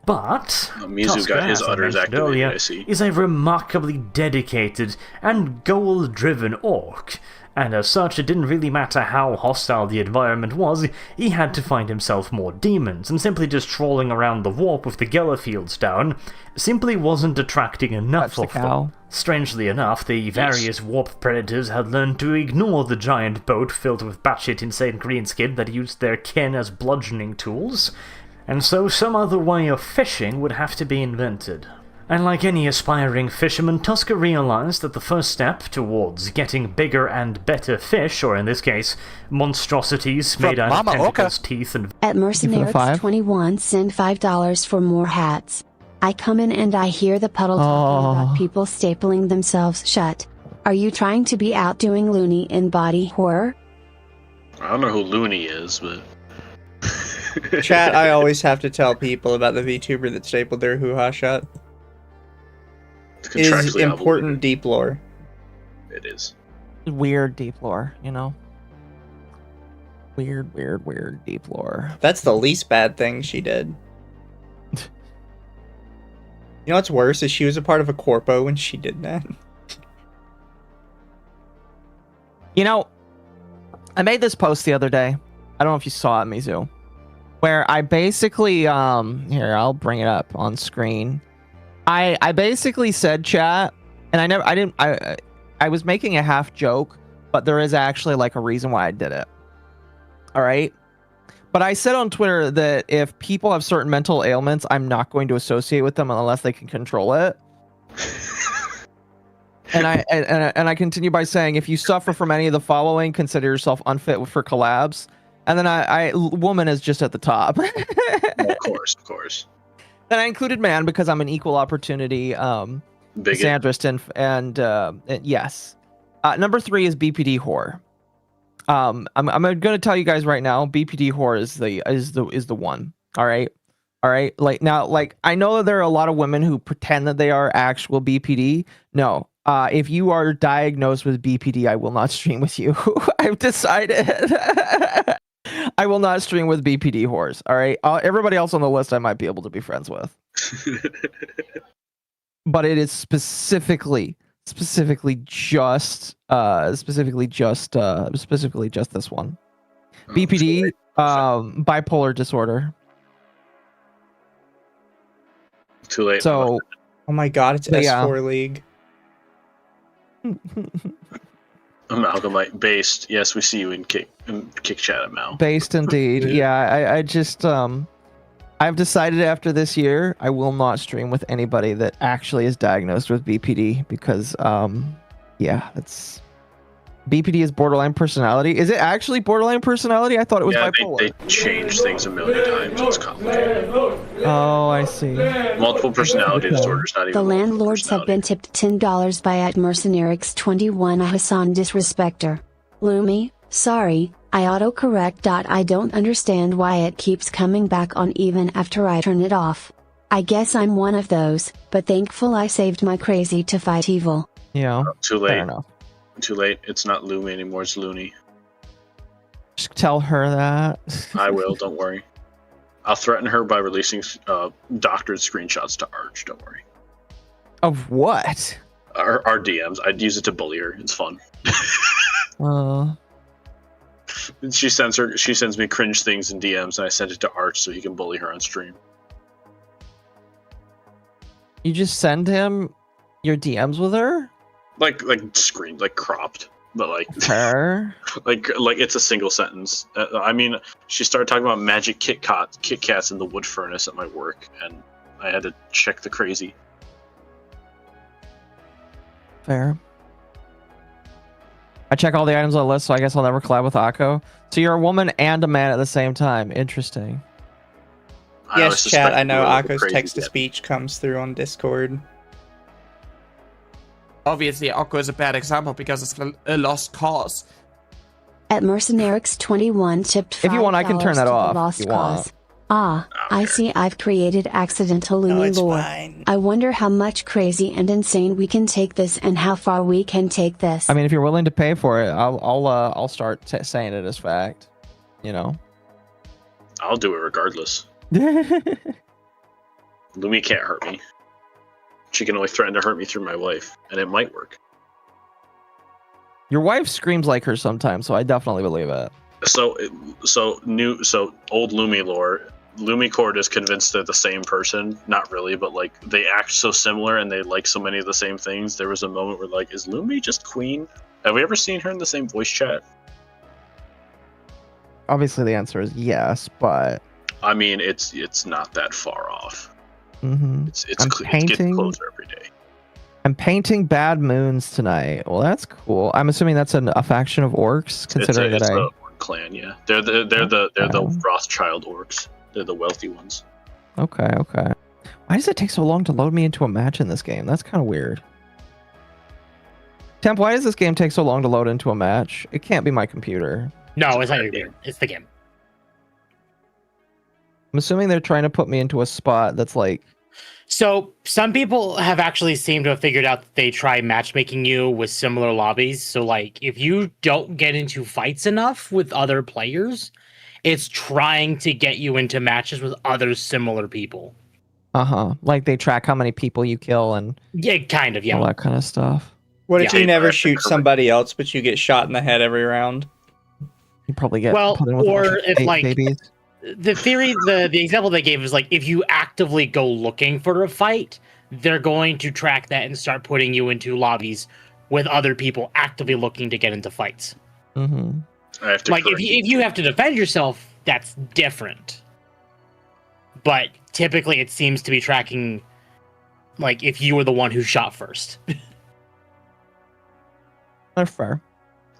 But Mizu Tusker, got his as I udders mentioned activated, earlier, I see. is a remarkably dedicated and goal-driven orc, and as such it didn't really matter how hostile the environment was, he had to find himself more demons, and simply just trolling around the warp with the Geller fields down simply wasn't attracting enough Touch the of them. cow. Strangely enough, the various warp predators had learned to ignore the giant boat filled with batshit insane greenskin that used their kin as bludgeoning tools, and so some other way of fishing would have to be invented. And like any aspiring fisherman, Tusker realized that the first step towards getting bigger and better fish, or in this case, monstrosities made out of Mama tentacles, teeth, and At Mercenaries five. 21 send $5 for more hats. I come in and I hear the puddle talking about people stapling themselves shut. Are you trying to be outdoing Looney in body horror? I don't know who Looney is, but Chat, I always have to tell people about the VTuber that stapled their hoo-ha shut. it's It is contractually important obligated. deep lore. It is. Weird deep lore, you know? Weird deep lore. That's the least bad thing she did. You know what's worse is she was a part of a corpo when she did that. You know, I made this post the other day. I don't know if you saw it, Mizu. Where I basically, here, I'll bring it up on screen. I basically said, chat, and I was making a half joke, but there is actually like a reason why I did it. All right. But I said on Twitter that if people have certain mental ailments, I'm not going to associate with them unless they can control it. And I continue by saying, if you suffer from any of the following, consider yourself unfit for collabs. And then woman is just at the top. Of course. Then I included man because I'm an equal opportunity Bigot. misandrist and yes. Number 3 is BPD whore. I'm going to tell you guys right now, BPD whore is the one. All right. Like now, like I know that there are a lot of women who pretend that they are actual BPD. No. If you are diagnosed with BPD, I will not stream with you. I've decided. I will not stream with BPD whores. All right. Everybody else on the list, I might be able to be friends with. But it is specifically just this one. BPD, bipolar disorder. Too late. So, Oh my god, it's Yeah. S4 League. Amalgamite based. Yes, we see you in kick chat at Mal. based indeed. Yeah, I just I've decided after this year I will not stream with anybody that actually is diagnosed with BPD because yeah, that's BPD is borderline personality. Is it actually borderline personality? I thought it was bipolar. They change things a million times. It's complicated. Oh, I see. Multiple personality Okay. disorders, not even The multiple landlords have been personality. tipped $10 by at Mercenarix21 a Hassan disrespecter. Lumi, sorry, I autocorrect. I don't understand why it keeps coming back on even after I turn it off. I guess I'm one of those, but thankful I saved my crazy to fight evil. Yeah. Too Fair late. enough. Too late. It's not Lumi anymore. It's Looney. Just tell her that. I will. Don't worry. I'll threaten her by releasing doctored screenshots to Arch. Don't worry. Of what? Our DMs. I'd use it to bully her. It's fun. She sends me cringe things in DMs, and I send it to Arch so he can bully her on stream. You just send him your DMs with her? Like screen, like cropped, but like Her? like it's a single sentence. I mean, she started talking about magic Kit Kats in the wood furnace at my work, and I had to check the crazy. Fair. I check all the items on the list, so I guess I'll never collab with Akko. So you're a woman and a man at the same time. Interesting. I always Yes, suspect chat, I know you were the Akko's crazy text-to-speech comes through on Discord. Obviously, Akko is a bad example because it's a lost cause. At Mercenarix21 tipped $5 If you want, I can turn that to the off, if Lost you want. Cause. Ah, I see I've created accidental No, Lumi it's lore. fine. I wonder how much crazy and insane we can take this and how far we can take this. I mean, if you're willing to pay for it, I'll start saying it as fact. You know. I'll do it regardless. Lumi can't hurt me. She can only threaten to hurt me through my wife, and it might work. Your wife screams like her sometimes, so I definitely believe it. So old Lumi lore. LumiCord is convinced they're the same person. Not really, but like they act so similar and they like so many of the same things. There was a moment where like, is Lumi just Queen? Have we ever seen her in the same voice chat? Obviously, the answer is yes, but I mean, it's not that far off. It's I'm getting closer every day. I'm painting Bad Moons tonight. Well, that's cool. I'm assuming that's a faction of orcs, considering it's that the orc clan. Yeah, they're the Rothschild orcs. They're the wealthy ones. Okay. Why does it take so long to load me into a match in this game? That's kind of weird. Temp, why does this game take so long to load into a match? It can't be my computer. No, it's not your game. It's the game. I'm assuming they're trying to put me into a spot that's like... So some people have actually seemed to have figured out that they try matchmaking you with similar lobbies. So like if you don't get into fights enough with other players, it's trying to get you into matches with other similar people. Like they track how many people you kill and Yeah, kind of, yeah. all that kind of stuff. What if Yeah. you never shoot somebody else, but you get shot in the head every round? You probably get Well, put in with a or bunch of if, like, babies. The theory, the example they gave is like if you actively go looking for a fight, they're going to track that and start putting you into lobbies with other people actively looking to get into fights. Mm-hmm. I have to Like if you have to defend yourself, that's different. But typically, it seems to be tracking like if you were the one who shot first. That's fair.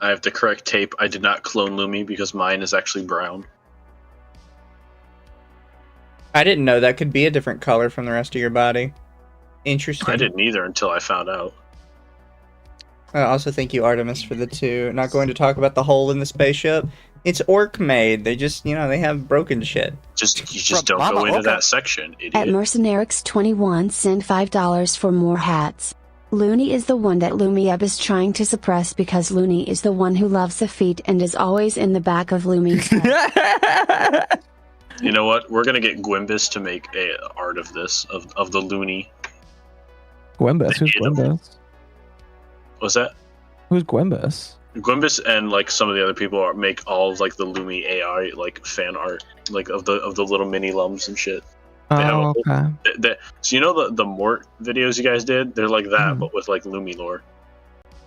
I have to correct tape. I did not clone Lumi because mine is actually brown. I didn't know that could be a different color from the rest of your body. Interesting. I didn't either until I found out. I also thank you, Artemis, for the 2. Not going to talk about the hole in the spaceship. It's orc made. They just, they have broken shit. You just don't go into that section, At idiot. Mercenarix21 send $5 for more hats. Looney is the one that Lumieb is trying to suppress because Looney is the one who loves the feet and is always in the back of Loomy's head. You know what? We're gonna get Gwimbus to make a art of this of the Looney. Gwimbus? Who's Gwimbus? What's that? Who's Gwimbus? Gwimbus and like some of the other people make all of like the Lumi AI like fan art like of the little mini lums and shit. Oh, okay. So you know the Mort videos you guys did? They're like that, but with like Lumi lore.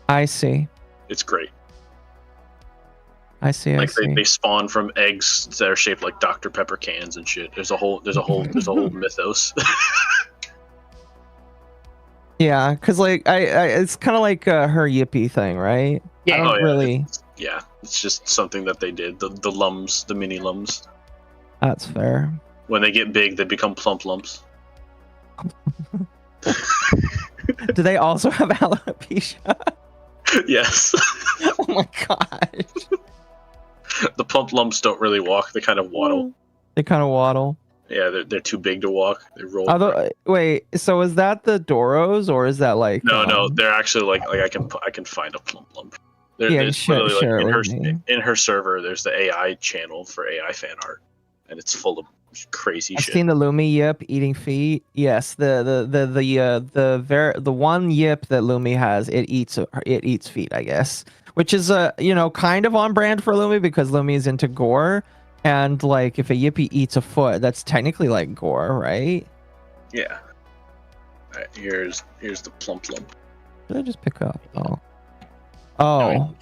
I see. It's great. I see. Like they spawn from eggs that are shaped like Dr. Pepper cans and shit. There's a whole mythos. Yeah, because like I it's kind of like her yippee thing, right? Yeah. I don't really. It's just something that they did. The lums, the mini lums. That's fair. When they get big, they become plump lumps. Do they also have alopecia? Yes. Oh my god. The plump lumps don't really walk. They kind of waddle. They kind of waddle. Yeah, they're too big to walk. They roll. Wait, so is that the Doros or is that like? No, they're actually like I can find a plump lump. There's literally in her server. There's the AI channel for AI fan art, and it's full of crazy I've shit. seen the Lumi yip eating feet. Yes, the one yip that Lumi has, it eats feet, I guess, which is kind of on brand for Lumi because Lumi is into gore, and like if a yippy eats a foot, that's technically like gore, right? Yeah. All right, here's the plump lump. Did I just pick up? Oh.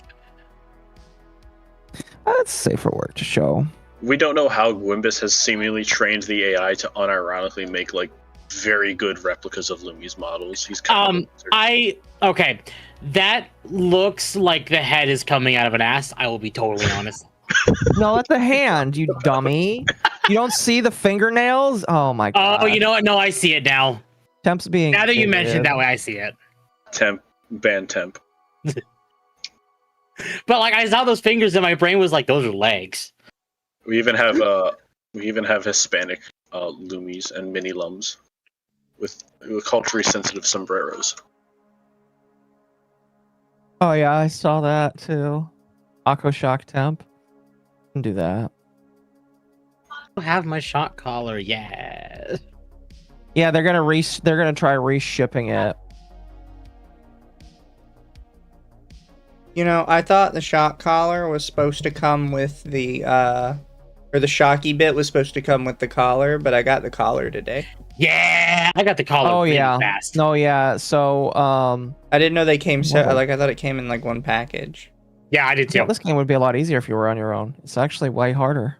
That's safer work to show. We don't know how Gwimbus has seemingly trained the AI to unironically make like very good replicas of Lumi's models. He's kind of okay. That looks like the head is coming out of an ass. I will be totally honest. No, that's the hand, you dummy. You don't see the fingernails? Oh my god. Oh, you know what? No, I see it now. Temp's being. Now that you mentioned it that way, I see it. Temp. But like I saw those fingers and my brain was like, those are legs. We even have We even have Hispanic Loomies and mini lums with culturally sensitive sombreros. Oh yeah, I saw that too. Aqua Shock Temp. Can do that. I have my shock collar. Yeah. Yeah, they're gonna try reshipping it. You know, I thought the shock collar was supposed to come with the or the shocky bit was supposed to come with the collar, but I got the collar today. Yeah, I got the collar really fast. No, yeah. So I didn't know they came Whoa. like I thought it came in like one package. Yeah, I did too. well, this game would be a lot easier if you were on your own. It's actually way harder.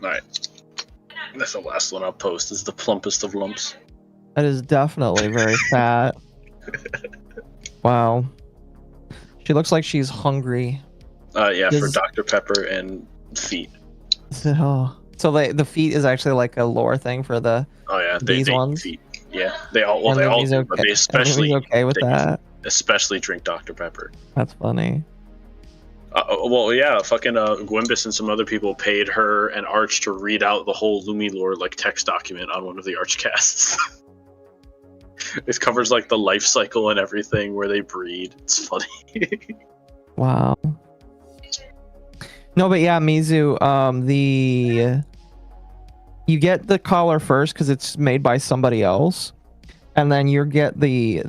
Alright. That's the last one I'll post, is the plumpest of lumps. That is definitely very fat. Wow. She looks like she's hungry. Yeah, for Dr. Pepper and feet. So the feet is actually like a lore thing for the these they ones. Feet. Yeah, they all do, but they especially okay with that. Especially drink Dr. Pepper. That's funny. Well, yeah, fucking Gwimbus and some other people paid her and Arch to read out the whole Lumi lore like text document on one of the Arch casts. It covers like the life cycle and everything where they breed. It's funny. Wow. No, but yeah, Mizu, you get the collar first because it's made by somebody else, and then you get the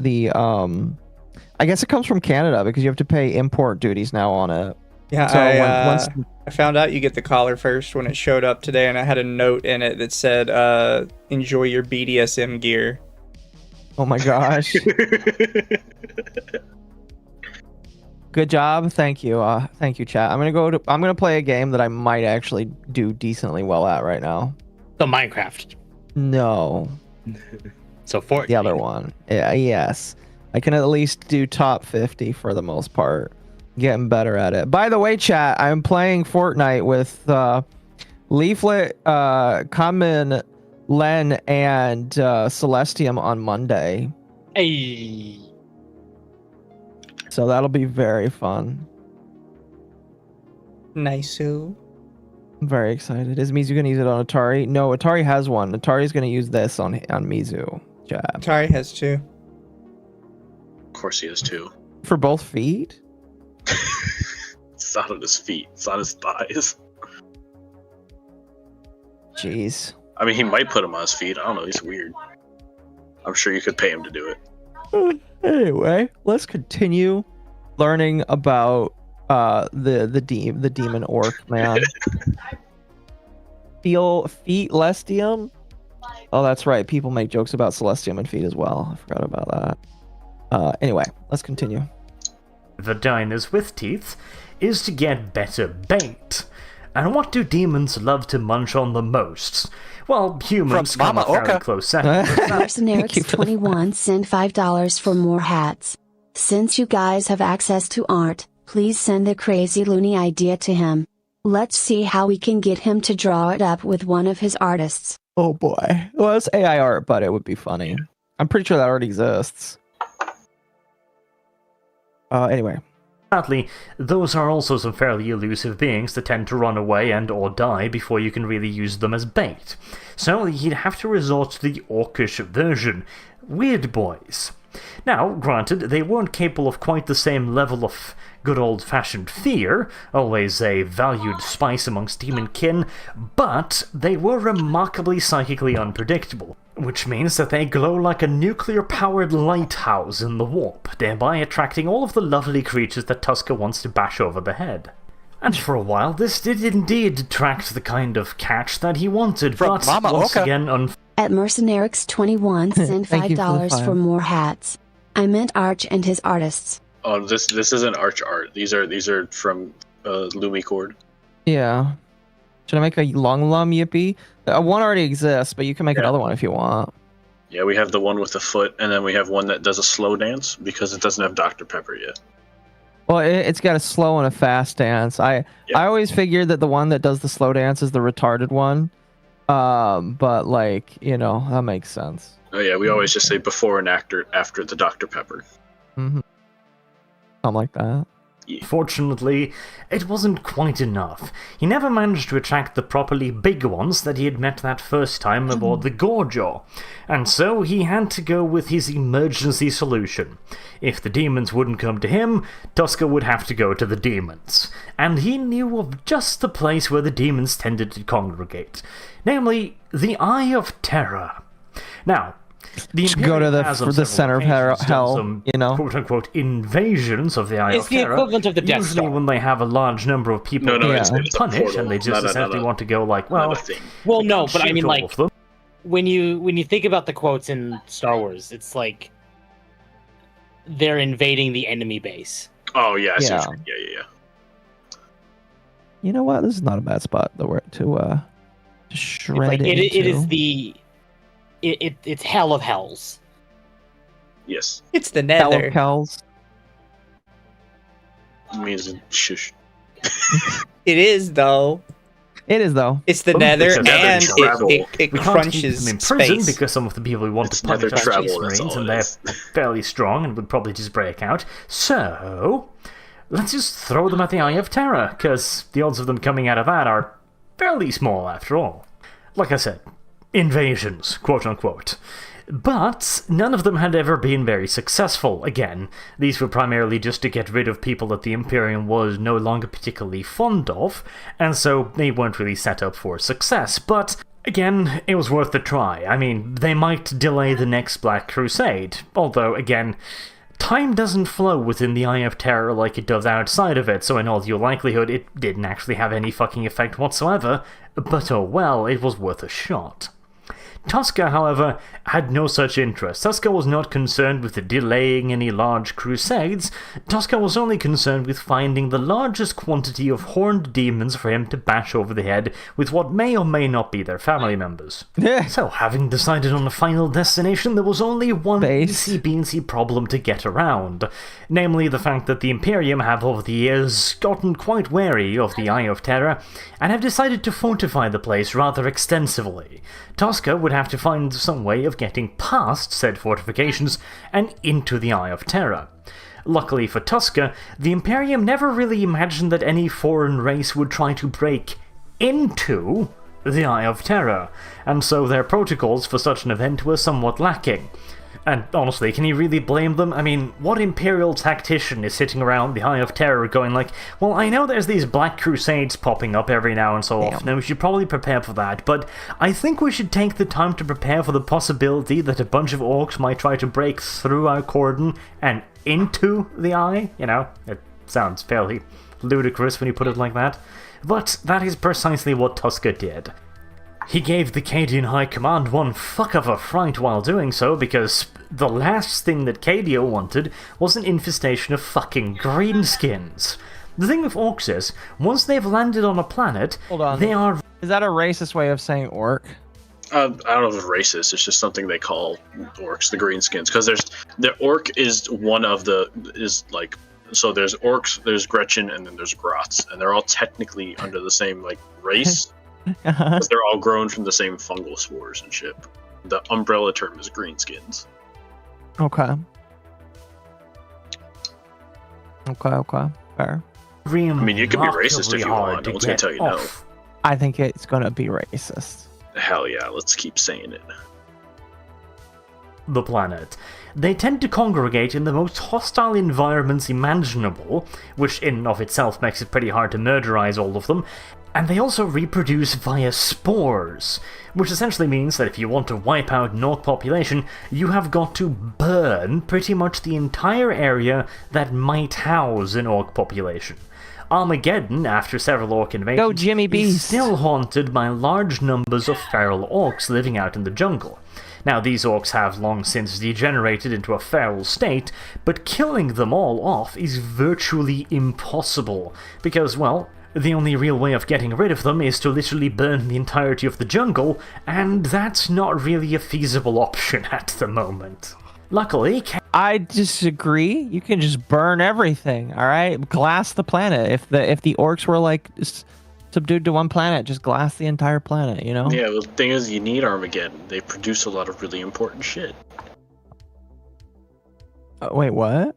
I guess it comes from Canada because you have to pay import duties now on it. Yeah, so I found out you get the collar first when it showed up today, and I had a note in it that said, "Enjoy your BDSM gear." Oh my gosh. Good job. Thank you. Thank you, chat. I'm gonna play a game that I might actually do decently well at right now. So Minecraft. No. So Fortnite. The other one. Yeah, yes. I can at least do top 50 for the most part. Getting better at it. By the way, chat, I'm playing Fortnite with Leaflet, Common, Len, and Celestium on Monday. Hey. So that'll be very fun. Nice. I'm very excited. Is Mizu gonna use it on Atari? No, Atari has one. Atari's gonna use this on Mizu. Chat. Atari has two. Of course he has two. For both feet? It's not on his feet. It's on his thighs. Jeez. I mean, he might put him on his feet. I don't know. He's weird. I'm sure you could pay him to do it. Anyway, let's continue learning about the demon orc man. Feet Lestium. Oh, that's right. People make jokes about Celestium and feet as well. I forgot about that. Anyway, let's continue. The diners with teeth is to get better bait. And what do demons love to munch on the most? Well, humans come a fairly close second. Mercenarics21 send $5 for more hats. Since you guys have access to art, please send the crazy loony idea to him. Let's see how we can get him to draw it up with one of his artists. Oh boy. Well, it's AI art, but it would be funny. I'm pretty sure that already exists. Anyway. Sadly, those are also some fairly elusive beings that tend to run away and or die before you can really use them as bait. So you'd have to resort to the orcish version, Weird Boys. Now, granted, they weren't capable of quite the same level of good old-fashioned fear, always a valued spice amongst demon kin, but they were remarkably psychically unpredictable, which means that they glow like a nuclear-powered lighthouse in the warp, thereby attracting all of the lovely creatures that Tusker wants to bash over the head. And for a while, this did indeed attract the kind of catch that he wanted, but once again, At Mercenarics21 send $5 for more hats. I meant Arch and his artists. Oh, this isn't Arch art. These are from Lumicord. Yeah. Should I make a long lum yippee? One already exists, but you can make another one if you want. Yeah, we have the one with the foot, and then we have one that does a slow dance because it doesn't have Dr. Pepper yet. Well, it's got a slow and a fast dance. I always figured that the one that does the slow dance is the retarded one. But like, you know, that makes sense. Oh yeah, we always just say before and after the Dr. Pepper. Mm-hmm. Something like that. Fortunately, it wasn't quite enough. He never managed to attract the properly big ones that he had met that first time aboard the Gorjaw, and so he had to go with his emergency solution. If the demons wouldn't come to him, Tusker would have to go to the demons, and he knew of just the place where the demons tended to congregate, namely the Eye of Terror. Now, the Just go to the center of hell, some, you know? quote-unquote invasions of the Eye It's of the Terror. equivalent of the Death Usually Star. when they have a large number of people No, it's a punished, portal. and they just essentially want to go like, well, Not a thing. Well, no, but I shoot mean, all like, of them. when you think about the quotes in Star Wars, it's like they're invading the enemy base. Oh yeah, I see what Yeah. you mean. Yeah. You know what? This is not a bad spot to shred It's like it into. is the it's hell of hells. Yes. It's the Hell nether. of Kells. It means shush. It is, though. It is, though. It's the Boom. nether, It's a nether and travel. it We can't keep crunches them in prison space. because some of the people who want It's to punish nether us travel, Space that's Marines, all and it they're is. fairly strong and would probably just break out. So, let's just throw them at the Eye of Terror, because the odds of them coming out of that are fairly small after all. Like I said, invasions, quote-unquote. But none of them had ever been very successful. Again, these were primarily just to get rid of people that the Imperium was no longer particularly fond of, and so they weren't really set up for success. But again, it was worth the try. I mean, they might delay the next Black Crusade, although, again, time doesn't flow within the Eye of Terror like it does outside of it, so in all due likelihood, it didn't actually have any fucking effect whatsoever. But oh well, it was worth a shot. Tusker, however, had no such interest. Tusker was not concerned with delaying any large crusades. Tusker was only concerned with finding the largest quantity of horned demons for him to bash over the head with what may or may not be their family members. So, having decided on a final destination, there was only one Base. easy-beansy problem to get around. Namely, the fact that the Imperium have over the years gotten quite wary of the Eye of Terror, and have decided to fortify the place rather extensively. Tusker would have to find some way of getting past said fortifications and into the Eye of Terror. Luckily for Tusker, the Imperium never really imagined that any foreign race would try to break into the Eye of Terror, and so their protocols for such an event were somewhat lacking. And honestly, can you really blame them? I mean, what Imperial tactician is sitting around the Eye of Terror going like, well, I know there's these Black Crusades popping up every now and so often, and we should probably prepare for that, but I think we should take the time to prepare for the possibility that a bunch of orcs might try to break through our cordon and into the Eye? You know, it sounds fairly ludicrous when you put it like that. But that is precisely what Tusker did. He gave the Cadian High Command one fuck of a fright while doing so, because the last thing that Cadia wanted was an infestation of fucking greenskins. The thing with orcs is, once they've landed on a planet, Hold on. they are... Is that a racist way of saying orc? I don't know if it's racist. It's just something they call orcs, the greenskins, because the orc is one of so there's orcs, there's Gretchen, and then there's Grots, and they're all technically under the same race. Because they're all grown from the same fungal spores and shit. The umbrella term is greenskins. Okay. Fair. I mean, you can be racist if you want. No one's gonna tell you no. I think it's gonna be racist. Hell yeah, let's keep saying it. The planet. They tend to congregate in the most hostile environments imaginable, which in and of itself makes it pretty hard to murderize all of them, and they also reproduce via spores, which essentially means that if you want to wipe out an orc population, you have got to burn pretty much the entire area that might house an orc population. Armageddon, after several orc invasions, Go Jimmy is Beast. still haunted by large numbers of feral orcs living out in the jungle. Now, these orcs have long since degenerated into a feral state, but killing them all off is virtually impossible, because, well, the only real way of getting rid of them is to literally burn the entirety of the jungle, and that's not really a feasible option at the moment. Luckily, I disagree. You can just burn everything. All right, glass the planet. If the orcs were subdued to one planet, just glass the entire planet. You know. Yeah, well, the thing is, you need Armageddon. They produce a lot of really important shit. Wait, what?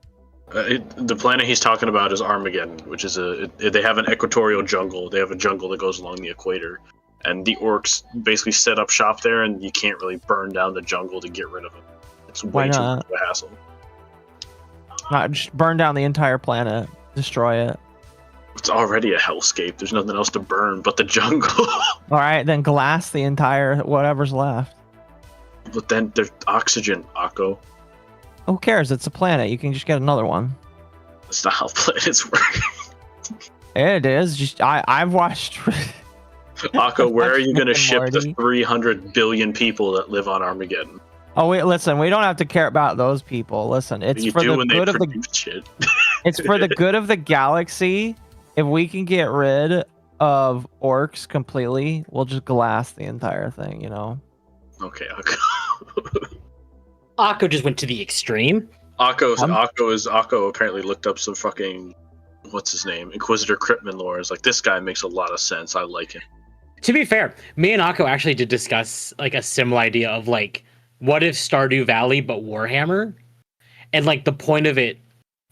The planet he's talking about is Armageddon, which is they have an equatorial jungle. They have a jungle that goes along the equator, and the orcs basically set up shop there, and you can't really burn down the jungle to get rid of them. It's way too much of a hassle. Just burn down the entire planet, destroy it. It's already a hellscape. There's nothing else to burn but the jungle. All right, then glass the entire whatever's left. But then there's oxygen, Akko. Who cares? It's a planet. You can just get another one. That's not how planets work. It is. Just I've watched. Akko, where are you going to ship Morty. the 300 billion people that live on Armageddon? Oh wait, listen. We don't have to care about those people. Listen, it's You for do the when they good of the. produce shit. It's for the good of the galaxy. If we can get rid of orcs completely, we'll just glass the entire thing. You know. Okay, Akko. Akko just went to the extreme. Akko apparently looked up some fucking what's his name, Inquisitor Cryptman lore. Is like, this guy makes a lot of sense. I like him. To be fair, me and Akko actually did discuss like a similar idea of like, what if Stardew Valley but Warhammer, and like the point of it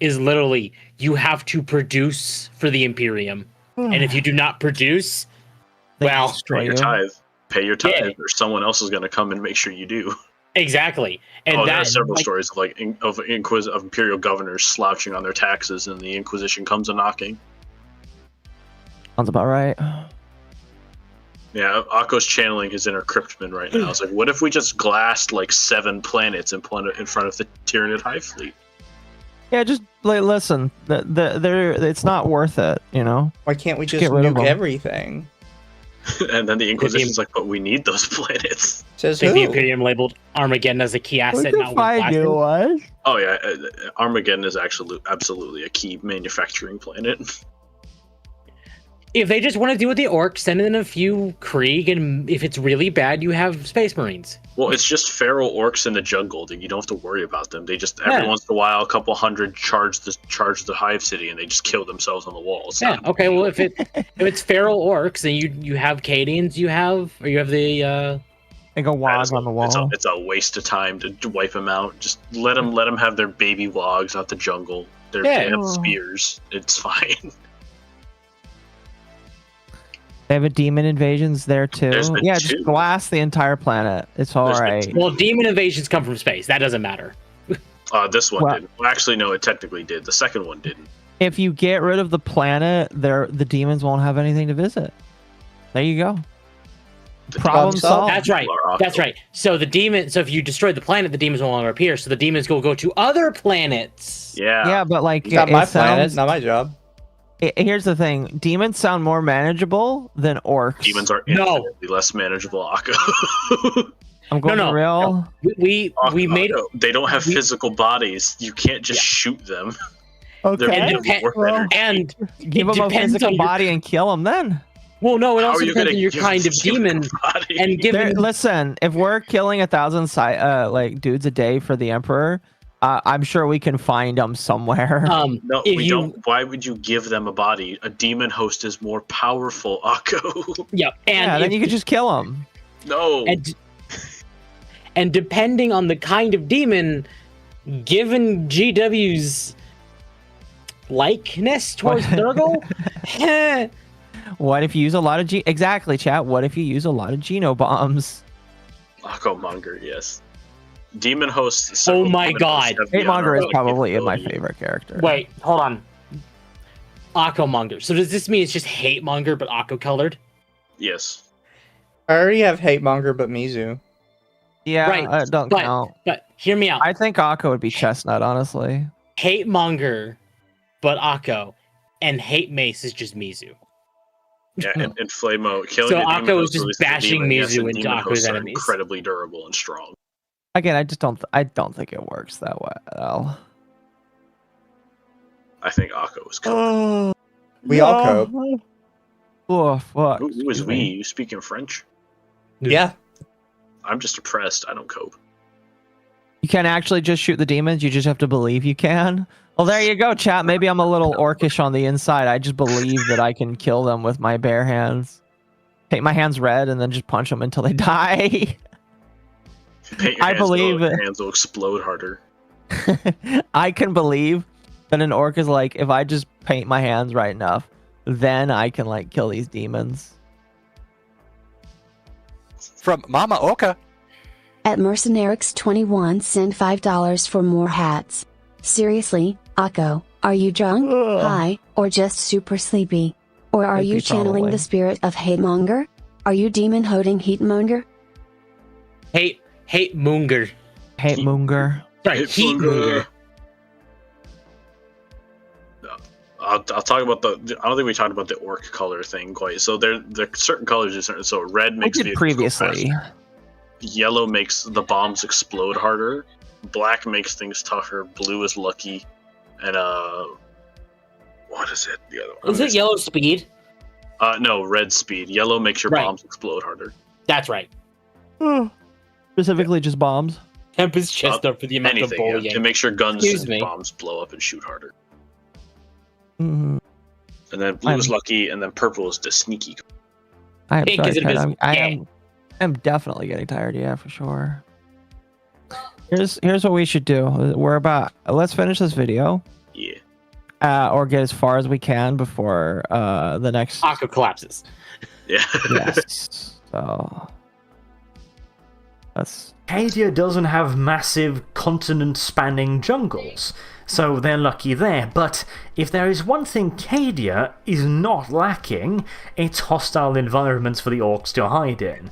is literally you have to produce for the Imperium, and if you do not produce, well, pay your tithe. Pay your tithe, or someone else is going to come and make sure you do. Exactly. And there are several stories of Imperial governors slouching on their taxes, and the Inquisition comes a knocking. Sounds about right. Yeah, Akko's channeling his inner Cryptman right now. It's like, what if we just glassed like 7 planets in front of the Tyranid Hive fleet? Yeah, just like listen. It's not worth it. You know. Why can't we just get rid of nuke them. everything? And then the Inquisition's like, but we need those planets. Says the who? Imperium labeled Armageddon as a key asset. Not what? Oh yeah, Armageddon is actually absolutely a key manufacturing planet. If they just want to deal with the orcs, send in a few Krieg, and if it's really bad, you have Space Marines. Well, it's just feral orcs in the jungle. You don't have to worry about them. They just every once in a while, a couple hundred charge the hive city, and they just kill themselves on the walls. Yeah. Okay. Well, if it's feral orcs, then you have Cadians, you have the They go wogs on the wall. It's a waste of time to wipe them out. Just let them have their baby wogs out the jungle. They have spears. It's fine. They have a demon invasions there too. Yeah, just glass the entire planet. It's all right. Well, demon invasions come from space. That doesn't matter. This one didn't. Well, actually, no, it technically did. The second one didn't. If you get rid of the planet, the demons won't have anything to visit. There you go. Problem solved. That's right. That's right. So if you destroy the planet, the demons no longer appear. So the demons will go to other planets. Yeah. Yeah, but like it's not my planet, not my job. Here's the thing: demons sound more manageable than orcs. Demons are infinitely less manageable, Akko. I'm going real. No. We made it. They don't have physical bodies. You can't just shoot them. Okay. And give them a physical body and kill them then. Well, no, it also depends on your kind of demon. And listen, if we're killing 1,000 like dudes a day for the Emperor, I'm sure we can find them somewhere. No, we don't. Why would you give them a body? A demon host is more powerful, Akko. Yep. And then you could just kill them. No. And depending on the kind of demon, given GW's likeness towards Nurgle, what if you use a lot of exactly, chat? What if you use a lot of genobombs? Akko Monger, yes. Demon hosts. Oh my god. Hate Monger is probably my favorite character. Wait, hold on. Akko Monger. So does this mean it's just Hate Monger but Akko colored? Yes. I already have Hate Monger but Mizu. Yeah, right. Don't count. But hear me out. I think Akko would be Chestnut, honestly. Hate Monger but Akko, and Hate Mace is just Mizu. Yeah, and Flamo killing. So Akko is just bashing Mizu into Akko's enemies. Incredibly durable and strong. Again, I don't think it works that way at all. I think Akko is cope. We all cope. Oh fuck. Who is we? You speak in French? Yeah. I'm just oppressed. I don't cope. You can't actually just shoot the demons. You just have to believe you can. Well, there you go, chat. Maybe I'm a little orcish on the inside. I just believe that I can kill them with my bare hands. Paint my hands red and then just punch them until they die. I believe your hands will explode harder. I can believe Then an orc is like, if I just paint my hands right enough, then I can like kill these demons. From Mama Orca. At Mercenarix21 send $5 for more hats. Seriously, Akko, are you drunk, high, or just super sleepy? Or are you channeling the spirit of Hatemonger? Are you demon-holding Heatmonger? Hatemonger. Hatemonger. Sorry, Heatmonger. I'll talk about the. I don't think we talked about the orc color thing quite. So there certain colors are certain. So red makes we did previously. Yellow makes the bombs explode harder. Black makes things tougher. Blue is lucky, and what is it? The other one Is it yellow speed? No, red speed. Yellow makes your bombs explode harder. That's right. Specifically, just bombs. Temp is chest up for the amount of bullying. It makes your guns and bombs blow up and shoot harder. Mm-hmm. And then blue is lucky, and then purple is the sneaky. I am definitely getting tired. Yeah, for sure. Here's what we should do. Let's finish this video. Yeah. Or get as far as we can before the next. Akko collapses. Yeah. Yes. So. Cadia doesn't have massive continent-spanning jungles, so they're lucky there, but if there is one thing Cadia is not lacking, it's hostile environments for the orcs to hide in.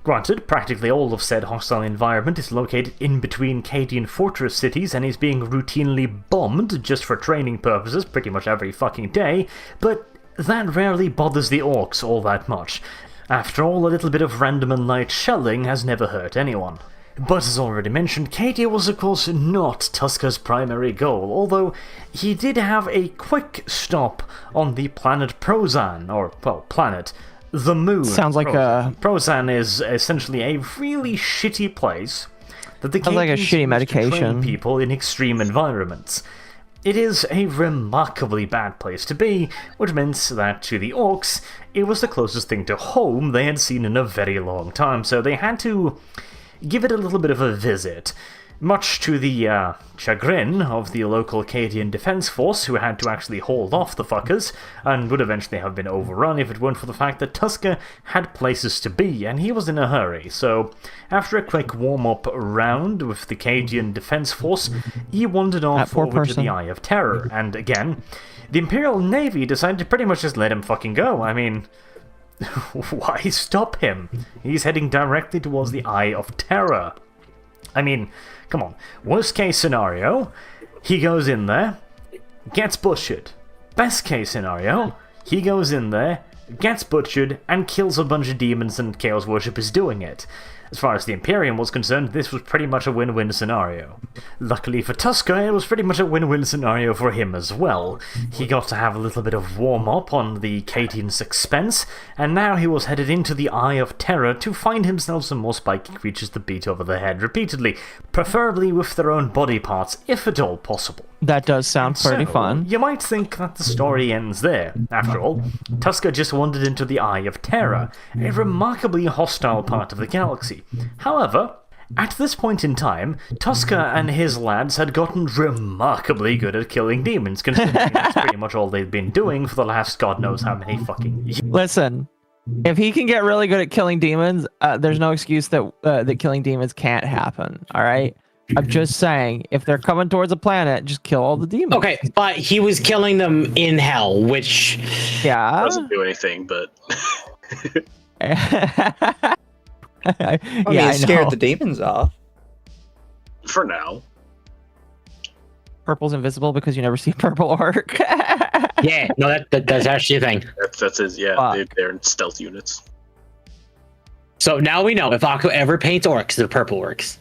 Granted, practically all of said hostile environment is located in between Cadian fortress cities and is being routinely bombed just for training purposes pretty much every fucking day, but that rarely bothers the orcs all that much. After all, a little bit of random and light shelling has never hurt anyone. But as already mentioned, Cadia was of course not Tuska's primary goal, although he did have a quick stop on the planet Prozan, or, well, planet, the moon. Sounds like Prozan is essentially a really shitty place that the sounds like a shitty medication. People in extreme environments. It is a remarkably bad place to be, which meant that to the orcs, it was the closest thing to home they had seen in a very long time, so they had to give it a little bit of a visit. Much to the chagrin of the local Cadian Defense Force, who had to actually hold off the fuckers, and would eventually have been overrun if it weren't for the fact that Tuska had places to be, and he was in a hurry. So, after a quick warm-up round with the Cadian Defense Force, he wandered off over to the Eye of Terror, and again, the Imperial Navy decided to pretty much just let him fucking go. I mean, why stop him? He's heading directly towards the Eye of Terror. I mean, come on. Worst case scenario, he goes in there, gets butchered. Best case scenario, he goes in there, gets butchered, and kills a bunch of demons and Chaos Worshippers doing it. As far as the Imperium was concerned, this was pretty much a win-win scenario. Luckily for Tuska, it was pretty much a win-win scenario for him as well. He got to have a little bit of warm-up on the Cadian's expense, and now he was headed into the Eye of Terror to find himself some more spiky creatures to beat over the head repeatedly, preferably with their own body parts, if at all possible. That does sound pretty fun. You might think that the story ends there. After all, Tuska just wandered into the Eye of Terror, a remarkably hostile part of the galaxy. However, at this point in time, Tuska and his lads had gotten remarkably good at killing demons, considering that's pretty much all they've been doing for the last god knows how many fucking years. Listen, if he can get really good at killing demons, there's no excuse that killing demons can't happen, alright? I'm just saying, if they're coming towards a planet, just kill all the demons. Okay, but he was killing them in hell, which... Yeah? Doesn't do anything, but... I mean, it scared the demons off. For now. Purple's invisible because you never see a purple orc. Yeah, no, that's actually a thing. That's his, yeah, they're in stealth units. So now we know if Akko ever paints orcs, they're purple orcs.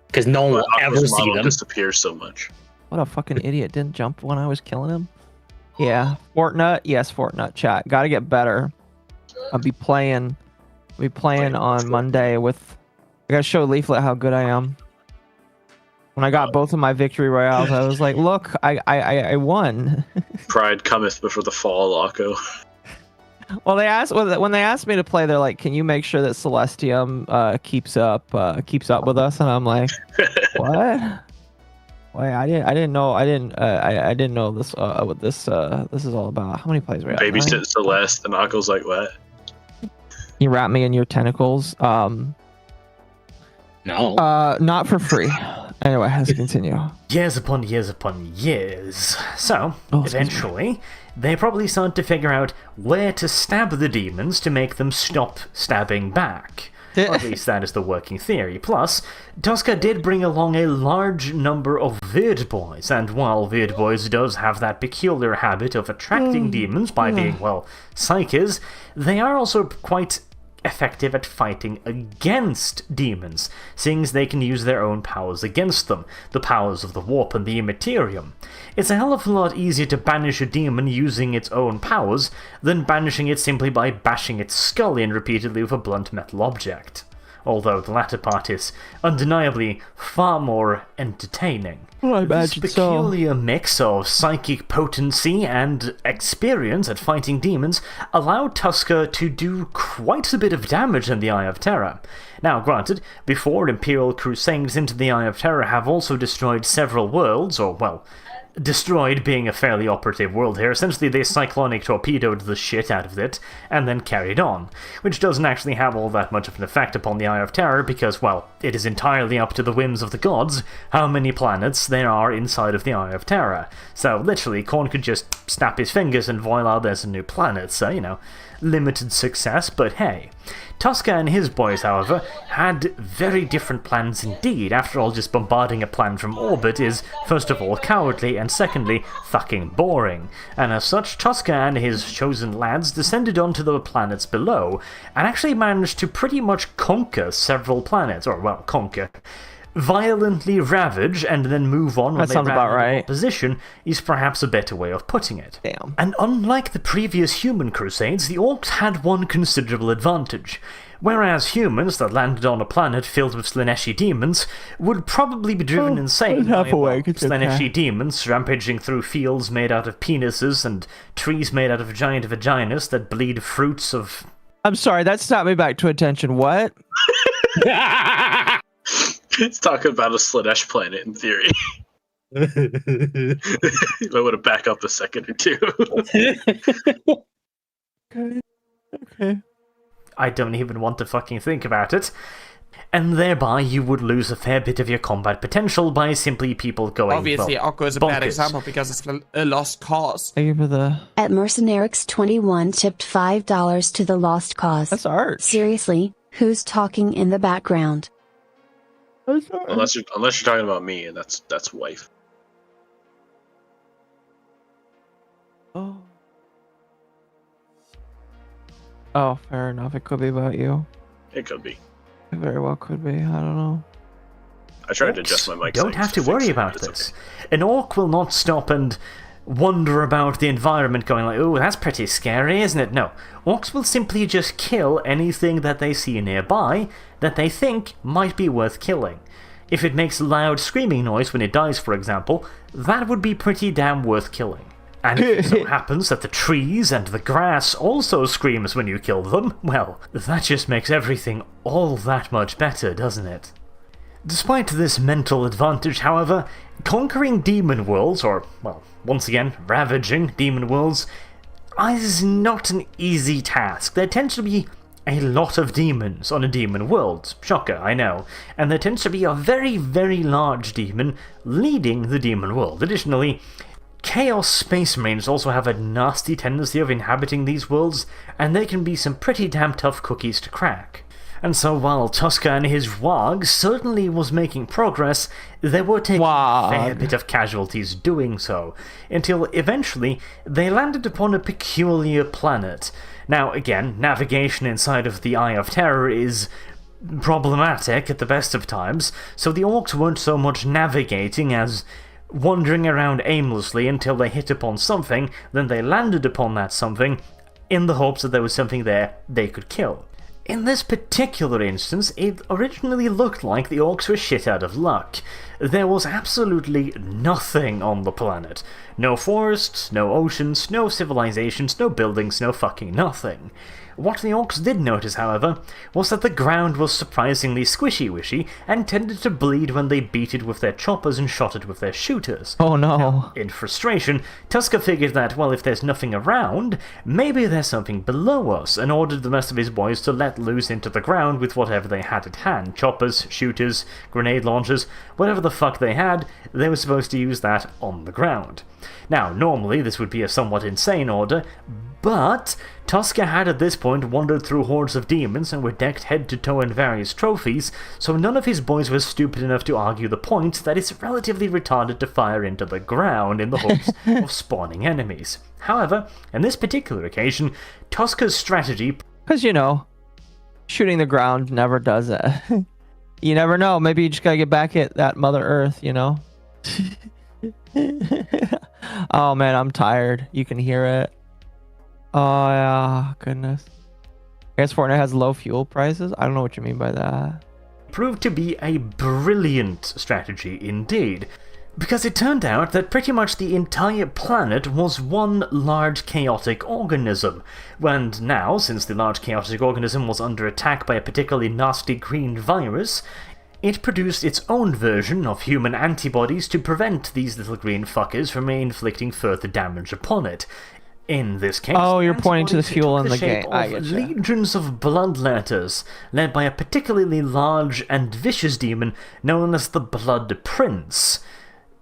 Because no one will ever see them. Disappears so much. What a fucking idiot. Didn't jump when I was killing him. Yeah. Fortnite? Yes, Fortnite chat. Gotta get better. I'll be playing on Monday with... I gotta show Leaflet how good I am. When I got both of my victory royales, I was like, look, I won. Pride cometh before the fall, Akko. Well, when they asked me to play, they're like, "Can you make sure that Celestium keeps up with us?" And I'm like, "What? Wait, I didn't know. I didn't know this. What this is all about. How many plays are we at? Babysit 9? Celeste, and Akko's like, what? You wrap me in your tentacles. No. Not for free. Anyway, let's continue. Years upon years. So, Oh, excuse me. eventually, they probably started to figure out where to stab the demons to make them stop stabbing back. Or at least that is the working theory. Plus, Tuska did bring along a large number of weird boys, and while weird boys does have that peculiar habit of attracting demons by being, well, psyches, they are also quite effective at fighting against demons, seeing as they can use their own powers against them, the powers of the warp and the immaterium. It's a hell of a lot easier to banish a demon using its own powers than banishing it simply by bashing its skull in repeatedly with a blunt metal object. Although the latter part is undeniably far more entertaining. Well, I This imagine so. peculiar mix of psychic potency and experience at fighting demons allowed Tuska to do quite a bit of damage in the Eye of Terror. Now, granted, before Imperial Crusades into the Eye of Terror have also destroyed several worlds, or, well, destroyed being a fairly operative word here. Essentially, they cyclonic torpedoed the shit out of it, and then carried on, which doesn't actually have all that much of an effect upon the Eye of Terror, because, well, it is entirely up to the whims of the gods how many planets there are inside of the Eye of Terror. So, literally, Korn could just snap his fingers and voila, there's a new planet, so, you know, limited success, but hey. Tuska and his boys, however, had very different plans indeed. After all, just bombarding a planet from orbit is, first of all, cowardly, and secondly, fucking boring. And as such, Tuska and his chosen lads descended onto the planets below, and actually managed to pretty much conquer several planets, or, well, conquer. Violently ravage and then move on when That they sounds ran about out of right. opposition is perhaps a better way of putting it. Damn. And unlike the previous human crusades, the orcs had one considerable advantage. Whereas humans that landed on a planet filled with Slaneshi demons would probably be driven insane half by awake, it's okay. Slaneshi demons rampaging through fields made out of penises and trees made out of giant vaginas that bleed fruits of... I'm sorry, that stopped me back to attention. What? It's talking about a Slanesh planet in theory. You might want to back up a second or two. Okay. I don't even want to fucking think about it. And thereby you would lose a fair bit of your combat potential by simply people going, Obviously, well, Akko is a bad bonkers. example because it's a lost cause. Thank you for the... At Mercenarix21 tipped $5 to the lost cause. That's art. Seriously, who's talking in the background? That's art. unless you're talking about me, and that's wife. Oh. Oh, fair enough. It could be about you. It could be. It very well could be. I don't know. I tried to adjust my mic. Don't have to worry about this. An orc will not stop and wander about the environment going like, oh, that's pretty scary, isn't it? No. Orcs will simply just kill anything that they see nearby that they think might be worth killing. If it makes a loud screaming noise when it dies, for example, that would be pretty damn worth killing. And if it so happens that the trees and the grass also screams when you kill them, well, that just makes everything all that much better, doesn't it? Despite this mental advantage, however, conquering demon worlds, or, well, once again, ravaging demon worlds, is not an easy task. There tends to be a lot of demons on a demon world. Shocker, I know. And there tends to be a very, very large demon leading the demon world. Additionally, Chaos Space Marines also have a nasty tendency of inhabiting these worlds, and they can be some pretty damn tough cookies to crack. And so while Tuska and his WAAAAGH certainly was making progress, they were taking a fair bit of casualties doing so, until eventually they landed upon a peculiar planet. Now again, navigation inside of the Eye of Terror is problematic at the best of times, so the orcs weren't so much navigating as wandering around aimlessly until they hit upon something, then they landed upon that something, in the hopes that there was something there they could kill. In this particular instance, it originally looked like the orcs were shit out of luck. There was absolutely nothing on the planet. No forests, no oceans, no civilizations, no buildings, no fucking nothing. What the orcs did notice, however, was that the ground was surprisingly squishy-wishy and tended to bleed when they beat it with their choppers and shot it with their shooters. Oh no. Now, in frustration, Tusker figured that, well, if there's nothing around, maybe there's something below us, and ordered the rest of his boys to let loose into the ground with whatever they had at hand. Choppers, shooters, grenade launchers, whatever the fuck they had, they were supposed to use that on the ground. Now, normally this would be a somewhat insane order, but Tusker had at this point wandered through hordes of demons and were decked head to toe in various trophies, so none of his boys were stupid enough to argue the point that it's relatively retarded to fire into the ground in the hopes of spawning enemies. However, in this particular occasion, Tusker's strategy... Because, you know, shooting the ground never does it. You never know. Maybe you just gotta get back at that Mother Earth, you know? Oh man, I'm tired. You can hear it. Oh yeah, goodness. I guess Fortnite has low fuel prices? I don't know what you mean by that. Proved to be a brilliant strategy indeed, because it turned out that pretty much the entire planet was one large chaotic organism, and now, since the large chaotic organism was under attack by a particularly nasty green virus, it produced its own version of human antibodies to prevent these little green fuckers from inflicting further damage upon it. In this case, oh, you're pointing to the fuel in the shape game. I of getcha. legions of bloodletters, led by a particularly large and vicious demon known as the Blood Prince.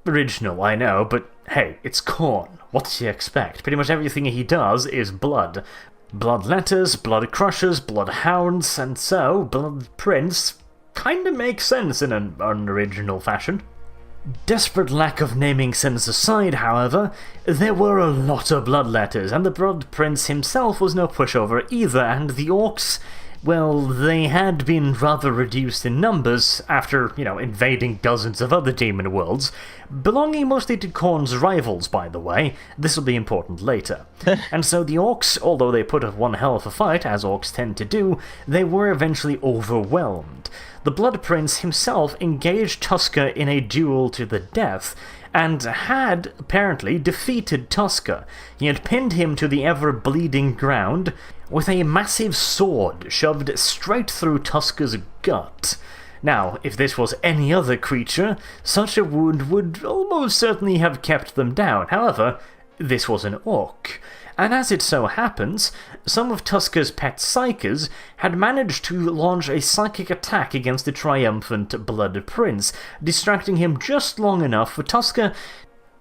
Original, I know, but hey, it's Khorne. What does he expect? Pretty much everything he does is blood. Blood letters, blood crushers, blood hounds, and so Blood Prince kinda makes sense in an unoriginal fashion. Desperate lack of naming sense aside, however, there were a lot of bloodletters, and the Blood Prince himself was no pushover either, and the orcs, well, they had been rather reduced in numbers after, you know, invading dozens of other demon worlds, belonging mostly to Khorne's rivals, by the way. This will be important later. And so the orcs, although they put up one hell of a fight, as orcs tend to do, they were eventually overwhelmed. The Blood Prince himself engaged Tusker in a duel to the death, and had, apparently, defeated Tusker. He had pinned him to the ever-bleeding ground with a massive sword shoved straight through Tusker's gut. Now, if this was any other creature, such a wound would almost certainly have kept them down. However, this was an orc. And as it so happens, some of Tusker's pet psykers had managed to launch a psychic attack against the triumphant Blood Prince, distracting him just long enough for Tusker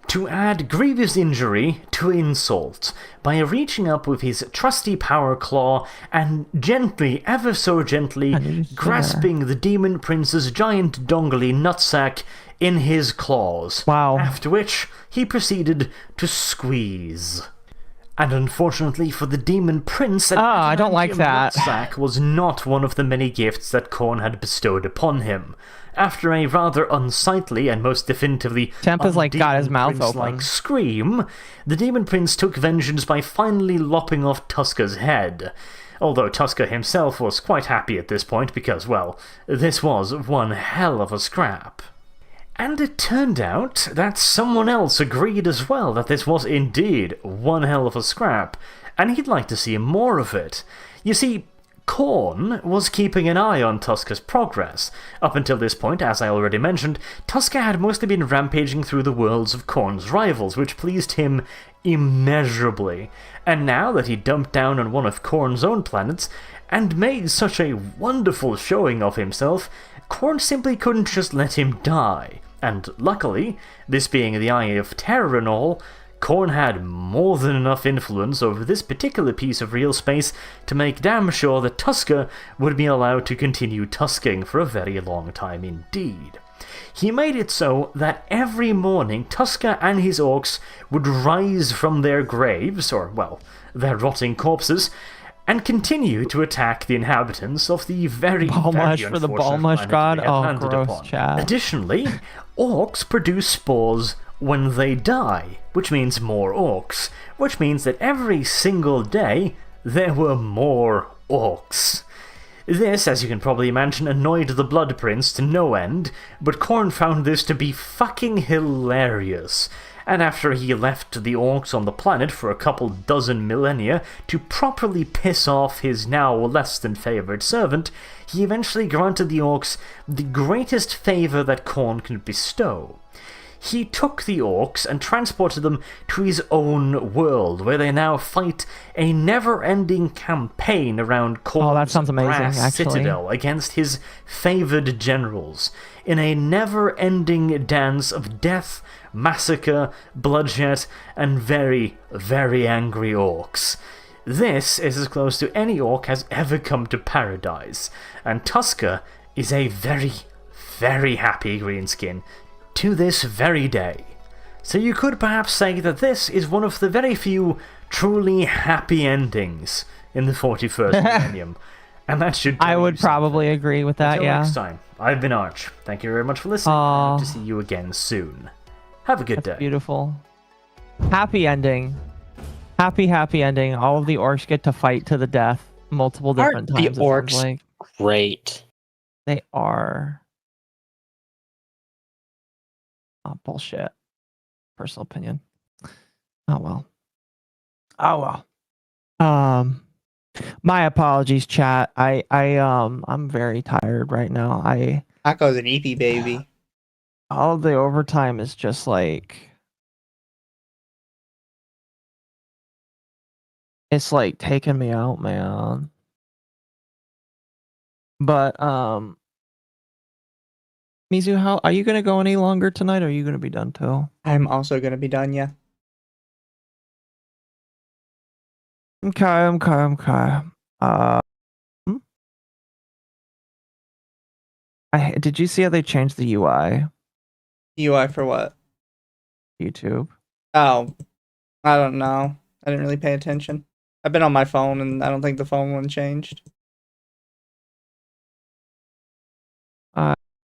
to add grievous injury to insult by reaching up with his trusty power claw and gently, ever so gently, grasping the Demon Prince's giant dongly nutsack in his claws. Wow. After which, he proceeded to squeeze. And unfortunately for the Demon Prince, I don't like that. Nutsack was not one of the many gifts that Khorne had bestowed upon him. After a rather unsightly and most definitively Temp has like got his mouth Prince-like open. scream, the Demon Prince took vengeance by finally lopping off Tusker's head. Although Tusker himself was quite happy at this point because, well, this was one hell of a scrap. And it turned out that someone else agreed as well that this was indeed one hell of a scrap, and he'd like to see more of it. You see, Khorne was keeping an eye on Tusker's progress. Up until this point, as I already mentioned, Tusker had mostly been rampaging through the worlds of Khorne's rivals, which pleased him immeasurably. And now that he dumped down on one of Khorne's own planets, and made such a wonderful showing of himself, Khorne simply couldn't just let him die. And luckily, this being the Eye of Terror and all, Khorne had more than enough influence over this particular piece of real space to make damn sure that Tusker would be allowed to continue tusking for a very long time indeed. He made it so that every morning Tusker and his orcs would rise from their graves, or, well, their rotting corpses, and continue to attack the inhabitants of the very, Balmush for the Balmush god? Oh, gross, Chad. Additionally, orcs produce spores when they die, which means more orcs, which means that every single day there were more orcs. This, as you can probably imagine, annoyed the Blood Prince to no end, but Khorne found this to be fucking hilarious. and after he left the orcs on the planet for a couple dozen millennia to properly piss off his now less than favoured servant, he eventually granted the orcs the greatest favour that Khorne can bestow. He took the orcs and transported them to his own world, where they now fight a never-ending campaign around Khorne's brass citadel against his favoured generals, in a never-ending dance of death, massacre, bloodshed, and very, very angry orcs. This is as close to any orc has ever come to paradise, and Tuska is a very, very happy greenskin to this very day. So you could perhaps say that this is one of the very few truly happy endings in the 41st millennium. And that should I would probably agree with that. Until yeah. next time, I've been Arch. Thank you very much for listening. I hope to see you again soon. Have a good day. Beautiful. Happy ending. Happy ending. All of the orcs get to fight to the death multiple different times. The orcs great. They are. Oh, bullshit. Personal opinion. Oh well. My apologies, chat. I'm very tired right now. Akko's an EP baby. All of the overtime is just like, it's like taking me out, man. But Mizu, how are you gonna go any longer tonight? Or are you gonna be done too? I'm also gonna be done, yeah. Okay. Did you see how they changed the UI? UI for what? YouTube. Oh, I don't know. I didn't really pay attention. I've been on my phone, and I don't think the phone one changed.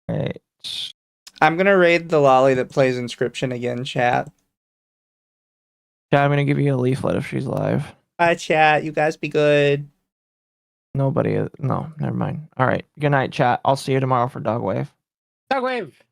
Right. I'm gonna raid the lolly that plays Inscription again, chat. Yeah, I'm gonna give you a leaflet if she's live. Bye, chat. You guys be good. No, never mind. All right. Good night, chat. I'll see you tomorrow for Dog Wave. Dog Wave!